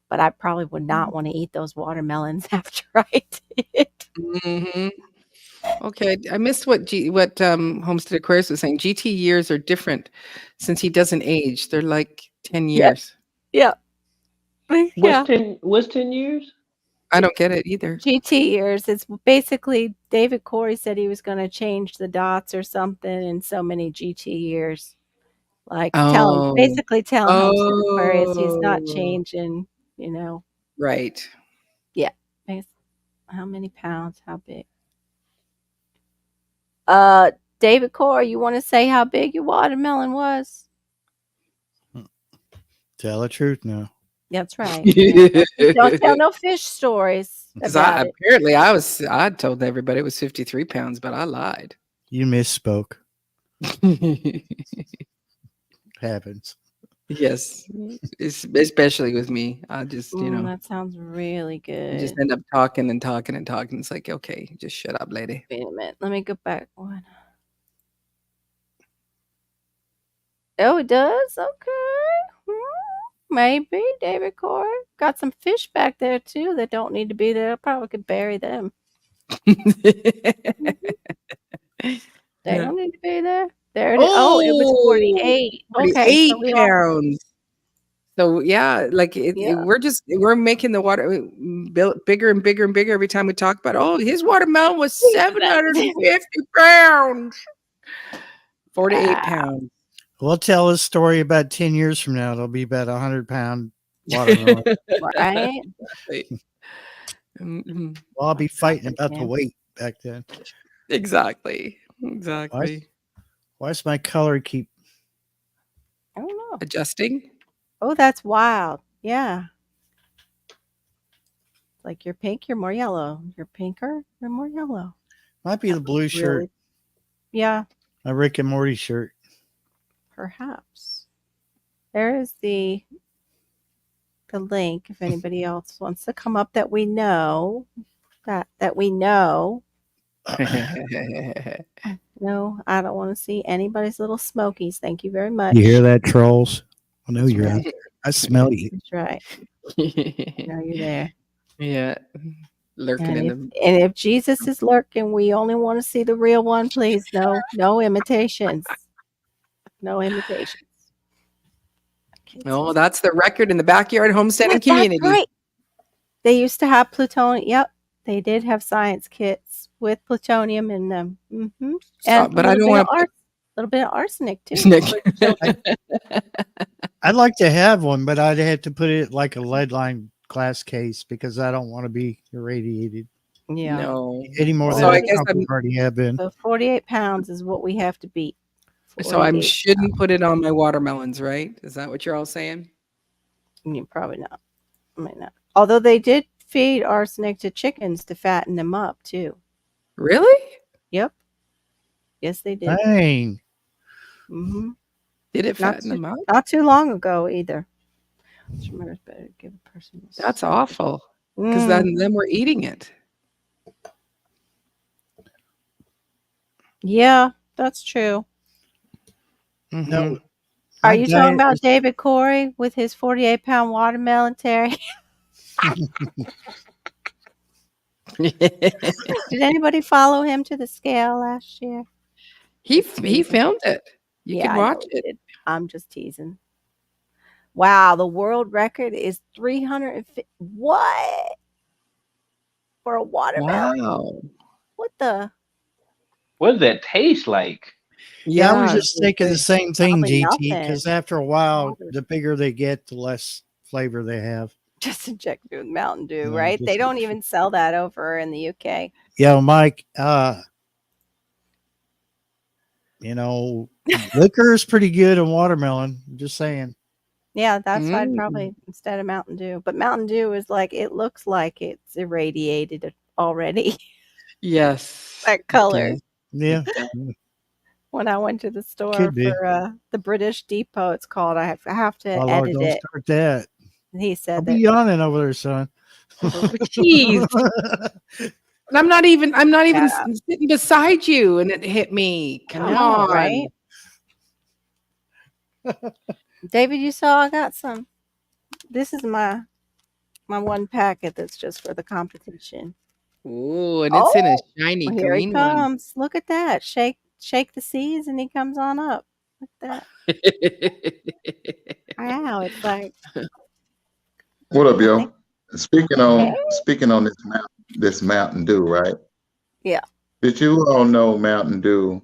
but I probably would not want to eat those watermelons after I did. Mhm. Okay, I missed what Homestead Aquarius was saying. GT years are different since he doesn't age. They're like 10 Yeah, years. yeah, What's yeah. 10 years? I don't get it either. GT years. It's basically David Corey said he was going to change the dots or something in so many GT years. Like Oh. basically telling Homestead Aquarius he's not Oh. changing. Right. Yeah. How many pounds? How big? David Corey, you want to say how big your watermelon was? Tell the truth now. That's right. Yeah. Don't tell no fish stories Because about it. apparently I told everybody it was 53 pounds, but I lied. You misspoke. Happens. Yes, especially with me. I just, That sounds really I good. just end up talking and talking and talking. It's like, okay, just shut up, lady. Wait a minute. Let me go back one. Oh, it does? Okay. Maybe. David Corey. Got some fish back there, too, that don't need to be there. I probably could bury them. They don't need to be there. There it is. Oh, it was 48. Okay, 48 so we all. pounds. So yeah, like Yeah. we're making the water bigger and bigger and bigger every time we talk about. Oh, his watermelon was 750 pounds. 48 pounds. We'll tell this story about 10 years from now. It'll be about 100-pound watermelon. Right? Mhm. Well, I'll be fighting about the weight back then. Exactly. Why does my color keep I don't know. Adjusting? Oh, that's wild. Yeah. Like you're pink, you're more yellow. You're pinker, you're more yellow. might be the blue shirt, Yeah, my Rick and Morty shirt. perhaps. There is the link if anybody else wants to come up that we know. That we know. No, I don't want to see anybody's little smokies. Thank you very much. You hear that, trolls? I know you're right. out there. I smell you. That's right. I know you're there. Yeah. Lurking in And if Jesus is lurking, we only want to see the real one, please. No imitations. No imitations. Oh, that's the record in the backyard homesteading community. That's right. They used to have plutonium. Yep, they did have science kits with plutonium in them. Mm-hmm. And but I don't want a little bit of arsenic too. I'd like to have one, but I'd have to put it like a lead line glass case because I don't want to be irradiated. Yeah. No. Any more So than I guess I already have been. So 48 pounds is what we have to beat. So I shouldn't put it on my watermelons, right? Is that what you're all saying? Probably not. I mean, not. Although they did feed arsenic to chickens to fatten them up too. Really? Yep. Yes, they did. Dang. Mm-hmm. Did it fatten them up? Not too long ago either. Remember, it's better to give a person. That's awful. Because then we're eating it. Yeah, that's true. Mm-hmm. No. Are you talking about David Corey with his 48-pound watermelon, Terry? Did anybody follow him to the scale last year? He filmed it. You can watch it. I'm just teasing. Wow, the world record is 350. What? For a watermelon? Wow. What the? What does that taste like? Yeah, I was just thinking the same thing, GT, because after a while, the bigger they get, the less flavor they have. Just inject it with Mountain Dew, right? They don't even sell that over in the UK. Yeah, Mike, liquor is pretty good in watermelon. I'm just saying. Yeah, that's why I'd probably instead of Mountain Dew. But Mountain Dew is like, it looks like it's irradiated already. Yes. That color. Yeah. when I went to the store Could be. for the British Depot. It's called. I have to Oh, Lord, edit don't it. start that. And he I'll said be that. yawning over there, son. Jeez. And I'm not even Yeah. sitting beside you, and it hit me. I Come know, on. right? David, you saw I got some. This is my one packet that's just for the competition. Ooh, and it's in a shiny Well, here he green one. comes. Look at that. Shake the seeds and he comes on up. Look at that. Wow, it's like What up, I yo? think Speaking hey. on this Mountain Dew, right? Yeah. Did you all know Mountain Dew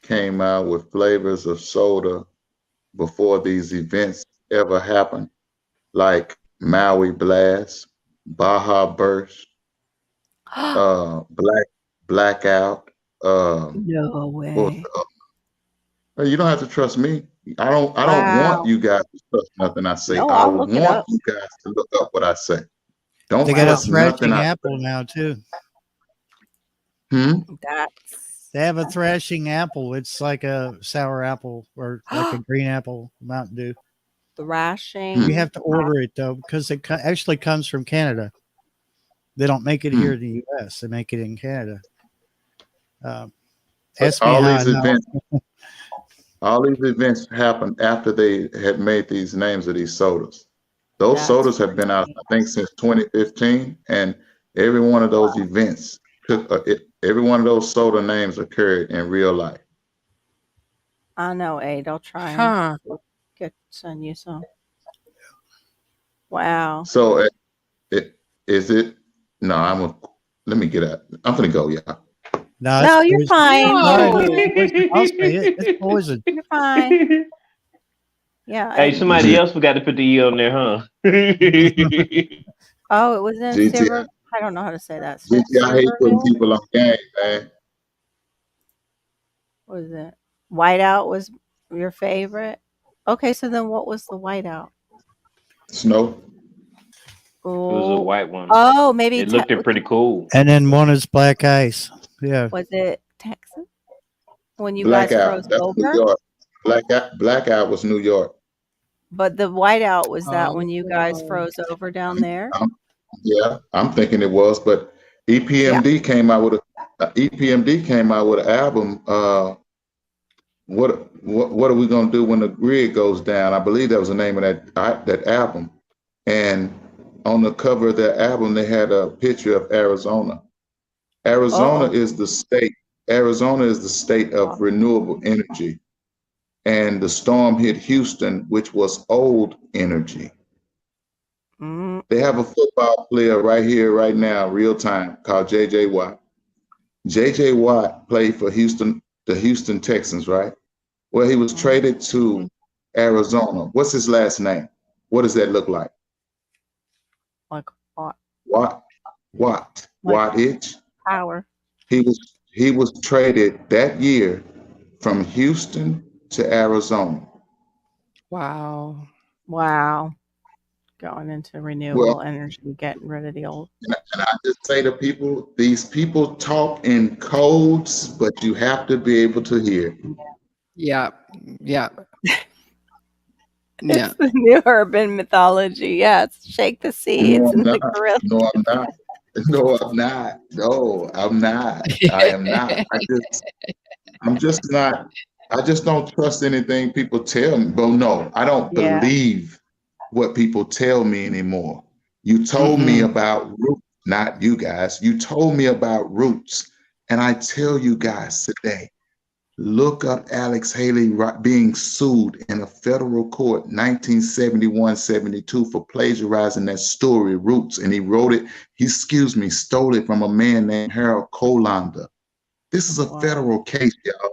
came out with flavors of soda before these events ever happened, like Maui Blast, Baja Burst, Blackout. No What was way. the other? You don't have to trust me. I don't want Wow. you guys to trust nothing I say. No, I I'll look it want up. you guys to look up what I say. Don't They got a trust nothing thrashing I apple now, too. Hmm? That's They have a thrashing apple. It's like a sour apple or like a green apple Mountain Dew. thrashing. You have to order it, though, because it actually comes from Canada. They don't make it here in the U.S. They make it in Canada. Ask me all how these I know. all these events happened after they had made these names of these sodas. Those That's sodas have been out, I think, since 2015, and every one of those events every one of those soda names occurred in real life. I know, Aid. I'll try and Huh. send you some. Wow. So is it? No, let me get out. I'm gonna go, yeah. No, you're poison. fine. No, No. it's poison. I'll say it. It's poison. You're fine. Yeah. Hey, And, somebody else forgot to put the E on there, huh? oh, it was in GT, silver. I don't know how to say that. GT, I hate putting Silverville? people on game, man. What was it? Whiteout was your favorite? Okay, so then what was the whiteout? Snow. It was a Oh, white one. oh, maybe It looked pretty cool. And then one is black ice. Yeah. was it Texas? When you guys froze Blackout. That's New over? York. Blackout was New York. But the whiteout was that when you guys Oh. froze over down there? Yeah, I'm thinking it was, but EPMD came out with an album. What are we gonna do when the grid goes down? I believe that was the name of that album. And on the cover of that album, they had a picture of Arizona. Arizona is the state. Arizona is the state of renewable energy, and the storm hit Houston, which was old energy. They have a football player right here, right now, real time, called J.J. Watt. J.J. Watt played for the Houston Texans, right? Well, he was traded to Arizona. What's his last name? What does that look like? Like what? Wattage. Power. He was traded that year from Houston to Arizona. Wow. Wow. Going into renewable energy, getting rid of the old. And I just say to people, these people talk in codes, but you have to be able to hear. Yeah. Yeah. It's the new urban mythology. Yes. Shake the seeds and the gorilla. No, I'm not. No, I'm not. No, I'm not. I am not. I'm just not. I just don't trust anything people tell me. But no, I don't believe what people tell me anymore. You told me about roots, not you guys. You told me about roots. And I tell you guys today, look up Alex Haley being sued in a federal court 1971-72 for plagiarizing that story, Roots. And he wrote it, stole it from a man named Harold Colander. This is a federal case, y'all.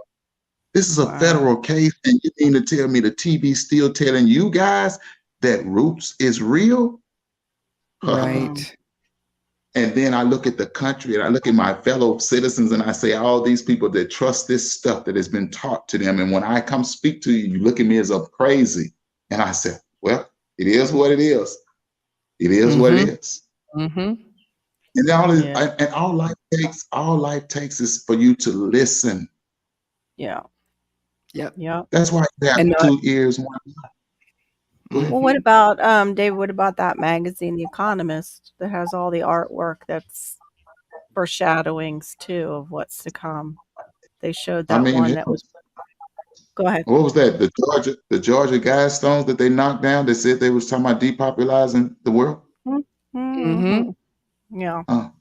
This is a federal case, and you mean to tell me the TV still telling you guys that Roots is real? Right. And then I look at the country and I look at my fellow citizens and I say, all these people that trust this stuff that has been taught to them. And when I come speak to you, you look at me as I'm crazy. And I said, well, it is what it is. It is what it is. And all life takes is for you to listen. Yeah. Yep. Yep. That's why you have And not, 2 ears, 1 mouth. Go ahead. Well, what about Dave? What about that magazine, The Economist, that has all the artwork that's foreshadowings too of what's to come? They showed I that mean, one it that was, was. Go ahead. what was that? The Georgia Guidestones that they knocked down. They said they was talking about depopularizing the world. Mm-hmm. Yeah. Oh,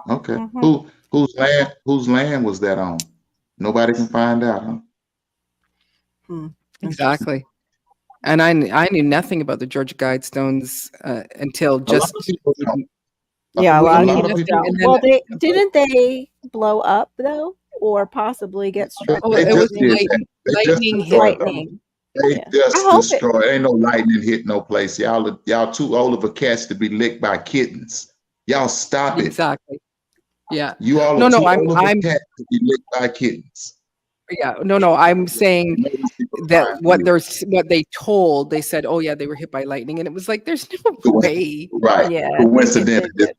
okay. Mm-hmm. Whose land was that on? Nobody can find out, huh? Interesting. exactly. And I knew nothing about the Georgia Guidestones until A lot just of people don't. Yeah, a we lot of knew people nothing. don't. And then Well, didn't they blow up though, or possibly get struck oh, They it by was just did lightning? that. They just lightning hit. destroyed them. Lightning. They Yeah. I just hope it. destroyed. Ain't no lightning hit no place. Y'all too old of a cats to be licked by kittens. Y'all stop it. Exactly. Yeah. You all No, are no, too old of a I'm cat to be licked by kittens. yeah, no, I'm saying I know these people are that trying to what they said, oh yeah, they were hit by lightning, and it was like, there's no way. right. Yeah, they Coincidentally, did.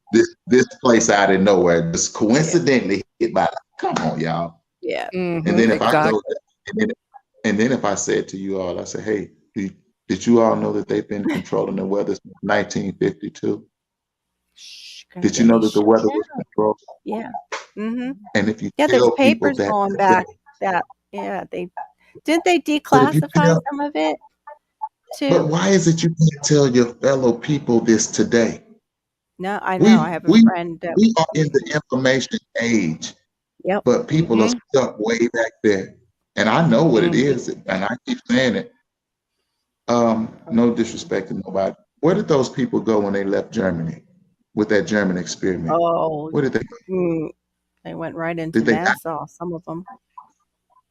this place out of nowhere, just coincidentally hit by. Come on, y'all. Yeah. And then if I Exactly. go, and then if I said to you all, I say, hey, did you all know that they've been controlling the weather since 1952? Shh, Did you know that the shut weather down. was controlled? Yeah. Mm-hmm. And if you Yeah, there's tell people papers that, going back that didn't they but if you declassify tell, some of it but too? why is it you can't tell your fellow people this today? No, I know. I have a We friend that. we are in the information age, Yep. but people are stuck way back there. And I know what it Mhm. is, and I keep saying it. No disrespect to nobody. Where did those people go when they left Germany with that German experiment? Oh, Where did they go? they went right into Did they die? NASA. Some of them.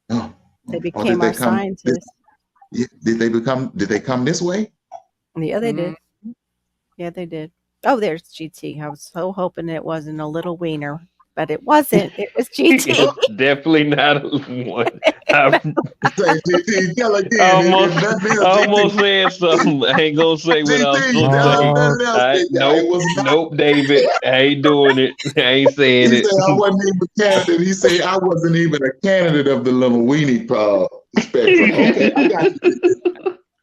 No. They Or became did they our come scientists. did they come this way? Yeah, they did. Mhm. Yeah, they did. Oh, there's GT. I was so hoping it wasn't a little wiener, but it wasn't. It was GT. It's definitely not one. I Say GT, tell again. If nothing else, almost GT, said something. I ain't gonna say what I was GT, gonna tell us say. nothing else. It Nope, was not. nope, David. I ain't doing it. I ain't He saying it. said I wasn't even a candidate. He said I wasn't even a candidate of the little weenie spectrum. Okay, I got you.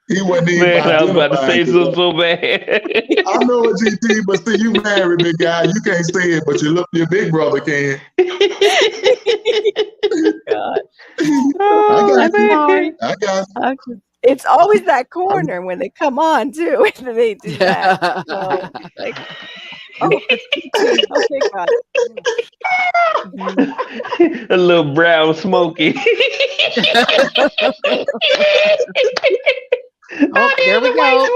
He wasn't even Man, I was about to identifying say to something that. so bad. I know it, GT, but see, you married, big guy. You can't say it, but your big brother can. God. I got I'm you. sorry. I got you. It's always that corner when they come on too. They do that. Yeah. So like, oh, it's GT. Okay, got it. A little brown smoky. Oh, there we go.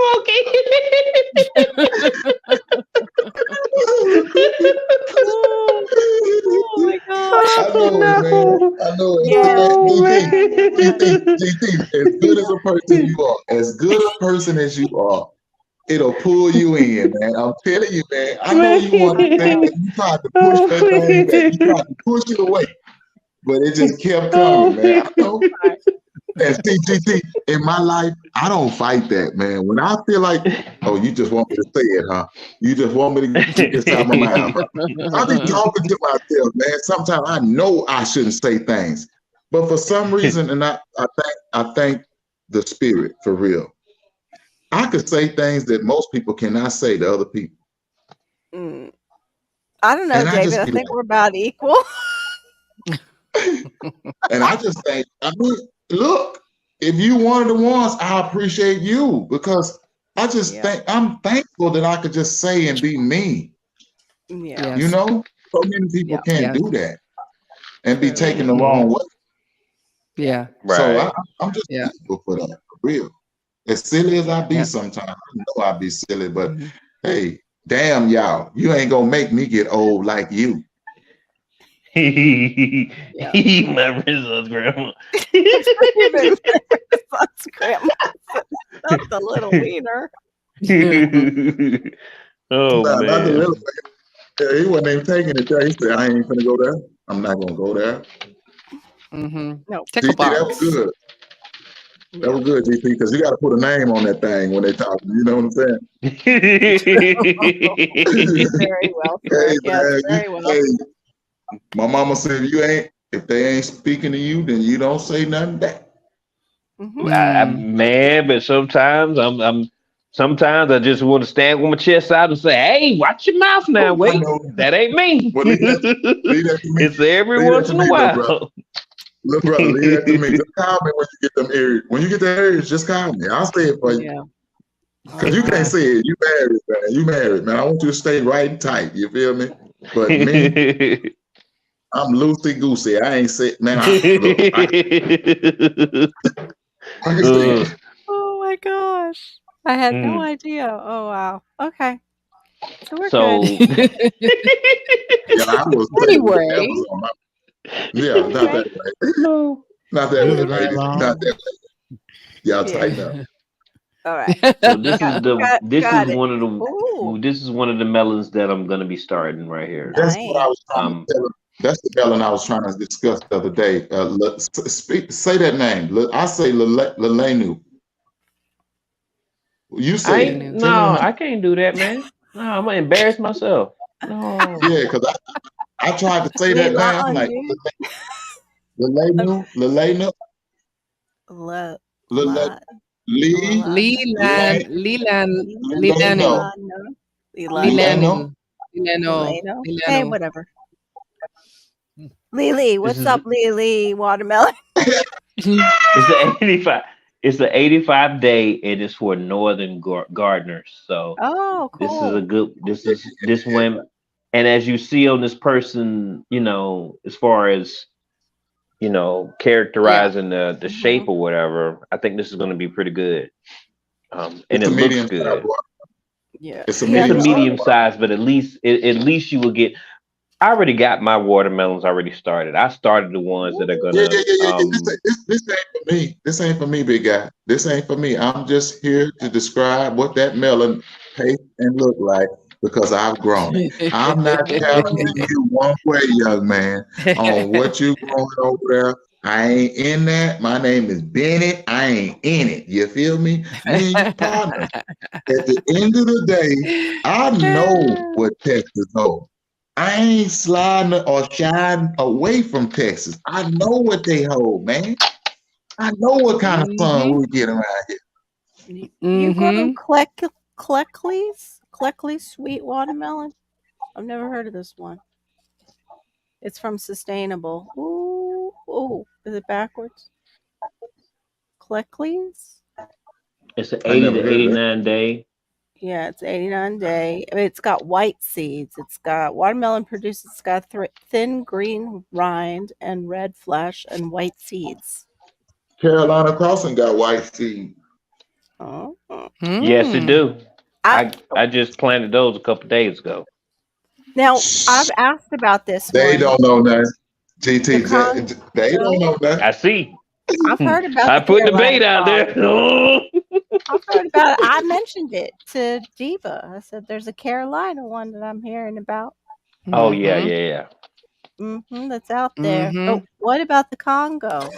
Oh my gosh. I know it, man. I know it. Yeah. GT, as good as a person you are, as good a person as you are, it'll pull you in, man. I'm telling you, man. I know you want to think that you tried to push that thing back. You tried to push it away, but it just kept coming, man. I know. And see, GT, in my life, I don't fight that, man. When I feel like, oh, you just want me to say it, huh? You just want me to get this out of my mouth. I be talking to myself, man. Sometimes I know I shouldn't say things, but for some reason, and I thank the spirit for real. I could say things that most people cannot say to other people, I don't know, and I David. just I be think like, we're about equal. and I just think, I mean, look, if you one of the ones, I appreciate you because I just think I'm thankful that I could just say and be me. Yeah. You Yes. know, so many people can't Yes. do that and be True. taken the wrong way. Yeah. So Right. I'm just Yeah. thankful for that, for real. As silly as I be Yeah. sometimes, I know I be silly, but Mhm. hey, damn y'all, you ain't gonna make me get old like you. He Yeah. remembers us, grandma. Even son's grandma. Not the little wiener. Oh Nah, not the man. little man. Yeah, he wasn't even taking it there. He said, I ain't finna go there. I'm not gonna go there. No. Tickle GT, that was box. good. That Yeah. was good, GT, because you got to put a name on that thing when they talk. You know what I'm saying? Very well, Hey, sir. Yes, man, very well. hey, my mama said, if they ain't speaking to you, then you don't say nothing back. Man, but sometimes sometimes I just want to stand with my chest out and say, "Hey, watch your mouth now. I Wait, know. that ain't me." Well, leave that to me. It's every Leave that once to in a me, little brother. while. Little brother, leave that to me. Just call me when you get them areas. When you get the areas, just call me. I'll say it for you. Yeah. Because you can't say it. You married, man. You married, man. I want you to stay right and tight. You feel me? But me, I'm loosey goosey. I ain't say, man. I can say, Oh my gosh. I had no Mm. idea. Oh wow. Okay. So we're So good. yeah, I will say Anyway. that was on my. Yeah, not Anyway. that way. Not that Moving way, right ladies. along. Not that way. Y'all Yeah. tighten up. All right. so this Got, is the got, this got is it. one of the Ooh, this is one of the melons that I'm gonna be starting right here. That's what I nice. was trying to tell her. That's the melon I was trying to discuss the other day. Say that name. I say Lelenu. You say it. Lelenu. Tell me the No, name. I can't do that, man. No, I'm gonna embarrass myself. No. Yeah, because I tried to say that Leila name. I'm like, Anu. Lelenu, La, Lele, la, Lee, Leland, Lilano, Lilano. Lileno. Lilano. Hey, Lilano. whatever. Lily, This what's is up, Lily? Watermelon. it's the 85. It's the 85 day, and it's for northern gardeners. So Oh, this is a cool. good. This one, and as you see on this person, as far as characterizing the shape Mhm. or whatever, I think this is going to be pretty good. And It's it a looks medium size good. one. Yeah. It's a It's a medium size medium one. size, but at least you will get. I already got my watermelons already started. I started the ones that are Yeah, gonna. yeah, yeah, yeah. This ain't for me. This ain't for me, big guy. This ain't for me. I'm just here to describe what that melon tastes and look like because I've grown it. I'm not challenging Oh, you one way, young man, on what you growing over there. I ain't in that. My name is Bennett. I ain't in it. You feel me? Me and you partners. At the end of the day, I know what Texas holds. I ain't sliding or shying away from Texas. I know what they hold, man. I know what kind of sun we get around here. you grow Cleckley's sweet watermelon? I've never heard of this one. It's from Sustainable. Ooh. Is it backwards? Cleckley's? It's an I 80 never to heard of it. 89 day. Yeah, it's 89 day. I mean, it's got white seeds. It's got watermelon produces. It's got thin green rind and red flesh and white seeds. Carolina Crossing got white seed. Oh, Yes, it do. I I just planted those a couple days ago. now I've asked about this They one. don't know nothing. The GT, they don't know nothing. I see. I've heard about I the put the Carolina bait out there. I've heard about it. I mentioned it to Diva. I said there's a Carolina one that I'm hearing about. Oh yeah. That's out there. But what about the Congo?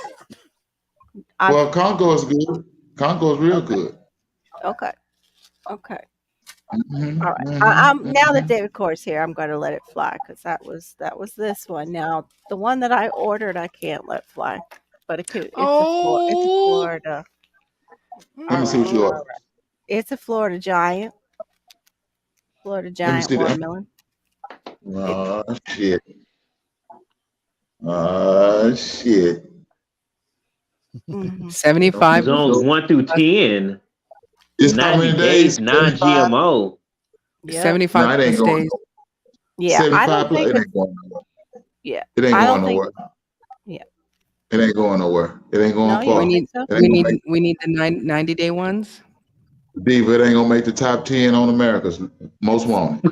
Well, Congo is good. Congo is real good. Okay. All Mhm, right. I'm now that David Core's here, I'm going to let it fly because that was this one. Now the one that I ordered, I can't let fly, but it's a Florida. Let me see what you ordered. It's a Florida Giant. Florida Let me Giant see that. watermelon. Oh shit. Oh shit. 75. Zones 1 through 10, It's how 90 many days, days? 75? non-GMO. Yep. 75 No, it ain't plus going days. Yeah, I 75 don't plus, think it it's ain't going nowhere. yeah. It ain't I going don't think nowhere. yeah. It ain't going nowhere. It ain't going No, you far. don't We think need so? It ain't gonna make we need the 90-day ones. Diva, it ain't gonna make the top 10 on America's most wanted.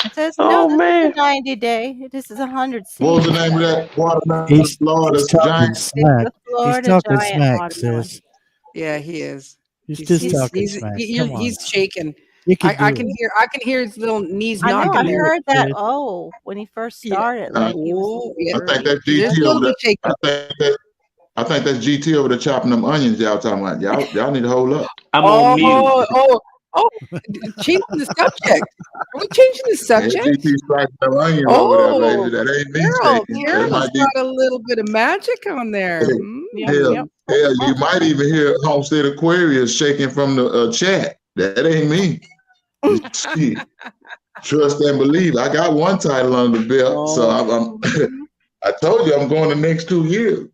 It says no, Oh this is man. a 90-day. This is 100 seeds. What was the name of that watermelon? He's Florida's talking giant. It's smack. the He's Florida talking Giant smack, watermelon. sis. Yeah, he is. He's just talking He's smack. Come on. he's shaking. You can I do can it. hear his little knees I know. You I can knocking do there. heard that. sis. Oh, when he first Yeah. started, like he was. Oh, yeah. I think that's Just a GT over little there. bit shaking. I think that's GT over there chopping them onions y'all talking about. Y'all need to hold up. I'm on mute. Oh, changing the subject. Are we changing the subject? GT slicing the onions over there, Oh, baby. That ain't me shaking. That Carol's might be got a little bit of magic on there. hell. You might even hear Homestead Aquarius shaking from the chat. That ain't me. Shit. Trust and believe. I got one title under the belt, so I'm I told you I'm going the next 2 years.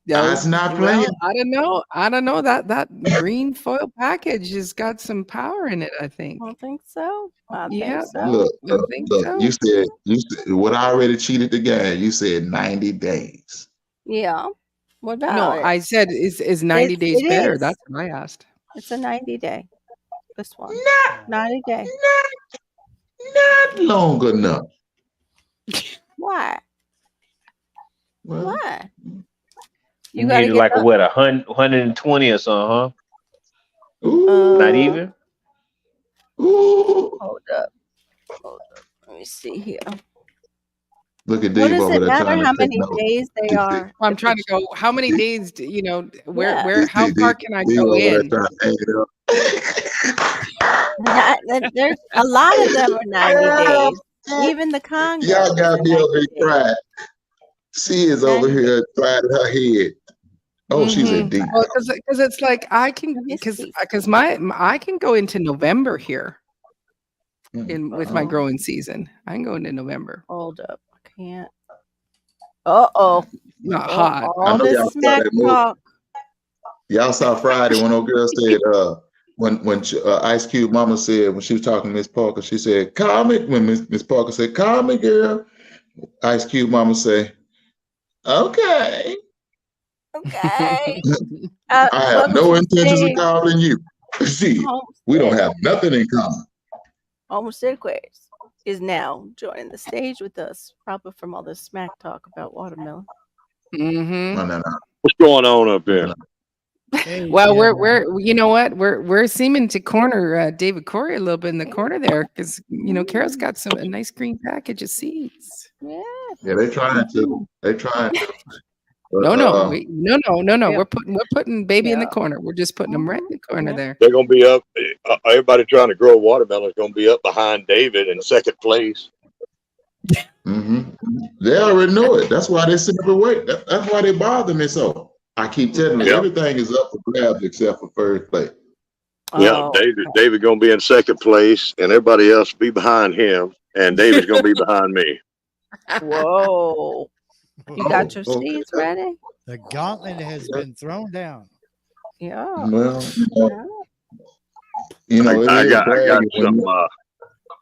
That's not playing. Well, I don't know. That green foil package has got some power in it, I think. I don't think so. I Yeah, think so. Look, I think so. you said what I already cheated the game. You said 90 days. Yeah. What about No, it? I said is 90 days it better? is. That's what I asked. It's a 90-day. This one. Not 90-day. not long enough. Why? Well, Why? You gotta needed get like the- 120 or something, huh? ooh, Not even. ooh. Hold up. Let me see here. Look at What Dave does over it there matter trying to how take many notes. days they are? I'm trying to go. How many days? Where? How Dave far can I Dave go over there in? trying to hang it up. There's a lot of them are 90 days. Even the Congo. Y'all got me over here 90 days. crying. She is over 90 here crying in her head. Oh, she's a deep. Well, because it's like I can Let me because see. I can go into November here with my Oh. growing season. I can go into November. Hold up. I can't. Uh-oh. Not hot. I All know this y'all saw smack that movie. talk. Y'all saw Friday when old girl said, when Ice Cube mama said, when she was talking to Miss Parker, she said, call me. When Miss Parker said, call me, girl. Ice Cube mama say, okay. Okay. I have welcome no to the intentions of stage, calling you. See, we don't have nothing in common. Homestead Aquarius is now joining the stage with us, probably from all this smack talk about watermelon. Mm-hmm. No. What's going on up there? Hey, Well, yeah, we're you know what we're seeming to corner David Corey a little bit in the corner there because Carol's got a nice green package of seeds. Yeah. Yeah, they trying to. They trying to. But, No. Yeah. We're putting baby in the Yeah. corner. We're just putting them right in the corner Yeah. there. They're going to be up. Everybody trying to grow watermelon is going to be up behind David in second place. They already know it. That's why they sit up and wait. That's why they bother me so. I keep telling you, Yep. everything is up for grabs except for first place. Yeah, David going to be in second place, and everybody else be behind him, and David's going to be behind me. Whoa. You got your okay. seeds ready? the gauntlet has been thrown down. Yeah. Well, I it is got bragging when some.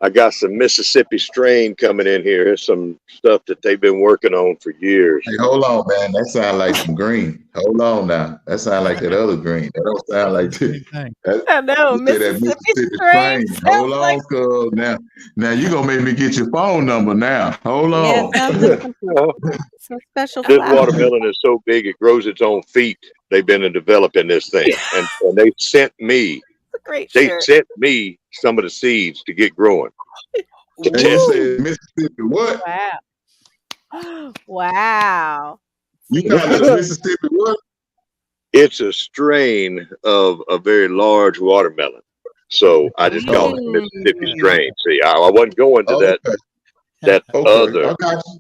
I got some Mississippi strain coming in here. There's some stuff that they've been working on for years. Hey, hold on, man. That sounds like some green. Hold on now. That sounds like that other green. That don't sound like Same thing. I know. you say that Mississippi strain Hold sounds on, like. cuz now you gonna make me get your phone number now. Hold Yeah, on. it sounds like some special This flowers. watermelon is so big it grows its own feet. They've been developing this thing, and they sent me. It's a great They shirt. sent me some of the seeds to get growing. To And you test. said Mississippi what? Wow. Wow. You call it Mississippi what? It's a strain of a very large watermelon. So I just call it Mississippi strain. See, I wasn't going to that Okay, other, I got you.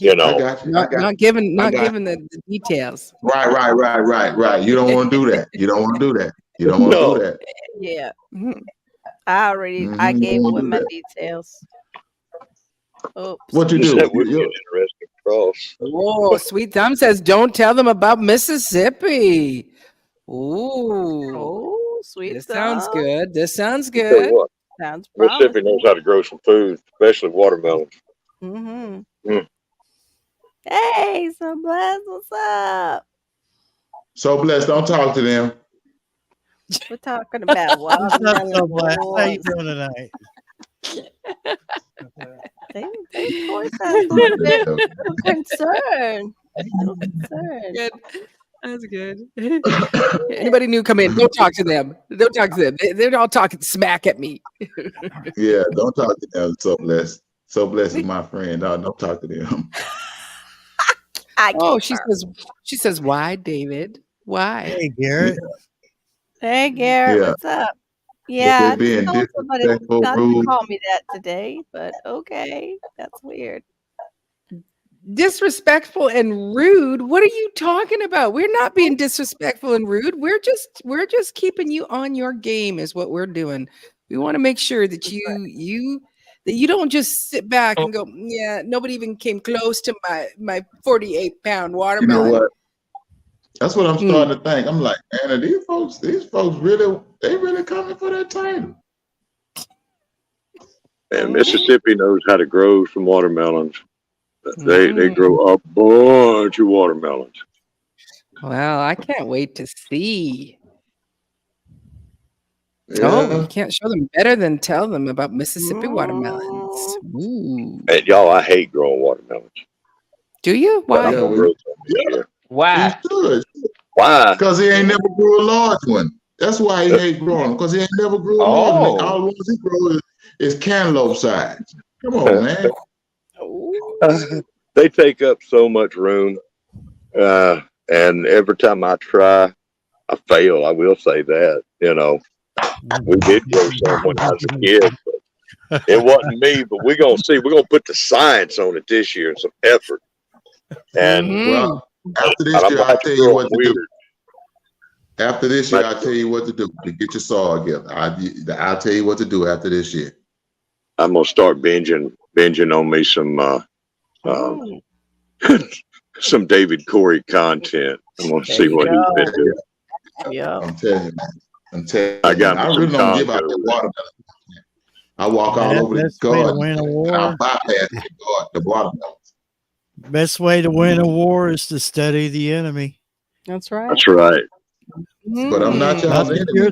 you know. I got you. Not giving I got the details. Right. You don't want to do that. You don't want to do that. You don't want to No. do that. Yeah. Mhm. I You gave don't away wanna my do that. details. Oops. What you This do? that would be an interesting cross. Oh, Sweet Thumb says, "Don't tell them about Mississippi." Ooh, Oh, sweet this sounds stuff. good. This sounds Tell you good. what, Sounds Mississippi knows how to grow some food, especially watermelons. Mm-hmm. Mm. Hey, so blessed. What's up? So blessed. Don't talk to them. We're talking about What's up, watermelon so blessed? How you wars. doing tonight? David Corey sounds a little bit concerned. A little concerned. Good. That's good. Anybody new come in? Don't talk to them. Don't talk to them. They're all talking smack at me. Yeah, don't talk to them. So blessed. So blessed is my friend. No, don't talk to them. Oh, she says, why, David? Why? Hey, Garrett. Hey, Garrett, Yeah. what's up? Yeah, I They're being just told somebody disrespectful, not to rude. call me that today, but okay, that's weird. Disrespectful and rude. What are you talking about? We're not being disrespectful and rude. We're just keeping you on your game is what we're doing. We want to make sure that you don't just sit back and go, yeah, nobody even came close to my 48-pound You know watermelon. what? That's what I'm starting to think. I'm like, man, are these folks really coming for that title. And Mississippi knows how to grow some watermelons. They grow a bunch of watermelons. Well, I can't wait to see. Yeah. Oh, you can't show them better than tell them about Mississippi watermelons. Ooh. And y'all, I hate growing watermelons. Do you? But Why? I'm gonna grow some this year. Why? He should. Why? Because he ain't never grew a large one. That's why he hate growing, because he ain't never grew a large one. All the ones he grows is cantaloupe size. Come on, man. They take up so much room. And every time I try, I fail. I will say that. You know, we did grow some when I was a kid, but it wasn't me. But we're gonna see. We're gonna put the science on it this year and some effort. And Well, after this year, I'll tell you what to do. After this year, I'll tell you what to do to get your soil together. I'll tell you what to do after this year. I'm gonna start binging on me some David Corey content. I'm gonna see what he's been doing. Yeah, I'm telling you, man. I'm telling you. I got I really don't give out the watermelon. I walk all over the garden and I bypass the watermelons. Best way to win a war is to study the enemy. that's right. That's right. But I'm not y'all's enemy.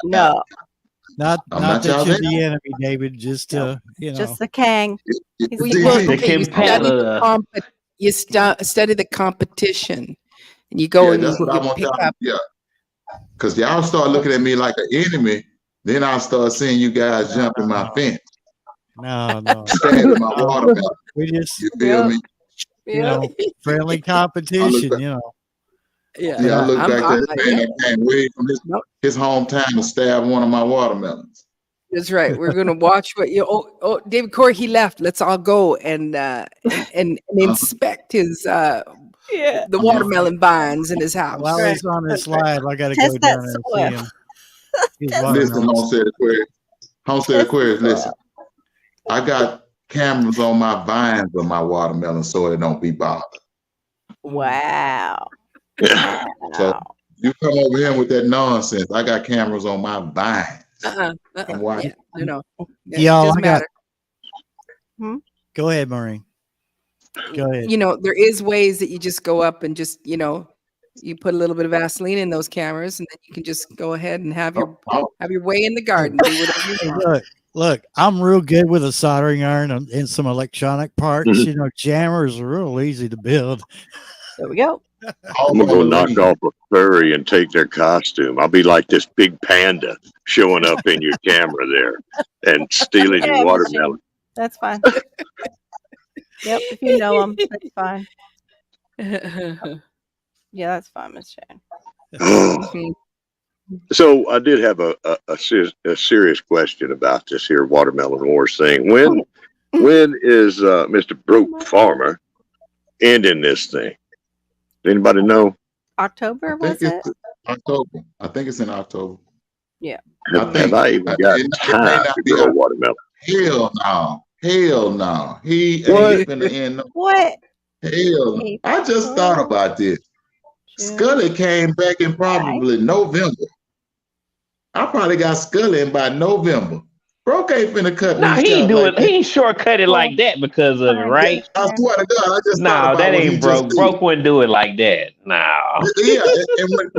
No, Not I'm that not y'all's you're the enemy, David. Just you know, just the Kang. You study the competition, and you go Yeah, and that's you what I want pick y'all. up. Yeah, because y'all start looking at me like an enemy, then I'll start seeing you guys jumping my fence. no. Stabbing my watermelon. We just, You feel me? you know, friendly competition. You know. Yeah, I look back at this man that came way from his hometown to stab one of my watermelons. That's right. We're gonna watch what you. Oh, David Corey, he left. Let's all go and inspect his the watermelon vines in his house. While he's on this live, I got to Test go that down and soil. see him. Listen, Homestead Aquarius, listen. I got cameras on my vines of my watermelon so it don't be bothered. Wow. So you come over here with that nonsense. I got cameras on my vines. Yeah, no. Y'all, Go ahead, Maureen. Go ahead. You know, there is ways that you just go up and just, you put a little bit of Vaseline in those cameras, and then you can just go ahead and have your way in the garden. Do whatever you want. Look, I'm real good with a soldering iron and some electronic parts. You know, jammers are real easy to build. There we go. I'm gonna go knock off a furry and take their costume. I'll be like this big panda showing up in your camera there and stealing your watermelon. That's fine. Yep, if you know them, that's fine. Yeah, that's fine, Miss Shane. So I did have a serious question about this here watermelon wars thing. When is Mr. Broke Farmer ending this thing? Anybody know? October, was it? October. I think it's in October. Yeah. Have I even got time to grow watermelon? Hell no. Hell no. He ain't gonna end no. What? Hell no. I just thought about this. Scully came back in probably November. I probably got Scully in by November. Broke ain't finna cut. Nah, he ain't shortcut it like that because of it, right? I swear to God, I just thought about that what ain't he Broke. just Broke wouldn't do it like that. No. Yeah, and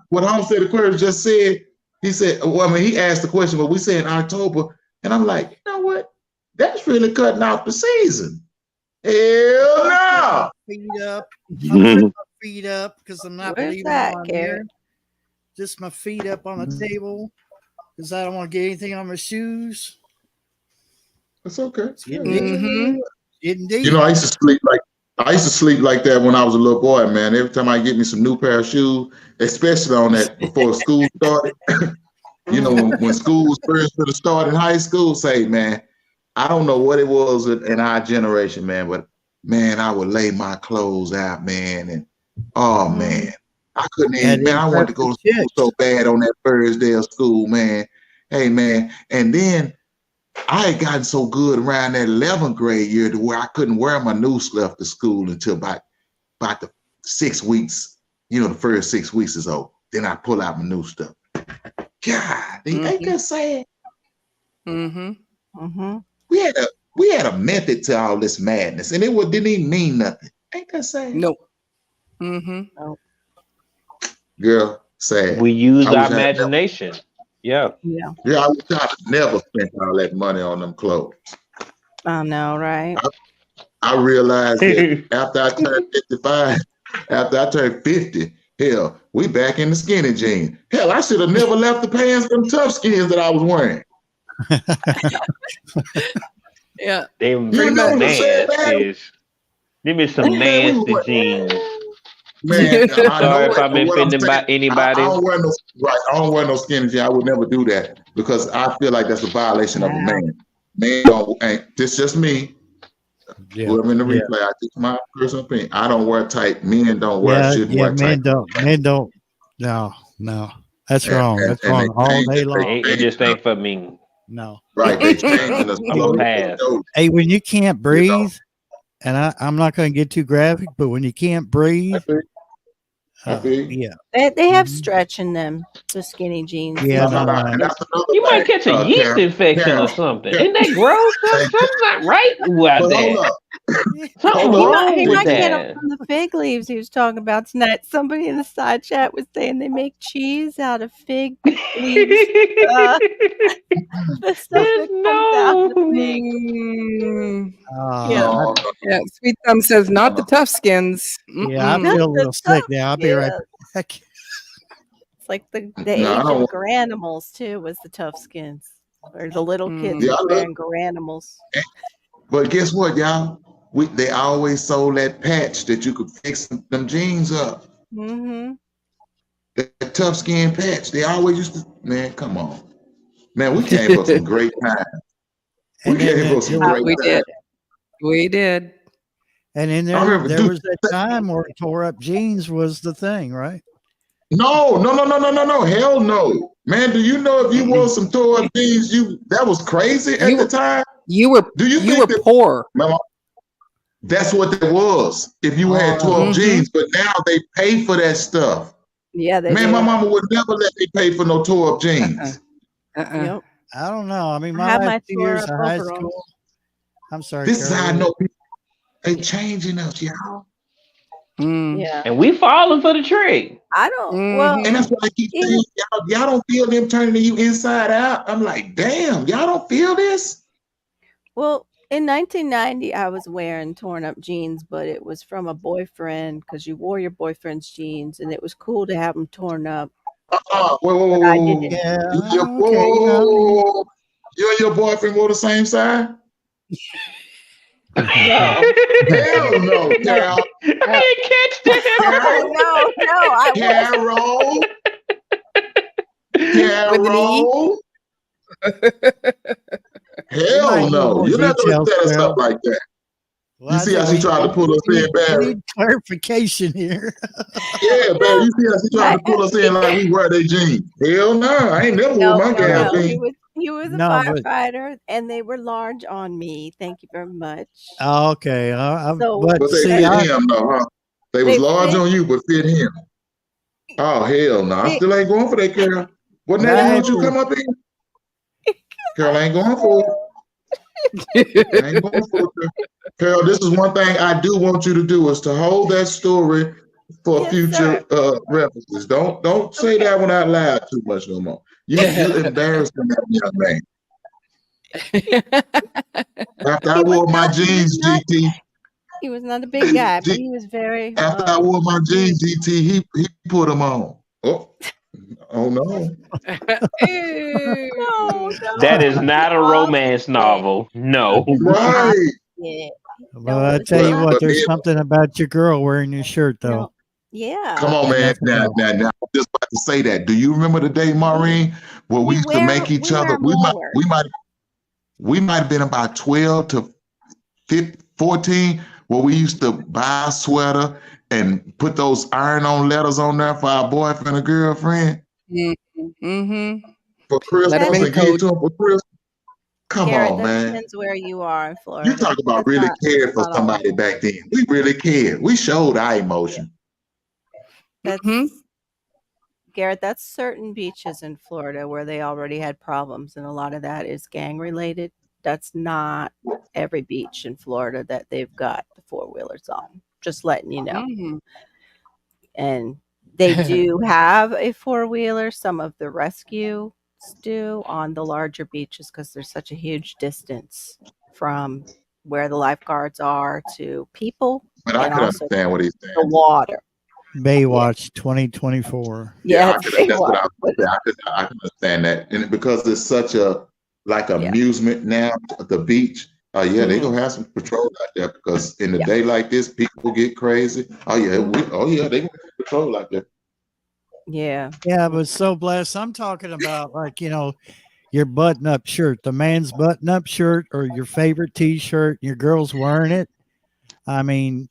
what Homestead Aquarius just said, he said, well, I mean, he asked the question, but we said in October, and I'm like, you know what? That's really cutting off the season. Hell no. Feet up. I'm putting my feet up because I'm not Where's leaving that, on Gary? here. Just my feet up on the table because I don't want to get anything on my shoes. That's okay. Getting deep. You know, I used to sleep like that when I was a little boy, man. Every time I get me some new pair of shoes, especially on that before school started, You know, when schools first would have started in high school, say, man, I don't know what it was in our generation, man, but man, I would lay my clothes out, man, and oh man, I couldn't Had even, man, I wanted to go to impressive school so chicks. bad on that first day of school, man. Hey, man, and then I had gotten so good around that 11th grade year to where I couldn't wear my new stuff to school until about the 6 weeks, you know, the first 6 weeks is over. Then I pull out my new stuff. God, ain't that sad? We had a method to all this madness, and didn't even mean nothing. Ain't that sad? Nope. Nope. Girl, sad. We use I our wish I had never, imagination. Yeah. Yeah. yeah, I wish I had never spent all that money on them clothes. I know, right? I realized that after I turned 55, after I turned 50, hell, we back in the skinny jeans. Hell, I should have never left the pants, them tough skins that I was wearing. Yeah. Them You know what I'm saying, man? nasties. Give me some Man, nasty jeans. Man, I know Sorry if it, I'm but what I'm offending saying, by anybody. I don't wear no I don't wear no skinny jeans. I would never do that because I feel like that's a violation of a man. Man, this just me. Yeah. Whoever in the replay, I think my personal opinion. I don't wear tight. Men don't wear shouldn't wear men tight. don't. No. That's wrong. That's And wrong all day they long. It just ain't for me. No. Right, they changing us. I'm gonna pass. Hey, when you can't breathe, and I'm not going to get too graphic, but when you can't breathe, yeah, They have stretch in them, the skinny jeans. Yeah, you might catch a yeast infection or something. Isn't that gross? Something's not right out there. Something wrong He with might get that. them from the fig leaves he was talking about tonight. Somebody in the side chat was saying they make cheese out of fig leaves. The stuff that comes out of figs. Yeah, Sweet Thumb says not the tough skins. Yeah, I feel a little sick now. I'll be right back. It's like the age of granimals too was the tough skins, or the little kids wearing granimals. But guess what, y'all? They always sold that patch that you could fix them jeans up. That tough skin patch. They always used to. Man, come on, man. We came for some great times. We came for some great times. We did. And then there was that time where tore up jeans was the thing, right? No. Hell no. Man, do you know if you wore some tore up jeans, that was crazy at the time? You were poor. No, that's what it was. If you had 12 jeans, but now they pay for that stuff. Yeah, they Man, my mama would never let me pay for no tore up jeans. Yep. I don't know. I mean, I my 2 years of high school. I'm sorry. This is how I know people they changing us, y'all. Yeah. And we falling for the trick. I don't. Well, and that's why I keep saying, y'all don't feel them turning you inside out. I'm like, damn, y'all don't feel this? Well, in 1990, I was wearing torn up jeans, but it was from a boyfriend because you wore your boyfriend's jeans, and it was cool to have them torn up. Whoa. I didn't. Yeah. Whoa. You and your boyfriend wore the same size? No. Hell no, Carol. I didn't catch that. Carol. Hell no. You're not going to set us up like that. Well, you see how she tried to pull us in, Barry? Need clarification here. Yeah, Barry, you see how she tried to pull us in like we wear their jeans. Hell no, I ain't never wore my damn jeans. He was a firefighter, and they were large on me. Thank you very much. Okay. But they fit him, though, huh? They was large on you, but fit him. Oh, hell no. I still ain't going for that, Carol. What name would you come up in? Carol ain't going for it. I ain't going for it. Carol, this is one thing I do want you to do is to hold that story for future references. Don't say that one out loud too much no more. You're embarrassing that young man. After I wore my jeans, GT. He was not a big guy, but he was very. After I wore my jeans, GT, he put them on. Oh no. No. That is not a romance novel. No. Right. Yeah. Well, I tell you what, there's something about your girl wearing your shirt, though. Yeah. Come on, And man. that's Now, about now, I'm just about to say that. Do you remember the day, Maureen, where we used to make each We other? wear blowers. We might have been about 12 to 15, 14, where we used to buy a sweater and put those iron-on letters on there for our boyfriend or girlfriend Mm-hmm. for Letterman Christmas and give it code. to them for Christmas. Come Garrett, on, that man. depends where you are in You Florida. talk about That's really caring for not all. somebody back then. We really cared. We showed our emotion. That's Mhm. Garrett, that's certain beaches in Florida where they already had problems, and a lot of that is gang related. That's not every beach in Florida that they've got the four-wheelers on. Just letting you know. Mhm. And they do have a four-wheeler. Some of the rescues do on the larger beaches because there's such a huge distance from where the lifeguards are to people But I and could also understand what he's the saying. water. Baywatch 2024. Yeah, I it's could. That's what Baywatch, but I can understand that, and because it's such a like yeah. amusement now at the beach. Yeah, they Mhm. gonna have some patrol out there because in a Yeah. day like this, people get crazy. Oh yeah, they gonna have patrol out there. Yeah. Yeah, but so blessed. I'm talking about like, your button up shirt, the man's button up shirt or your favorite t-shirt, your girl's wearing it. I mean,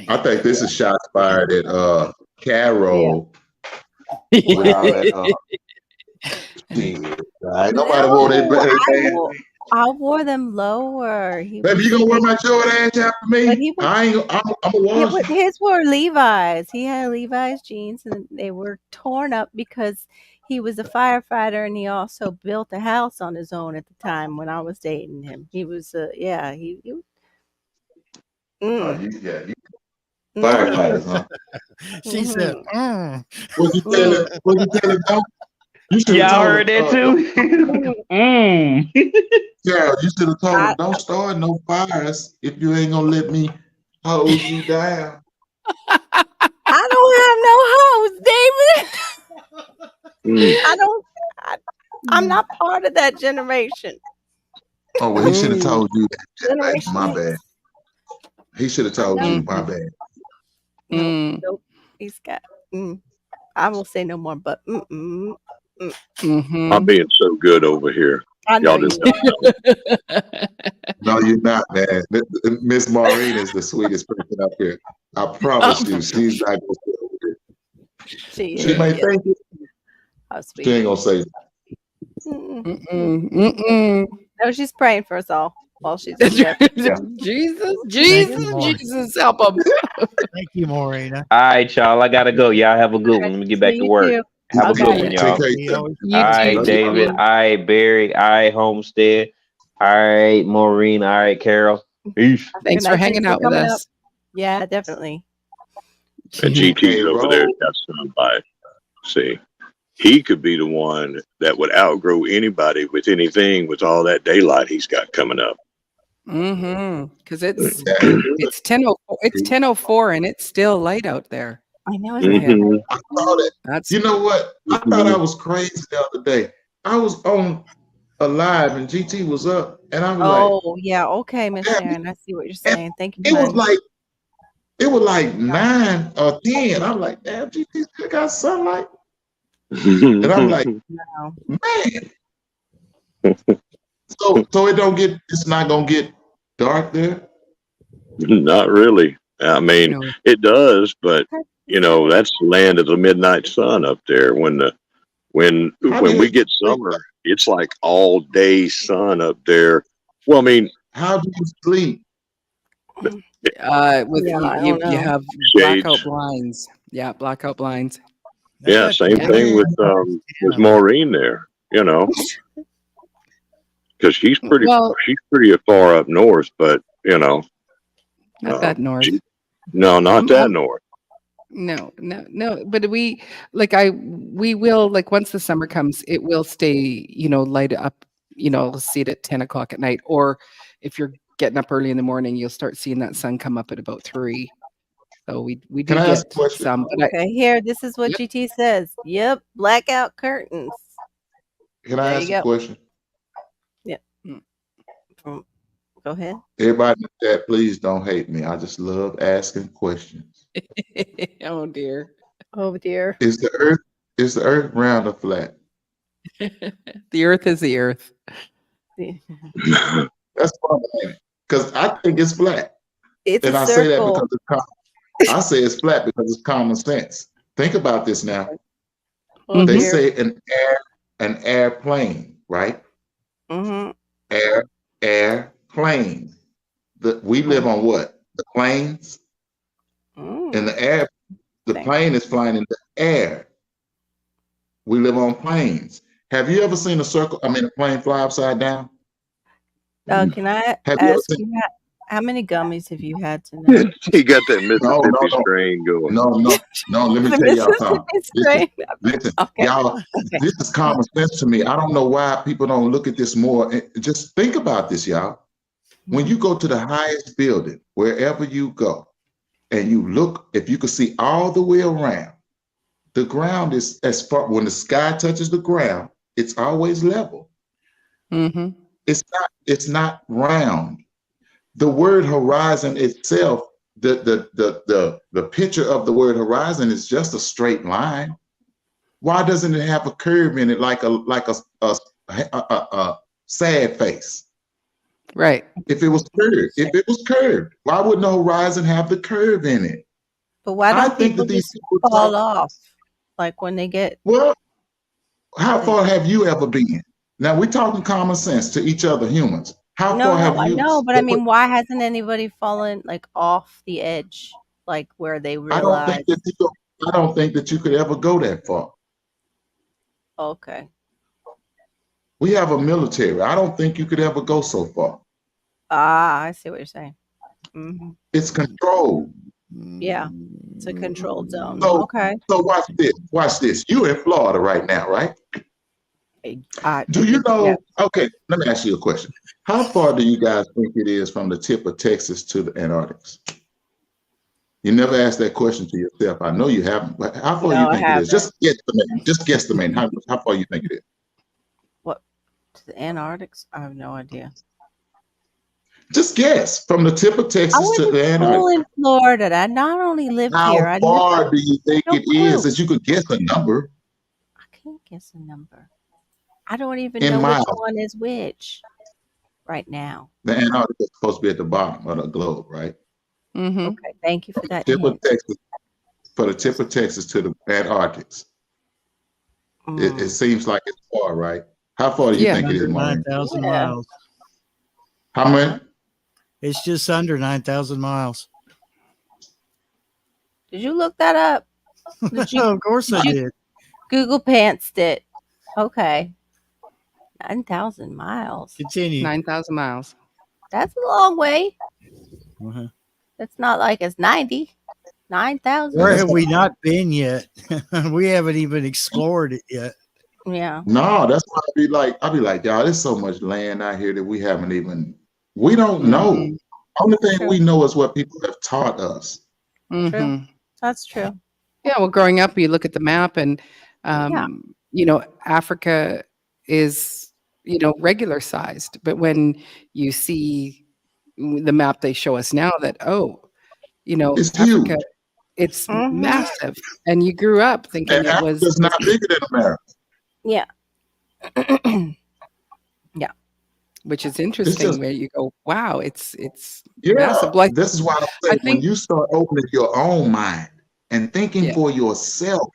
I think this is shots fired at Yeah. Carol with all that. Shit, right? Nobody wore that. No, Man. I wore them lower. Baby, you gonna wear my short ass after But me? he was I ain't. I'm a wash. his were Levi's. He had Levi's jeans and they were torn up because he was a firefighter and he also built a house on his own at the time when I was dating him. He was you You mhm, firefighters, huh? she said, mhm, Was you mhm, telling don't? You should have Y'all told heard him, that too? mhm. Carol, you should have told him, I don't start no fires if you ain't gonna let me hose you down. I don't have no hose, David. Mm. I don't I, I'm not part of that generation. Oh well, he should have told you that. Generation My bad. X. He should have I told know. you. My bad. No, Mm. nope. He's got I will say no more, but I'm Mhm. being so good over here. I know Y'all just you don't are. know. No, you're not, man. Miss Maureen is the sweetest person up here. I promise you, she's not gonna say it. She She is, may yes. think it, How she sweet. ain't gonna say it. Mm-mm. No, she's praying for us all while she's Mm-mm. yeah. Jesus, thank you, Jesus, Maureen. Jesus, help him. Thank you, Morena. All right, y'all. I gotta go. Y'all have a good one. Let me get back to You work. too. Have a good Okay. one, Take y'all. care. We always You All too, right, Love you. David. Jimmy. All right, Barry. All right, Homestead. All right, Maureen. All right, Carol. Peace. Good Thanks for night. hanging Thanks for out with coming up. us. Yeah, definitely. And GT's Hey, over Ro. there got somebody. See, he could be the one that would outgrow anybody with anything with all that daylight he's got coming up. Mm-hmm. Because Yeah, it's 10:04 and it's still light out there I know for it's him. Mm-hmm. I saw that. That's You know what? I thought I was crazy the other day. I was on a live and GT was up, and I was like, Oh, yeah. Okay, Miss damn, Sharon. I see what you're and saying. Thank you, it was honey. like 9 or 10. I'm like, damn, GT still got sunlight. And I'm like, No. man. So it's not gonna get dark there. Not really. I mean, no. it does, but So that's the land of the midnight sun up there. When How do we you get sleep? summer, it's like all day sun up there. Well, I mean, How do you sleep? With yeah, I you don't know. have shades. blackout blinds. Yeah, blackout blinds. They Yeah, got same Yeah. thing with Yeah. Maureen there. Because she's pretty Well, far up north, but not that north. no, not that I'm north. no. But we will like once the summer comes, it will stay, light up, see it at 10 o'clock at night. Or if you're getting up early in the morning, you'll start seeing that sun come up at about 3. So we Can do I ask get a question? some, but Okay, here, this is what yep. GT says. Yep, blackout curtains. Can I There ask you a go. question? Yep. Mm. From Go ahead. Everybody in the chat, please don't hate me. I just love asking questions. Oh dear. Oh dear. Is the earth round or flat? The earth is the earth. That's fun, because I think it's flat. It's And a I say that circle. because I say it's flat because it's common sense. Think about this now. Oh They dear. say an airplane, right? Mm-hmm. Airplane. We live on what? The planes and the air. The Same. plane is flying in the air. We live on planes. Have you ever seen a plane fly upside down? Can I Have you ever ask seen? you how many gummies have you had tonight? He got that No, Mississippi no, strain going. no. Let me The tell y'all something. Mississippi strain. Listen, Okay. y'all. Okay. This is common sense to me. I don't know why people don't look at this more. Just think about this, y'all. When you go to the highest building, wherever you go, and you look, if you can see all the way around, the ground is as far when the sky touches the ground, it's always level. Mm-hmm. It's not round. The word horizon itself, the picture of the word horizon is just a straight line. Why doesn't it have a curve in it like a sad face? Right. If it was curved, why wouldn't the horizon have the curve in it? But why I don't think people that these just people fall off? Like when they get. well, how far have you ever been? Now we're talking common sense to each other, humans. How No, far have I you? know, but I mean, why hasn't anybody fallen like off the edge, like where they I don't think realize? that you could ever go that far. Okay. We have a military. I don't think you could ever go so far. Ah, I see what you're saying. Mm-hmm. It's controlled. Yeah, it's a controlled zone. So, Okay. so watch this. Watch this. You in Florida right now, right? Do you know? Yeah. Okay, let me ask you a question. How far do you guys think it is from the tip of Texas to the Antarctic? You never asked that question to yourself. I know you haven't. But how far do you No, I think it is? haven't. Just guesstimate. How far you think it is? What? To the Antarctic? I have no idea. Just guess from the tip of I Texas went to to the school Antarctic. in Florida. I not only lived here. How far do you think No it is? clue. That you could guess a number I can't guess a number. I don't even in know miles. which one is which right now. The Antarctic is supposed to be at the bottom of the globe, right? Mm-hmm. Okay, thank you for that Tip of hint. Texas, for the tip of Texas to the Antarctic. It seems like it's far, right? How far do you think it is, Under Maureen? 9,000 Yeah. miles. How many? It's just under 9,000 miles. Did you look that up? Did you, Of course I did. Google pantsed it. Okay. 9,000 miles. Continue. 9,000 miles. That's a long way. Uh-huh. It's not like it's 90. 9,000. Where have we not been yet? We haven't even explored it yet. Yeah. No, that's why I'll be like, y'all, there's so much land out here that we don't know. Only thing True. we know is what people have taught us. Mm-hmm. That's true. Yeah, well, growing up, you look at the map and, Yeah. Africa is, regular sized. But when you see the map they show us now that, It's Africa, huge. it's Mhm. massive. And you grew up thinking And it was. Africa's not bigger than America. Yeah. Which is interesting where you go, wow, it's Yeah, massive. Like, this is why I say I when think, you start opening your own mind and thinking Yeah. for yourself,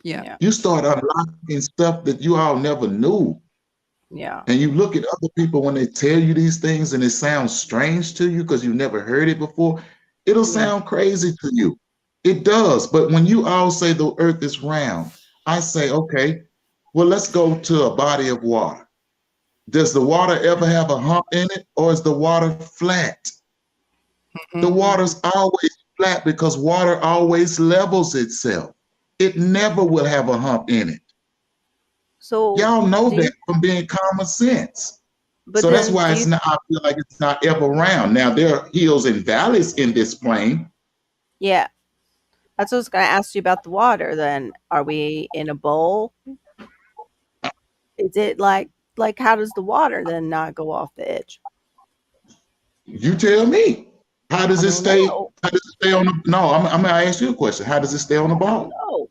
yeah. you start unlocking stuff that you all never knew. Yeah. And you look at other people when they tell you these things and it sounds strange to you because you never heard it before, it'll sound crazy to you. It does. But when you all say the earth is round, I say, okay, well, let's go to a body of water. Does the water ever have a hump in it, or is the water flat? The water's always flat because water always levels itself. It never will have a hump in it. So Y'all know that from being common sense. So that's why I feel like it's not ever round. Now there are hills and valleys in this plane. Yeah. That's what I was going to ask you about the water then. Are we in a bowl? Is it like how does the water then not go off the edge? You tell me. How does I it don't stay? know. How does it stay on the? No, I'm gonna ask you a question. How does it stay on the I don't ball?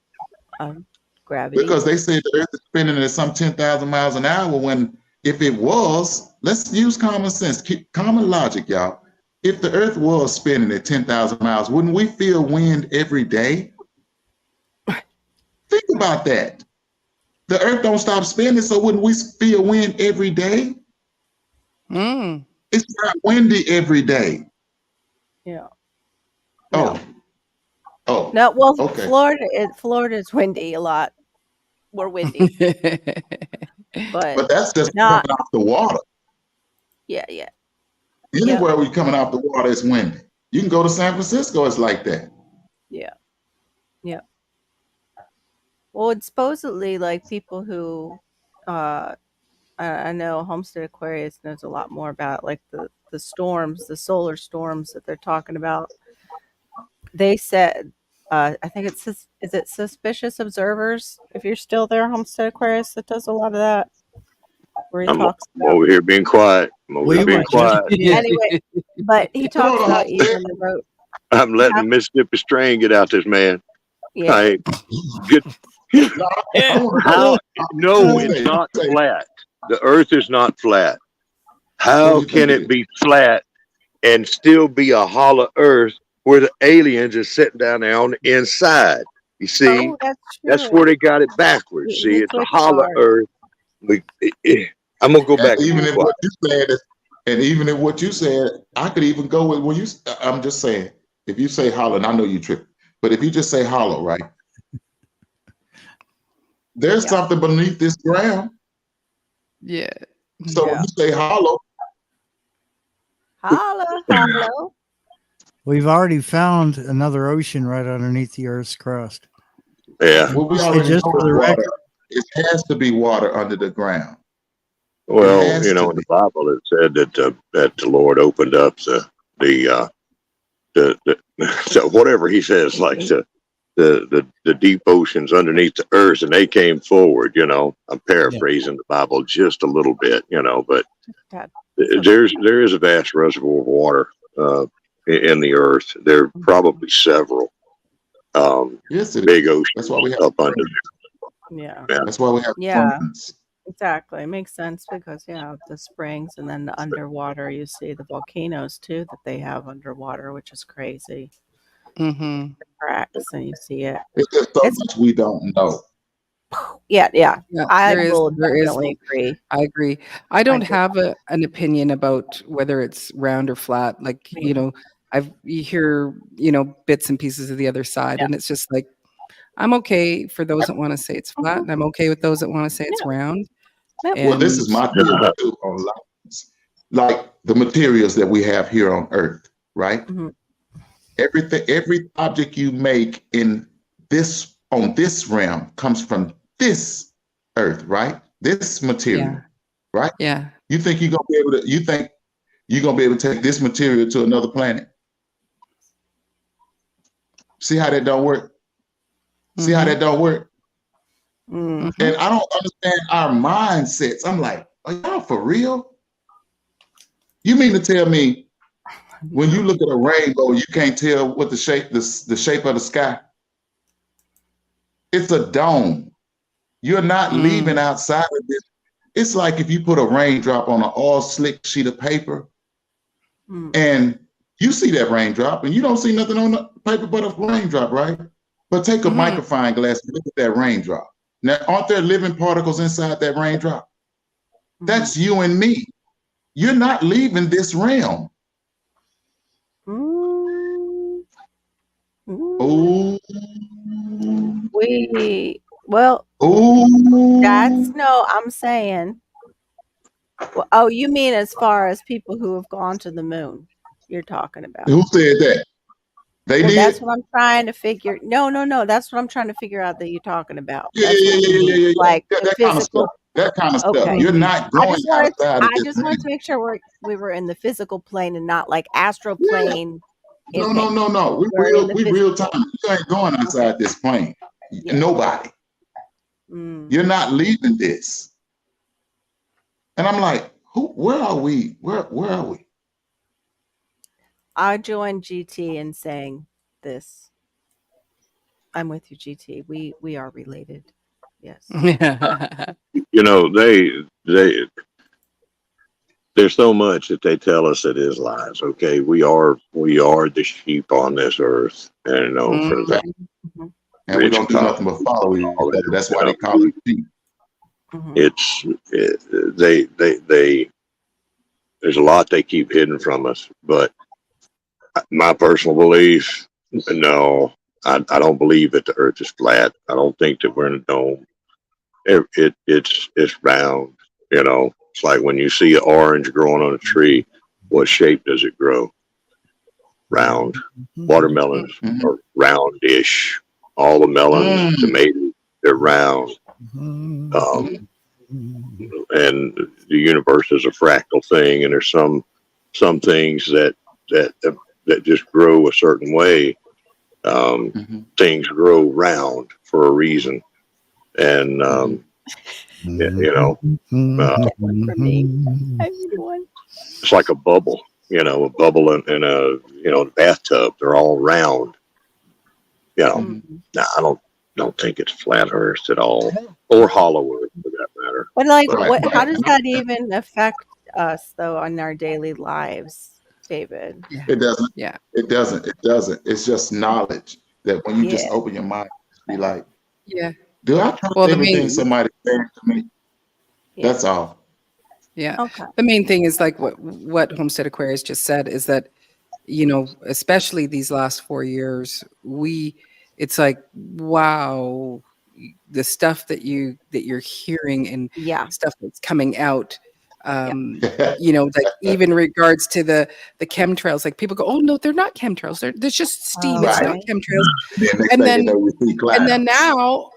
know. Gravity. Because they said the Earth is spinning at some 10,000 miles an hour. When if it was, let's use common sense, common logic, y'all. If the Earth was spinning at 10,000 miles, wouldn't we feel wind every day? Think about that. The Earth don't stop spinning, so wouldn't we feel wind every day? Mm. It's not windy every day. Yeah. Oh, oh, No, well, okay. Florida is windy a lot. We're windy, but But that's just not. coming off the water. Yeah. Anywhere we coming off the water, it's windy. You can go to San Francisco, it's like that. Yeah. Well, it's supposedly like people who, I know Homestead Aquarius knows a lot more about like the storms, the solar storms that they're talking about. They said, I think is it Suspicious Observers? If you're still there, Homestead Aquarius, that does a lot of that. Where he I'm talks about over here being quiet. I'm over We here being were just quiet. anyway, but he talks Hold on, about Homestead. even the road. I'm letting Mississippi Strain get out this man. Yeah. I get I want to how no, Say, it's not say, flat. The earth is not flat. what do How you can think it it be flat and still be a hollow earth where the aliens are sitting down there on the inside? You see, Oh, that's that's true. where they got it backwards. See, He it's a switched hollow hard. earth. I'm gonna go is? back and Even be if quiet. what you said is, and even if what you said, I could even go with when you. I'm just saying, if you say hollow, and I know you tripping, but if you just say hollow, right? There's Yeah. something beneath this ground. Yeah. So when Yeah. you say hollow, Holla. We've already found another ocean right underneath the Earth's crust. Yeah. well, we Say already just know for it's the water. record, It has to be water under the ground. Well, has you know, to in the be. Bible it said that the Lord opened up the so whatever he says, like the deep oceans underneath the earth, and they came forward. You know, I'm paraphrasing the Bible just a little bit. You know, but Dad. there is a vast reservoir of water in the earth. There are probably several Yes, it big is. oceans That's why we have. up under Yeah. there. That's why we have Yeah. springs. Exactly. It makes sense because the springs and then the underwater you see the volcanoes too that they have underwater, which is crazy. Mm-hmm. Cracks and you see it. It's just so It's much we don't know. yeah. Yeah, I there is. will There is. definitely agree. I agree. I don't do. have an opinion about whether it's round or flat. Like, you know, you hear, you know, bits and pieces of the other side, Yeah. and it's just like, I'm okay for those that want to say it's flat, Mhm. and I'm okay with those that want to say it's Yeah. round. Yep. Well, this And is my theory too on life. Like the materials that we have here on Earth, right? Mhm. Everything, every object you make in this on this realm comes from this Earth, right? This material, yeah, right? yeah. You think you're gonna be able to? You think you're gonna be able to take this material to another planet? See how that don't work? See how Mhm. that don't work? Mm. And I don't understand our mindsets. I'm like, are y'all for real? You mean to tell me when you look at a rainbow, you can't tell what the shape of the sky? It's a dome. You're not leaving Mm. outside of this. It's like if you put a raindrop on an all slick sheet of paper Mm. and you see that raindrop and you don't see nothing on the paper but a raindrop, right? But take a Mhm. magnifying glass and look at that raindrop. Now, aren't there living particles inside that raindrop? That's you and me. You're not leaving this realm. Mm. Oh, Well, that's oh. no, I'm saying. Well, oh, you mean as far as people who have gone to the moon? You're talking about. Who said that? They Well, that's did. what I'm trying to figure. No. That's what I'm trying to figure out that you're talking about. Yeah, That's what you mean, yeah. like the That kind of stuff. physical. That kind of stuff. Okay. You're not I going just wanted. outside of I this just wanted to realm. make sure we were in the physical plane and not like astral Yeah. plane. No. Okay. We We're in the real physical. time. You ain't going outside this plane. Yeah. Nobody. Mm. You're not leaving this. And I'm like, where are we? Where are we? I joined GT in saying this. I'm with you, GT. We are related. Yes. You know, there's so much that they tell us that is lies. Okay, we are the sheep on this earth, and you know, for that Mm-hmm. And we rich don't and do powerful, nothing but follow each all other. that, That's you why know, they call it sheep. Mm-hmm. they there's a lot they keep hidden from us. But my personal belief, no, I don't believe that the earth is flat. I don't think that we're in a dome. It's round. You know, it's like when you see an orange growing on a tree, what shape does it grow? Round. Watermelons Mhm. are roundish. All the melons, tomatoes, they're round. Um, and the universe is a fractal thing, and there's some things that that just grow a certain way. Mhm. Things grow round for a reason, and Mhm. you know, Get one for me. I need one. it's like a bubble. You know, a bubble in a bathtub. They're all round. You know, Mhm. Mm-hmm. now I don't think it's flat Earth at all, or hollow Earth for that matter. But like, Right. what? How Right. does that even affect us though on our daily lives, David? Yeah. It doesn't. Yeah. It doesn't. It doesn't. It's just knowledge that when you just Yeah. open your mind, just be like, Yeah. do I trust Well, the everything main somebody says to me? Yeah. That's all. yeah. Okay. The main thing is like what Homestead Aquarius just said is that, you know, especially these last 4 years, it's like, wow, the stuff that you're hearing and Yeah. stuff that's coming out. Yeah. You know, like even regards to the chemtrails, like people go, oh no, they're not chemtrails. There's just steam. Oh, It's Right. not right. chemtrails. Then next And thing you then know, you see and clouds. then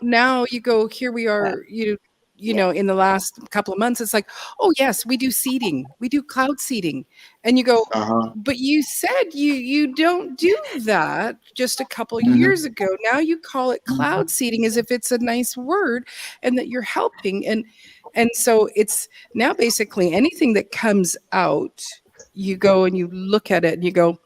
now you go, here we are, you Yeah. know, in the last couple of months, it's like, oh yes, we do seeding, we do cloud seeding. And you go, Uh-huh. but you said you don't do that just a couple Mhm. years ago. Now you call it cloud seeding as if it's a nice word and that you're helping. And so it's now basically anything that comes out, you go and you look at it and you go,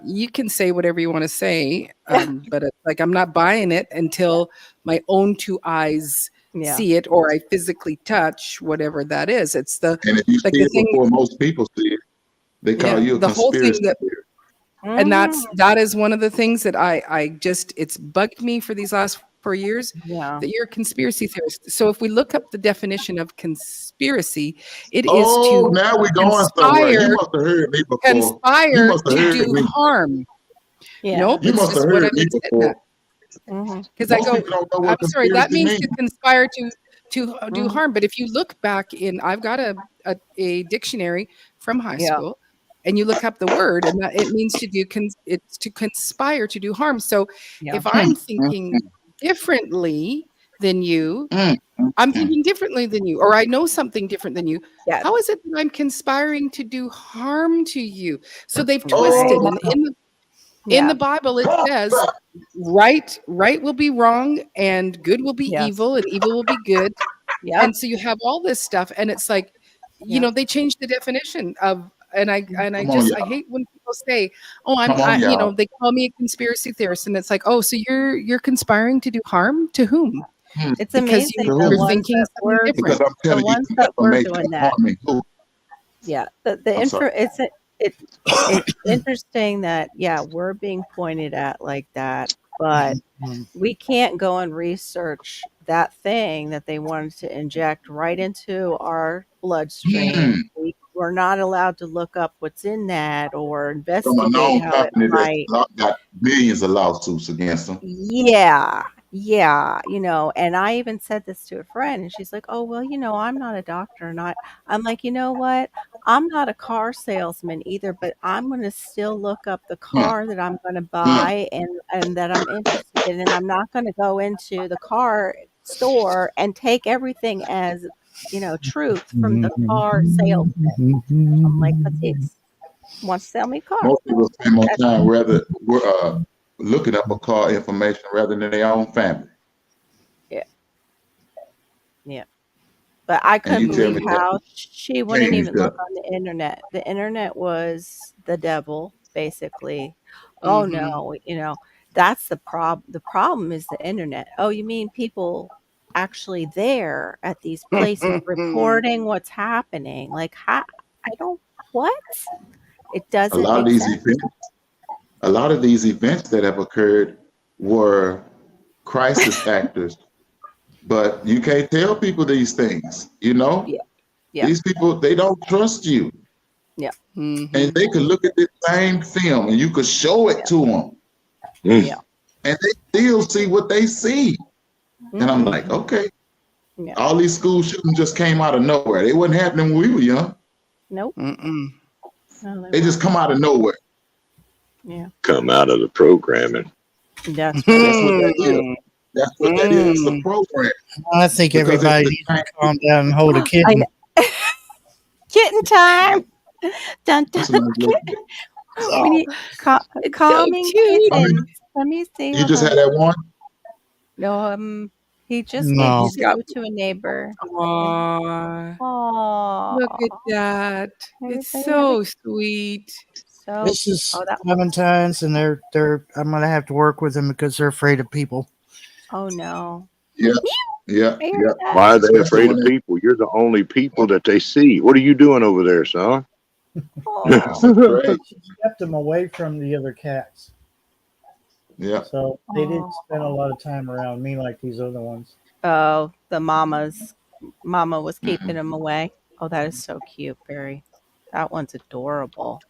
you can say whatever you want to say, but it's like I'm not buying it until my own two eyes Yeah. see it or I physically touch whatever that is. It's the And if you like see the it thing, before most people see it, they call yeah, you a the whole thing conspiracy that, theorist. and Mm-hmm. that is one of the things that I just it's bugged me for these last 4 years Yeah. that you're a conspiracy theorist. So if we look up the definition of conspiracy, it is Oh, to now we're going somewhere. You conspire, must have heard me before. You conspire must have to heard do me. harm. Yeah. Nope, You it's must have just what heard I've me been sitting before. at. Mm-hmm. Because I Most go, people don't know I'm what sorry, that conspiracy means to means. conspire to do Mm-hmm. harm. But if you look back in, I've got a dictionary from high Yeah. school, and you look up the word, and that it means to do it's to conspire to do harm. So Yeah. if I'm thinking differently than you, Mm, mm, I'm mm. thinking differently than you, or I know something different than you. Yes. How is it that I'm conspiring to do harm to you? So they've Right. twisted, Oh and my in Yeah. the Bible, it God. says right will be wrong and good will be Yes. evil and evil will be good. Yep. And so you have all this stuff and it's like, you Yeah. know, they changed the definition of and I Come on, just I y'all. hate when people say, "Oh, Come on, you know, y'all. they call me a conspiracy theorist." And it's like, "Oh, so you're conspiring to do harm to whom?" Hmm. It's Because amazing To the you're who? ones thinking that something were Because different. I'm the telling you ones that were information doing that's that. harming who? Yeah. The I'm sorry. info. It's interesting that we're being pointed at like that, but we can't go and research that thing that they wanted to inject right into our bloodstream. Mm. We're not allowed to look up what's in that or From a investigate known how it company that's might. got millions of lawsuits against them. Yeah. Yeah. And I even said this to a friend and she's like, oh, well, I'm not a doctor. And I'm like, you know what? I'm not a car salesman either, but I'm going to still look up the Hmm. car that I'm going to Hmm. buy and that I'm interested in. And I'm not going to go into the car store and take everything as, truth from the car salesman. I'm like, because he wants to sell me a car. Most people spend more That's time rather looking up a car information rather than their own family. yeah. Yeah. But I And you couldn't tell believe me that how she wouldn't even changed look up. on the internet. The internet was the devil, basically. Oh Mm-hmm. no, that's the problem. The problem is the internet. Oh, you mean people actually there at these places reporting what's happening? Like, how? I don't. What? It A doesn't lot of make these sense. events, a lot of these events that have occurred were crisis actors, but you can't tell people these things. Yeah, yeah, These people, they don't trust you, yeah, and they could look at the same film and you could show it yeah, to them, yeah. and they still see what they see. And I'm like, Mm-hmm. okay, Yeah. all these school shootings just came out of nowhere. They wasn't happening when we were young. Nope. Mm-mm. No, They just come out of nowhere. Yeah. Come out of the programming. That's right. That's what that is. That's what that is. It's a program. I think Because it's everybody the needs kind to calm down and hold a I kitten. know. Kitten time. Dun, dun. That's a nice little bit. We need It's so calming cute. I mean, kittens. Let me see. you Hold just on. had that one. No, he just gave No. He's got. two to a neighbor. Aw, Oh, look at that. It's everybody have a so sweet. so. This is Oh, that. Clementines, and they're. I'm gonna have to work with them because they're afraid of people. Oh no. Yeah, yeah, I heard yeah. that. Why are they Especially afraid when of they people? You're the only people that they see. What are you doing over there, son? Oh, great. She kept them away from the other cats, Yeah. so they didn't spend a oh. lot of time around me like these other ones. Oh, the mama was keeping Mhm. him away. Oh, that is so cute, Barry. That one's adorable.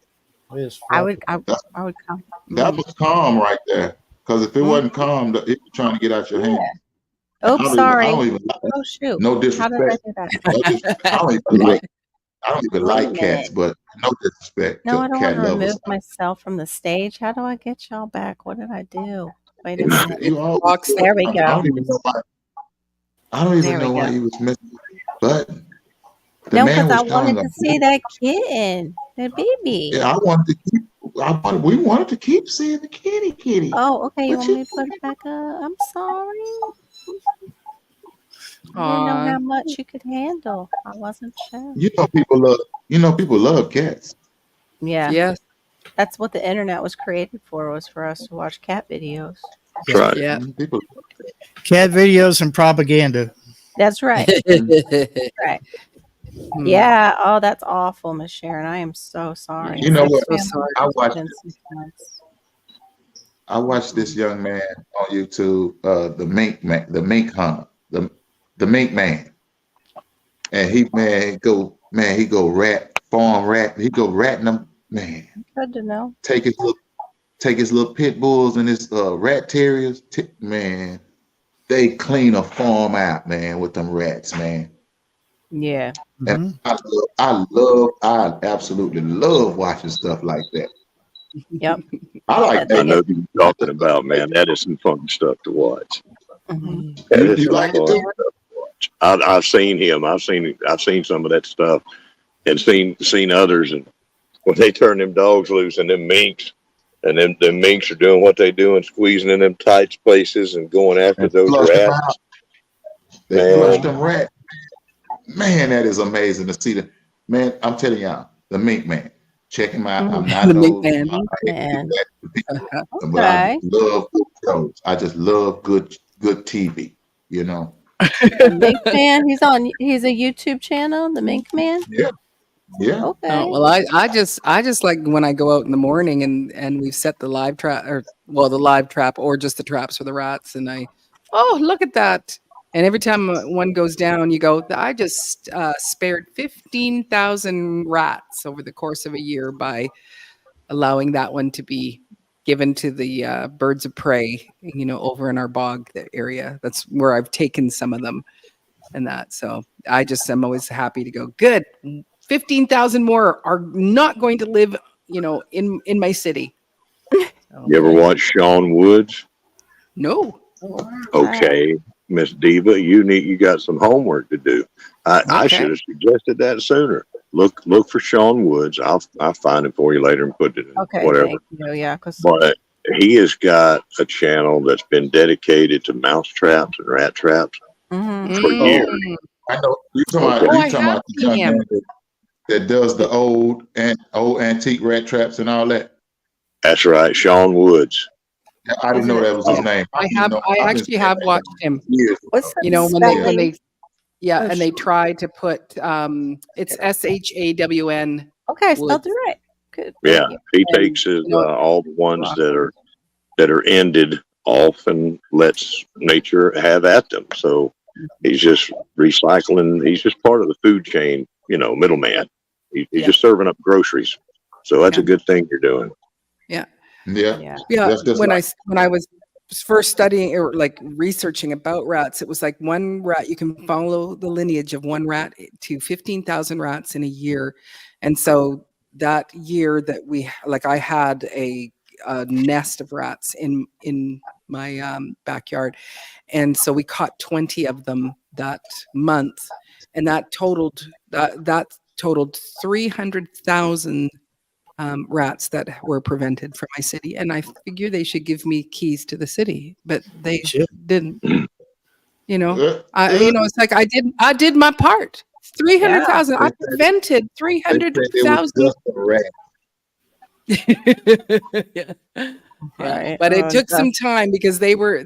It is I fluffy. would, I, That, I would come. that was calm right there. Because if it Mm. wasn't calm, it was trying to get out your Yeah. hand. And Oops, I sorry. don't even Oh shoot. no How did I disrespect. do that? No disrespect. I don't even Wait a like cats, minute. but no disrespect No, to I don't want cat to lovers. remove myself from the stage. How do I get y'all back? What did I do? Wait a You, minute. you always Box do it. There we I go. don't even know why. I don't even There we know why go. he was missing the button. The No, man because I was telling wanted him, to see that kitten, that baby. yeah, we wanted to keep seeing the kitty. Oh, okay. You But want me to put it back up? I'm sorry. I didn't know Aw. how much you could handle. I wasn't sure. people love cats. Yeah, Yes. that's what the internet was created for, was for us to watch cat videos. That's right. Yeah. People, Cat videos and propaganda. That's right. Right. Hmm. Yeah. Oh, that's awful, Miss Sharon. I am so sorry. you know I'm what? so Family sorry. I has watched been sometimes. I watched this young man on YouTube, the mink man, the mink hunter, the mink man, and he go farm rat, he go ratting them, man. Good to know. Take his little pit bulls and his rat terriers, man. They clean a farm out, man, with them rats, man. Yeah. And I absolutely love watching stuff like that. Yep. I like Yeah, I they that. know get. who you're talking about, man. That is some fun stuff to watch. Mhm. That You is some like it fun too? stuff to watch. I've seen him. I've seen some of that stuff, and seen others. And when they turn them dogs loose and them minks, and them minks are doing what they do and squeezing in them tight spaces and going after And those flush them rats, out. They flush man. them rats. Man, that is amazing to see. Man, I'm telling y'all, the mink man. Check him out. I'm not The mink no. man. Mink I hate to do man. that to people, but I Okay. just love good shows. I just love good TV. You know. The Mink Man. He's a YouTube channel. The Mink Man. Yeah. Yeah. Oh, Okay. well, I just like when I go out in the morning and we've set the live trap the live trap or just the traps for the rats and oh, look at that. And every time one goes down, you go, I just spared 15,000 rats over the course of a year by allowing that one to be given to the birds of prey, over in our bog area. That's where I've taken some of them and that. So I'm always happy to go, good. 15,000 more are not going to live, in my city. So, You ever watch Sean Woods? no. Okay, Miss Diva, you got some homework to do. I Okay. should have suggested that sooner. Look for Sean Woods. I'll find it for you later and put it in Okay. whatever. Thank you. Yeah. Because. But he has got a channel that's been dedicated to mouse traps and rat traps Mm-hmm. for years. I know you talking Okay. about Oh, you I talking have about the seen young him. man that does the old antique rat traps and all that. That's right, Sean Woods. I didn't Is know it? that was his name. I I've been actually saying have that watched him. years What's ago. the You know, when spelling? yeah, Oh, and they shoot. tried to put it's SHAWN Okay, I spelled it Woods. right. Good. Yeah, Thank you. he And takes his you know, all the ones that are ended off and lets nature have at them. So he's just recycling. He's just part of the food chain, middleman. He's yeah, just serving up groceries. So that's yeah, a good thing you're doing. yeah. Yeah, Yeah. Yeah, that's just when like I was first studying or like researching about rats, it was like one rat, you can follow the lineage of one rat to 15,000 rats in a year. And so that year that I had a nest of rats in my backyard. And so we caught 20 of them that month. And that totaled 300,000 rats that were prevented from my city, and I figure they should give me keys to the city, but they Shit. didn't. uh, It's like I did my part. Yeah. 300,000. I they prevented said it was 300,000. just a rat. Yeah. Yeah, Right. but it Oh, took some that's time because they were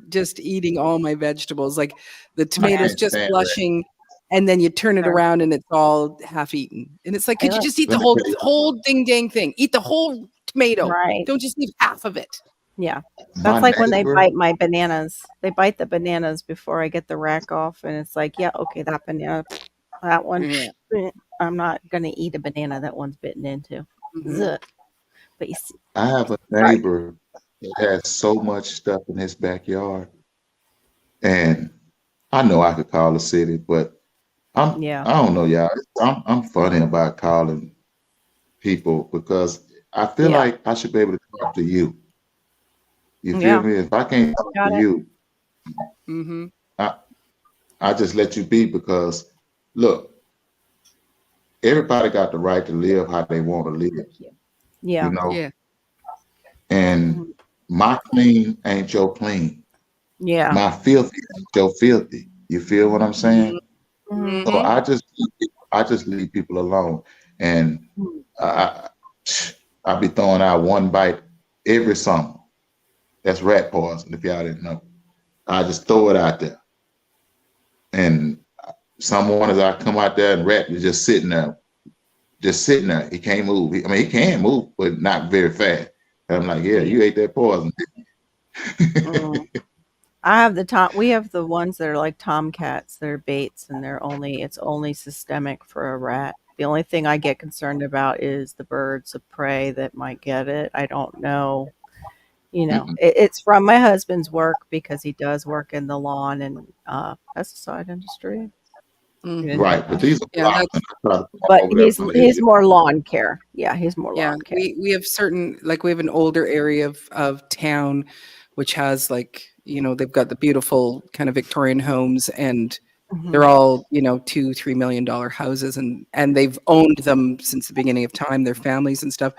just eating all my vegetables. Like the I tomatoes can't just stand rats. blushing, and then you turn it sure. around and it's all half eaten. And it's like, could you Yeah. just eat Let the me tell you, whole ding dang thing? Eat the whole tomato. Right. Don't just eat half of it. Yeah. my That's like when they neighbor. bite my bananas. They bite the bananas before I get the rack off, and it's like, yeah, okay, that banana, that one. Yeah. I'm not gonna eat a banana that one's bitten into. Mhm. Ugh. But you see, I have a sorry. neighbor that has so much stuff in his backyard, and I know I could call the city, but Yeah. I don't know, y'all. I'm funny about calling people because I feel Yeah. like I should be able to talk to you. You feel Yeah. me? If I can't talk Got to it. you, Mhm. I just let you be because look, everybody got the right to live how they want to live, Yeah. you know. Yeah. And Mhm. my clean ain't your clean. Yeah. My filthy ain't your filthy. You feel what I'm saying? Mhm. So Mhm. I just leave people alone, and Mhm. I I be throwing out one bite every summer. That's rat poison. If y'all didn't know, I just throw it out there, and some mornings I come out there and rat is just sitting there, just sitting there. He can't move. I mean, he can move, but not very fast. And I'm like, yeah, you ate that poison. Mhm. I have we have the ones that are like tomcats. They're baits, and it's only systemic for a rat. The only thing I get concerned about is the birds of prey that might get it. I don't know. Mm-mm. It's from my husband's work because he does work in the lawn and pesticide industry. Mhm. Right, but these are Yeah, blocks, that's and I try to come But over there for he's it. more lawn care. Yeah, he's more yeah. lawn care. We have we have an older area of town which has they've got the beautiful kind of Victorian homes, and they're Mhm. all, $2-3 million houses, and they've owned them since the beginning of time, their families and stuff.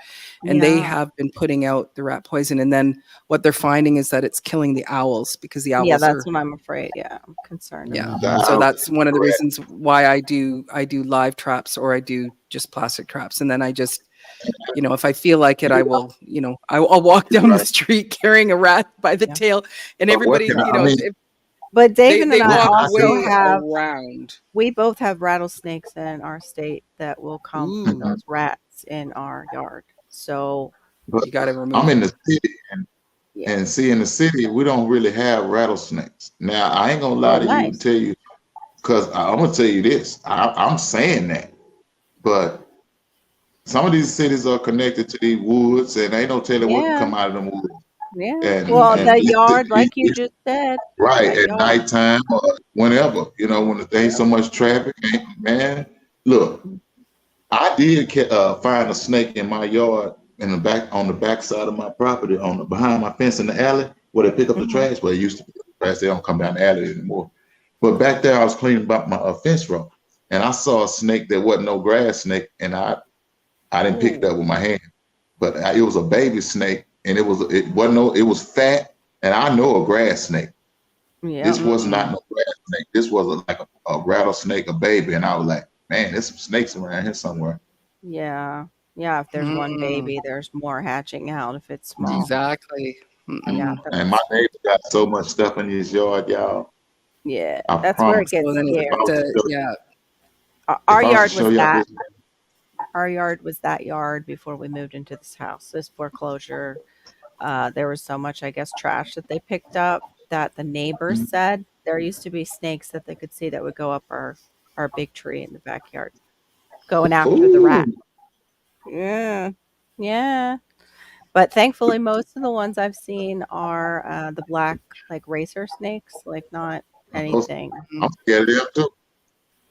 And they Yeah. have been putting out the rat poison. And then what they're finding is that it's killing the owls because the Yeah, owls that's are, what I'm afraid. Yeah, I'm concerned yeah. about The that. So house that's is one of the correct. reasons why I do live traps, or I do just plastic traps. And then I just, if I feel like it, I will, I'll walk down the Right. street carrying a rat by the Yeah. tail, and But what everybody, can I mean? if But David and they I What walk can I also say? way have around. we both have rattlesnakes in our state that will come from Ooh, those rats in our yard. So, But you got to remove I'm in them. the city, yeah. and see, in the city, we don't really have rattlesnakes. Now, I ain't gonna lie Oh, to you and nice. tell you, because I'm gonna tell you this. I'm saying that, but some of these cities are connected to these woods, and ain't no telling what can Yeah. come out of them woods. Yeah. And Well, Mhm. and the it, yard, it, like you it, just said, right that at yard. nighttime or whenever, when there ain't so much traffic, man. Look, I did find a snake in my yard in the back on the back side of my property, behind my fence in the alley where they pick up the Mhm. trash. Well, it used to be trash; they don't come down the alley anymore. But back there, I was cleaning about my fence row, and I saw a snake that wasn't no grass snake, and I didn't pick it Ooh. up with my hand, but it was a baby snake, and it wasn't no, it was fat, and I know a grass snake. Yeah. This was not no rattlesnake. This was like a rattlesnake, a baby. And I was like, man, there's some snakes around here somewhere. Yeah. Yeah. If there's one baby, there's more hatching out if it's small. Exactly. Yeah. And my neighbor got so much stuff in his yard, y'all. Yeah. I That's where it promise. gets Well, then you scary. have to, yeah. Our If I was yard to show was y'all that. this, Our yard was that yard before we moved into this house. This foreclosure. There was so much, I guess, trash that they picked up that the neighbors said there used to be snakes that they could see that would go up our big tree in the backyard, going after the rat. ooh, Yeah. Yeah. But thankfully, most of the ones I've seen are the black, like racer snakes, like not anything. I'm scared of them too.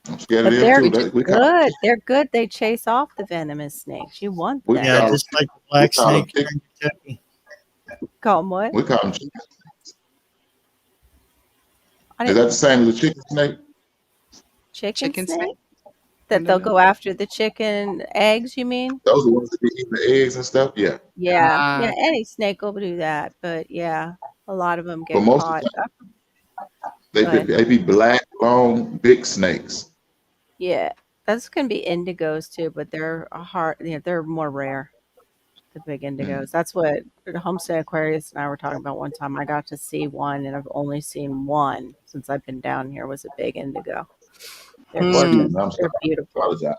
I'm scared of But them they're too. We call good. They're good. They chase off the venomous snakes. You want we them. Yeah, call just like the we black call them snake here in Kentucky. Call them what? we call them. I Is didn't that the same as a chicken snake? chicken Chicken snake? snake? That they'll go after the chicken eggs, you mean? Those are the ones that be eating the eggs and stuff. Yeah, Yeah. Yeah, Ah, any snake will do that. But yeah, a lot of them but get most of caught. the time Go ahead. they be black, long, big snakes. Yeah. Those can be indigos too, but they're they're more rare. The big indigos. That's what the Homestead Aquarius and I were talking about one time. I got to see one, and I've only seen one since I've been down here. Was a big indigo. They're Excuse gorgeous. me, I'm sorry. They're I beautiful. apologize.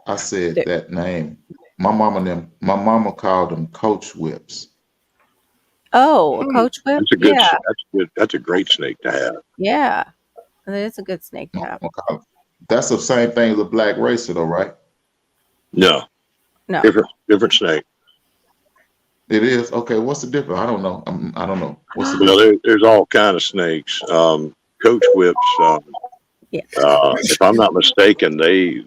I said They're, that name. My mama called them coach whips. a coach whip. That's a good. Yeah, That's good. That's a great snake to have. yeah. It's a good snake to My have. mama called 'em. That's the same thing as a black racer, though, right? No, No, different snake. It is. Okay, what's the difference? I don't know. I don't know. What's the Well, difference? there's all kind of snakes. Coach whips. yeah. If I'm not mistaken, they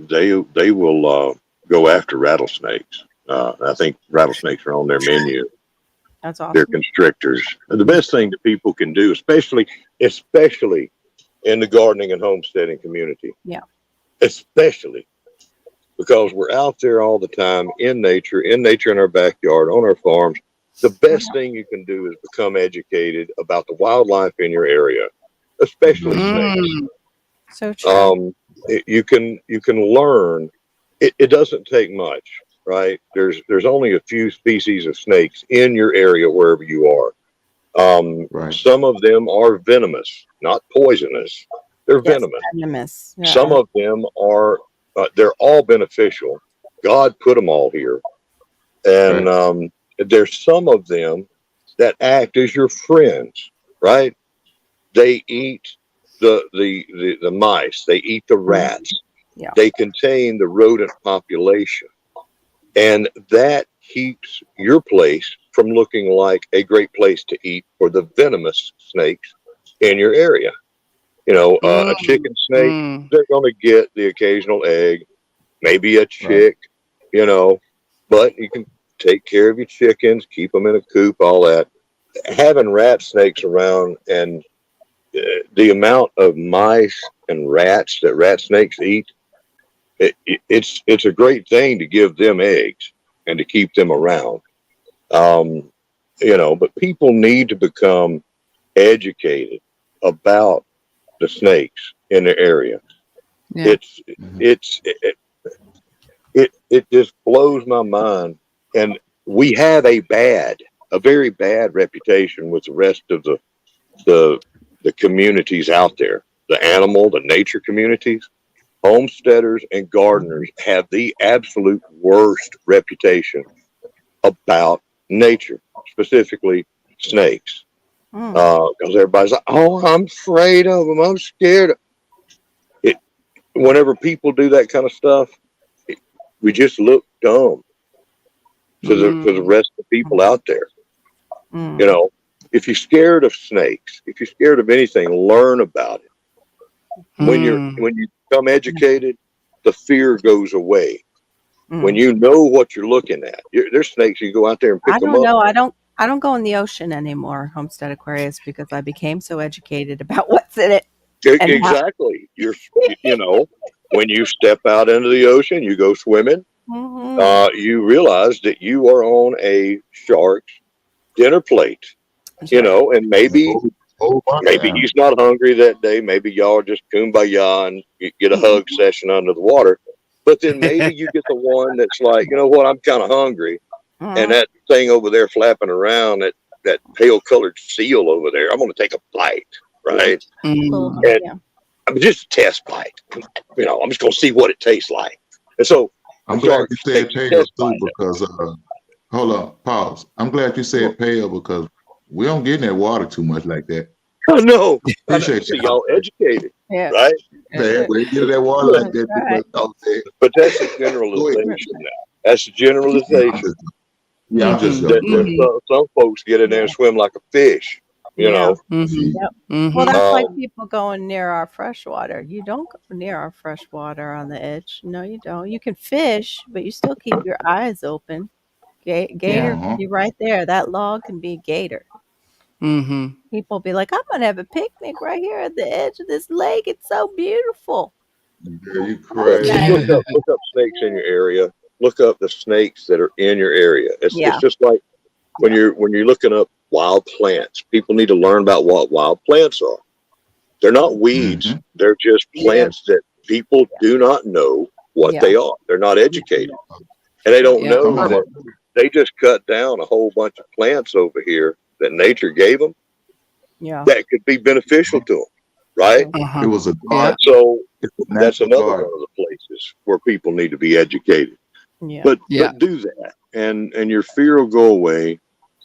will go after rattlesnakes. I think rattlesnakes are on their menu. That's They're awesome. constrictors. And the best thing that people can do, especially in the gardening and homesteading community, Yeah. especially because we're out there all the time in nature in our backyard, on our farms. The best thing you can do is become educated about the wildlife in your area, especially snakes. So true. You can learn. It doesn't take much, right? There's only a few species of snakes in your area wherever you are. Right. Some of them are venomous, not poisonous. They're Yes, venomous. venomous. Yeah. Some of them are. They're all beneficial. God put them all here, and there's some of them that act as your friends, right? They eat the mice. They eat the rats. Yeah. They contain the rodent population, and that keeps your place from looking like a great place to eat for the venomous snakes in your area. A chicken snake, they're going to get the occasional egg, maybe a chick, but you can take care of your chickens, keep them in a coop, all that. Having rat snakes around and the amount of mice and rats that rat snakes eat, it's a great thing to give them eggs and to keep them around. But people need to become educated about the snakes in their area. yeah. It just blows my mind. And we have a very bad reputation with the rest of the communities out there, the nature communities. Homesteaders and gardeners have the absolute worst reputation about nature, specifically snakes. Because everybody's like, "Oh, I'm afraid of them. I'm scared." Whenever people do that kind of stuff, we just look dumb to the rest of the people out there. If you're scared of snakes, if you're scared of anything, learn about it. When you become educated, the fear goes away. When you know what you're looking at, there's snakes. You go out there and pick I them don't up. know. I don't go in the ocean anymore, Homestead Aquarius, because I became so educated about what's in it. Exactly. When you step out into the ocean, you go swimming. You realize that you are on a shark's dinner plate. And maybe whole bunch of Maybe animals. he's not hungry that day. Maybe y'all are just kumbaya and you get a hug session under the water. But then maybe you get the one that's like, you know what, I'm kind of hungry. And that thing over there flapping around, that pale colored seal over there, I'm going to take a bite, right? Mm. And Yeah. I mean, just a test bite. You know, I'm just going to see what it tastes like. And so I'm glad George you said takes a pale test too, bite. because hold on, pause. I'm glad you said pale because we don't get in that water too much like that. I know. Appreciate See, you. y'all educated, Yeah. right? Man, we didn't get in that water like that too much. Okay. But that's a Go ahead. generalization now. That's a Yeah, generalization. I'm just That, joking. some folks get in there and swim like a fish, you Yeah. know. Yep. Well, that's like Um, people going near our fresh water. You don't go near our fresh water on the edge. No, you don't. You can fish, but you still keep your eyes open. Gator Uh-huh. can be right there. That log can be a gator. People be like, I'm gonna have a picnic right here at the edge of this lake. It's so beautiful. Girl, you just crazy. look up snakes in your area. Look up the snakes that are in your area. It's Yeah. just like when you're looking up wild plants. People need to learn about what wild plants are. They're not weeds. Mm-hmm. They're just plants that people do not know what they are. They're not educated, and they don't know Come on, that they just cut down a whole bunch of plants over here that nature gave them Yeah. that could be beneficial to them, right? it was a garden. So It's a that's natural another garden. one of the places where people need to be educated. Yeah. But do that, and your fear will go away,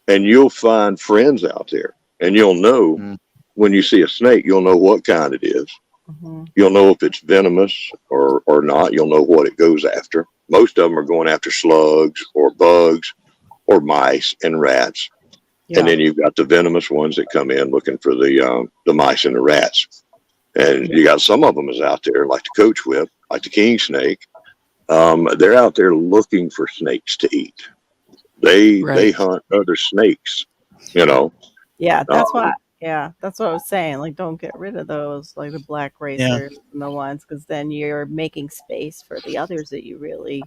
and you'll find friends out there, and you'll know when you see a snake, you'll know what kind it is. You'll know if it's venomous or not. You'll know what it goes after. Most of them are going after slugs or bugs or mice and rats. And then you've got the venomous ones that come in looking for the mice and the rats. And you got some of them is out there like the coach whip, like the king snake. They're out there looking for snakes to eat. They hunt other snakes, you know. Yeah, that's why. Yeah, that's what I was saying. Like, don't get rid of those, like the black racers and the ones, because then you're making space for the others that you really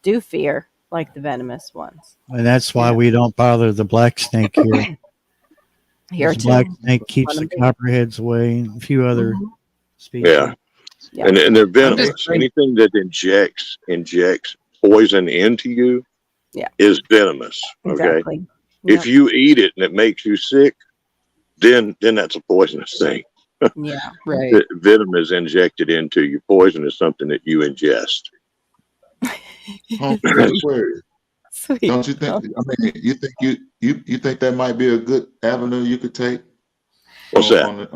do fear, like the venomous ones. And that's why we don't bother the black snake here. Here The black too. snake keeps the copperheads away and a few other species. Yeah. And they're venomous. Anything that injects poison into you is venomous. Okay. Exactly. If you eat it and it makes you sick, then that's a poisonous thing. Yeah. Right. Venom is injected into you. Poison is something that you ingest. Oh, Sweet. don't you think? I mean, you think that might be a good avenue you could take? What's that?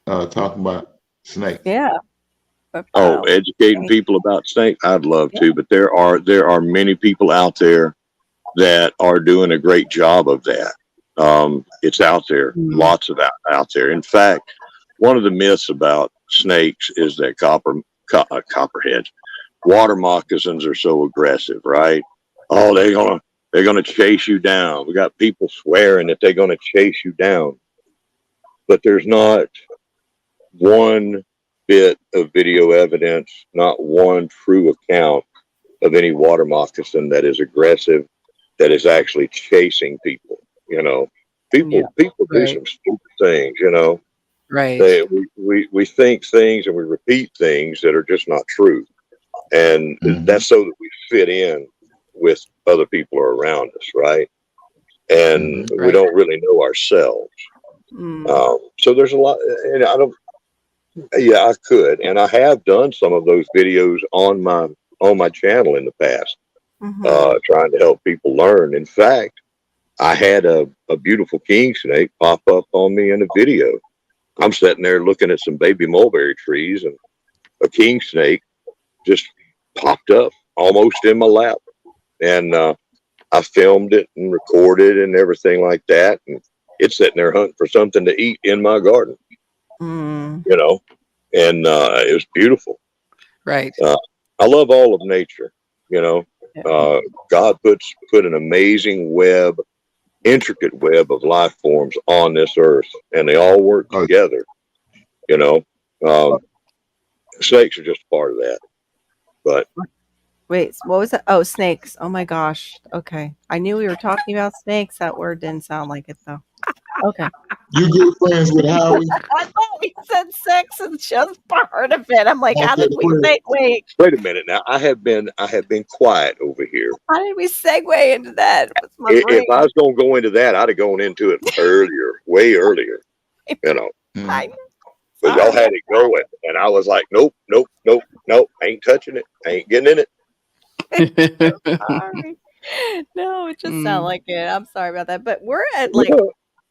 Talking about snakes. Yeah. Educating people about snakes. I'd love to, but there are many people out there that are doing a great job of that. It's out there, lots of out there. In fact, one of the myths about snakes is that copperheads, water moccasins are so aggressive, right? Oh, they're gonna chase you down. We got people swearing that they're gonna chase you down, but there's not one bit of video evidence, not one true account of any water moccasin that is aggressive, that is actually chasing people. You know, people do some stupid things. You know, we think things and we repeat things that are just not true, and that's so that we fit in with other people around us, right? And we don't really know ourselves. So there's a lot, and I don't. Yeah, I could, and I have done some of those videos on my channel in the past, trying to help people learn. In fact, I had a beautiful king snake pop up on me in a video. I'm sitting there looking at some baby mulberry trees, and a king snake just popped up almost in my lap, and I filmed it and recorded and everything like that, and it's sitting there hunting for something to eat in my garden. You know, and it was beautiful. Right. I love all of nature. You know, God put an amazing web, intricate web of life forms on this earth, and they all work together. You know, snakes are just a part of that. But wait, what was that? Oh, snakes. Oh my gosh. Okay, I knew we were talking about snakes. That word didn't sound like it though. Okay. You good friends with Howie? I thought we said sex is just part of it. I'm like, how Okay, did we Chris. segue? Wait a minute now. I have been quiet over here. How did we segue into that? What's my If brain? I was going to go into that, I'd have gone into it earlier, way earlier. You know, I, but y'all had it going, and I was like, nope, nope, nope, nope. I ain't touching it. I ain't getting in it. sorry. No, it just sounded Mm. like it. I'm sorry about that. But we're at like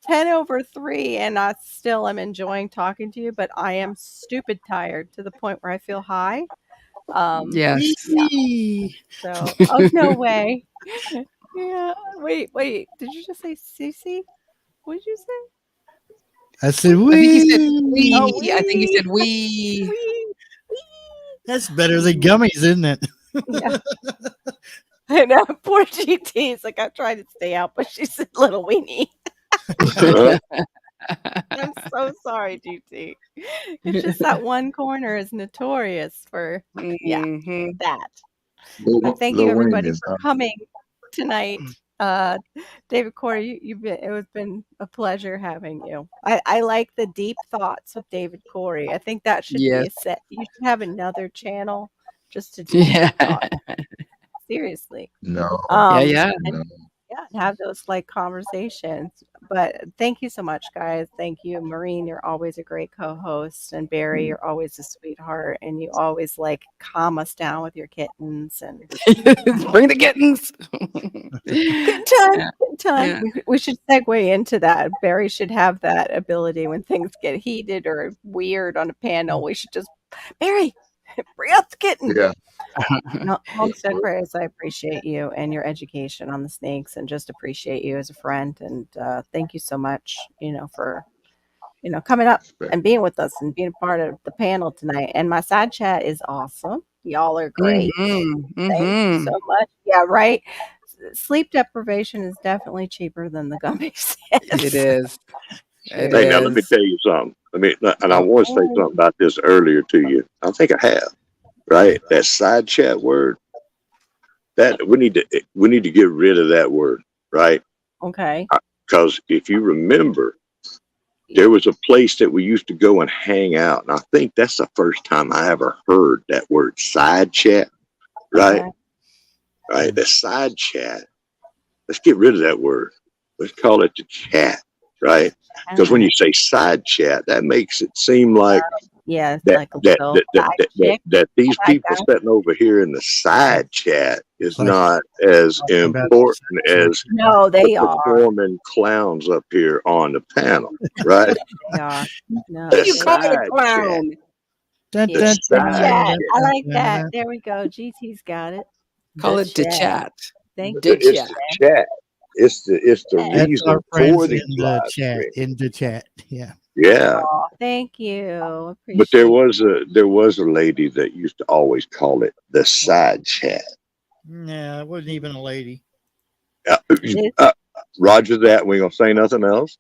10:03, and I still am enjoying talking to you, but I am stupid tired to the point where I feel high. Yes. Yeah. Whee! So, oh no way. Yeah. Wait. Did you just say Cece? What did you say? I said, I think he said wee. Oh, we. I think he said we. wee. That's better than gummies, isn't it? Yeah. I know. Poor GT's like, I'm trying to stay out, but she's a little weenie. I'm so sorry, GT. It's just that one corner is notorious for Mhm. that. But thank you everybody for coming tonight. David Corey, it has been a pleasure having you. I like the deep thoughts with David Corey. I think that should be a Yes. set. You should have another channel just to do deep Yeah. thoughts. Seriously. No. Yeah. And have those like conversations. But thank you so much, guys. Thank you, Maureen. You're always a great co-host, and Barry, you're always a sweetheart, and you always like calm us down with your kittens and Bring the kittens. good time. Yeah. Good time. Yeah. We should segue into that. Barry should have that ability when things get heated or weird on a panel. We should just Barry, bring out the kitten. Yeah. No, Homestead Prayers, I appreciate you and your education on the snakes, and just appreciate you as a friend. And thank you so much, for coming up and being with us and being a part of the panel tonight. And my side chat is awesome. Y'all are great. Thank you so much. Yeah, right. Sleep deprivation is definitely cheaper than the gummies. It is. It Hey, now let me is. tell you something. And I want to say something about this earlier to you. I think I have. Right, that side chat word. That we need to get rid of that word. Right, Okay. because if you remember, there was a place that we used to go and hang out, and I think that's the first time I ever heard that word side chat. Right, Okay. right. The side chat. Let's get rid of that word. Let's call it the chat. Right, because when you say side chat, that makes it seem like yeah, it's that like a little side chick. that these Side people guy. sitting over here in the side chat is Like- not as talking about important as No, the they are. performing clowns up here on the panel, right? They are. No, The You they call it a side clown. Dun, Yeah. dun, The dun, side Chat. chat. I like dun, that. dun. There we go. GT's got it. Call The it the chat. chat. Thank The you. It's chat. the chat. It's the That's reason Our friends for in these the live chat. streams. In the chat. Yeah. Yeah, Aw, thank you. but there Appreciate was a lady that used to always call it the side chat. Yeah, it wasn't even a lady. it. Roger that. We ain't gonna say nothing else.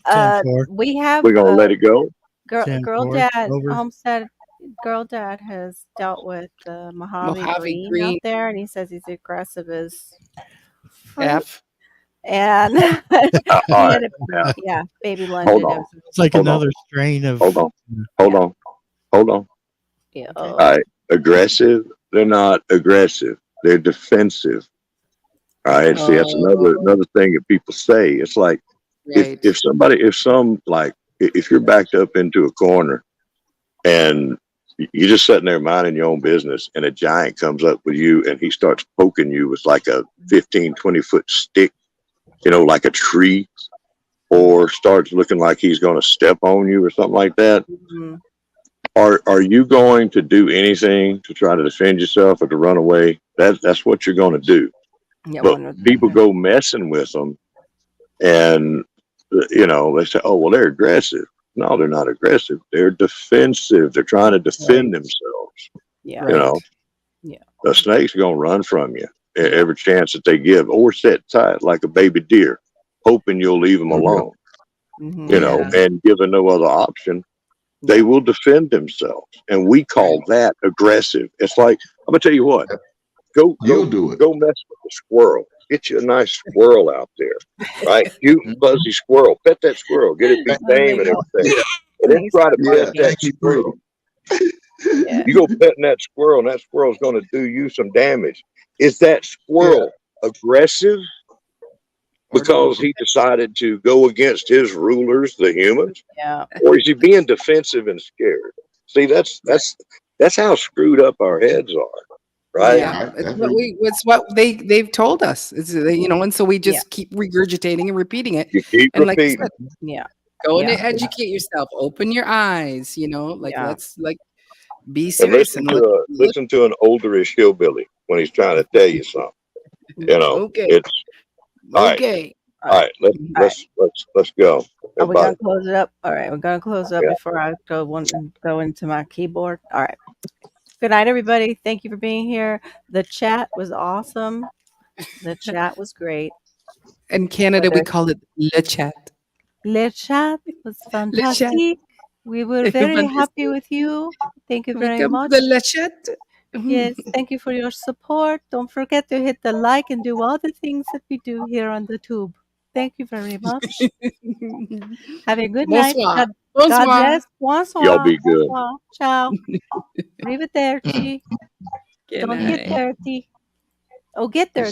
10-4. We have We're gonna let it go. girl 10-4. dad Over. Homestead. Girl dad has dealt with Mojave Mojave Green Green. out there, and he says he's aggressive as fruit. F. And All he right. had baby Hold London. on. It's like Hold on. another strain of. Hold on. Hold on. Yeah. All right. Aggressive. They're not aggressive. They're defensive. All right. See, that's another thing that people say. It's like Right. if you're backed up into a corner and you're just sitting there minding your own business and a giant comes up with you and he starts poking you with like a 15-20 foot stick, like a tree, or starts looking like he's going to step on you or something like that. Mm-hmm. Are you going to do anything to try to defend yourself or to run away? That's what you're going to do. Yeah, But people go messing with them, and they say, "Oh, well, they're aggressive." No, they're not aggressive. They're defensive. They're trying to defend themselves. Yeah. Right. The snake's going to run from you every chance that they give, or sit tight like a baby deer, hoping you'll leave them alone. Mm-hmm. And given no other option, they will defend themselves, and we call that aggressive. It's like, I'm gonna tell you what, go You'll do it. go mess with the squirrel. Get you a nice squirrel out there, right? Cute and fuzzy squirrel. Pet that squirrel. Get it be tame and everything. And then try to pet that squirrel. Yeah. You go petting that squirrel, and that squirrel's going to do you some damage. Is that squirrel aggressive because he decided to go against his rulers, the humans? Yeah. Or is he being defensive and scared? See, that's how screwed up our heads are, right? Yeah, it's what they've told us. It's and so we just keep regurgitating and repeating it. You keep and repeating. Like I said, Yeah. go and educate yourself. Open your eyes. Let's be And serious listen to an olderish hillbilly when he's trying to tell you something. Okay. It's okay. All right. Let's go. Are we gonna close it up? All right, we're gonna close up before I go into my keyboard. All right. Good night, everybody. Thank you for being here. The chat was awesome. The chat was great. In Canada, we call it le chat. Le chat was fantastic. We were very happy with you. Thank you very much. The le chat. Yes, thank you for your support. Don't forget to hit the like and do all the things that we do here on the tube. Thank you very much. Have a good night. God bless. Bonsoir. Y'all be good. Bonsoir. Ciao. Arrivederci. Don't get dirty. Oh, get dirty.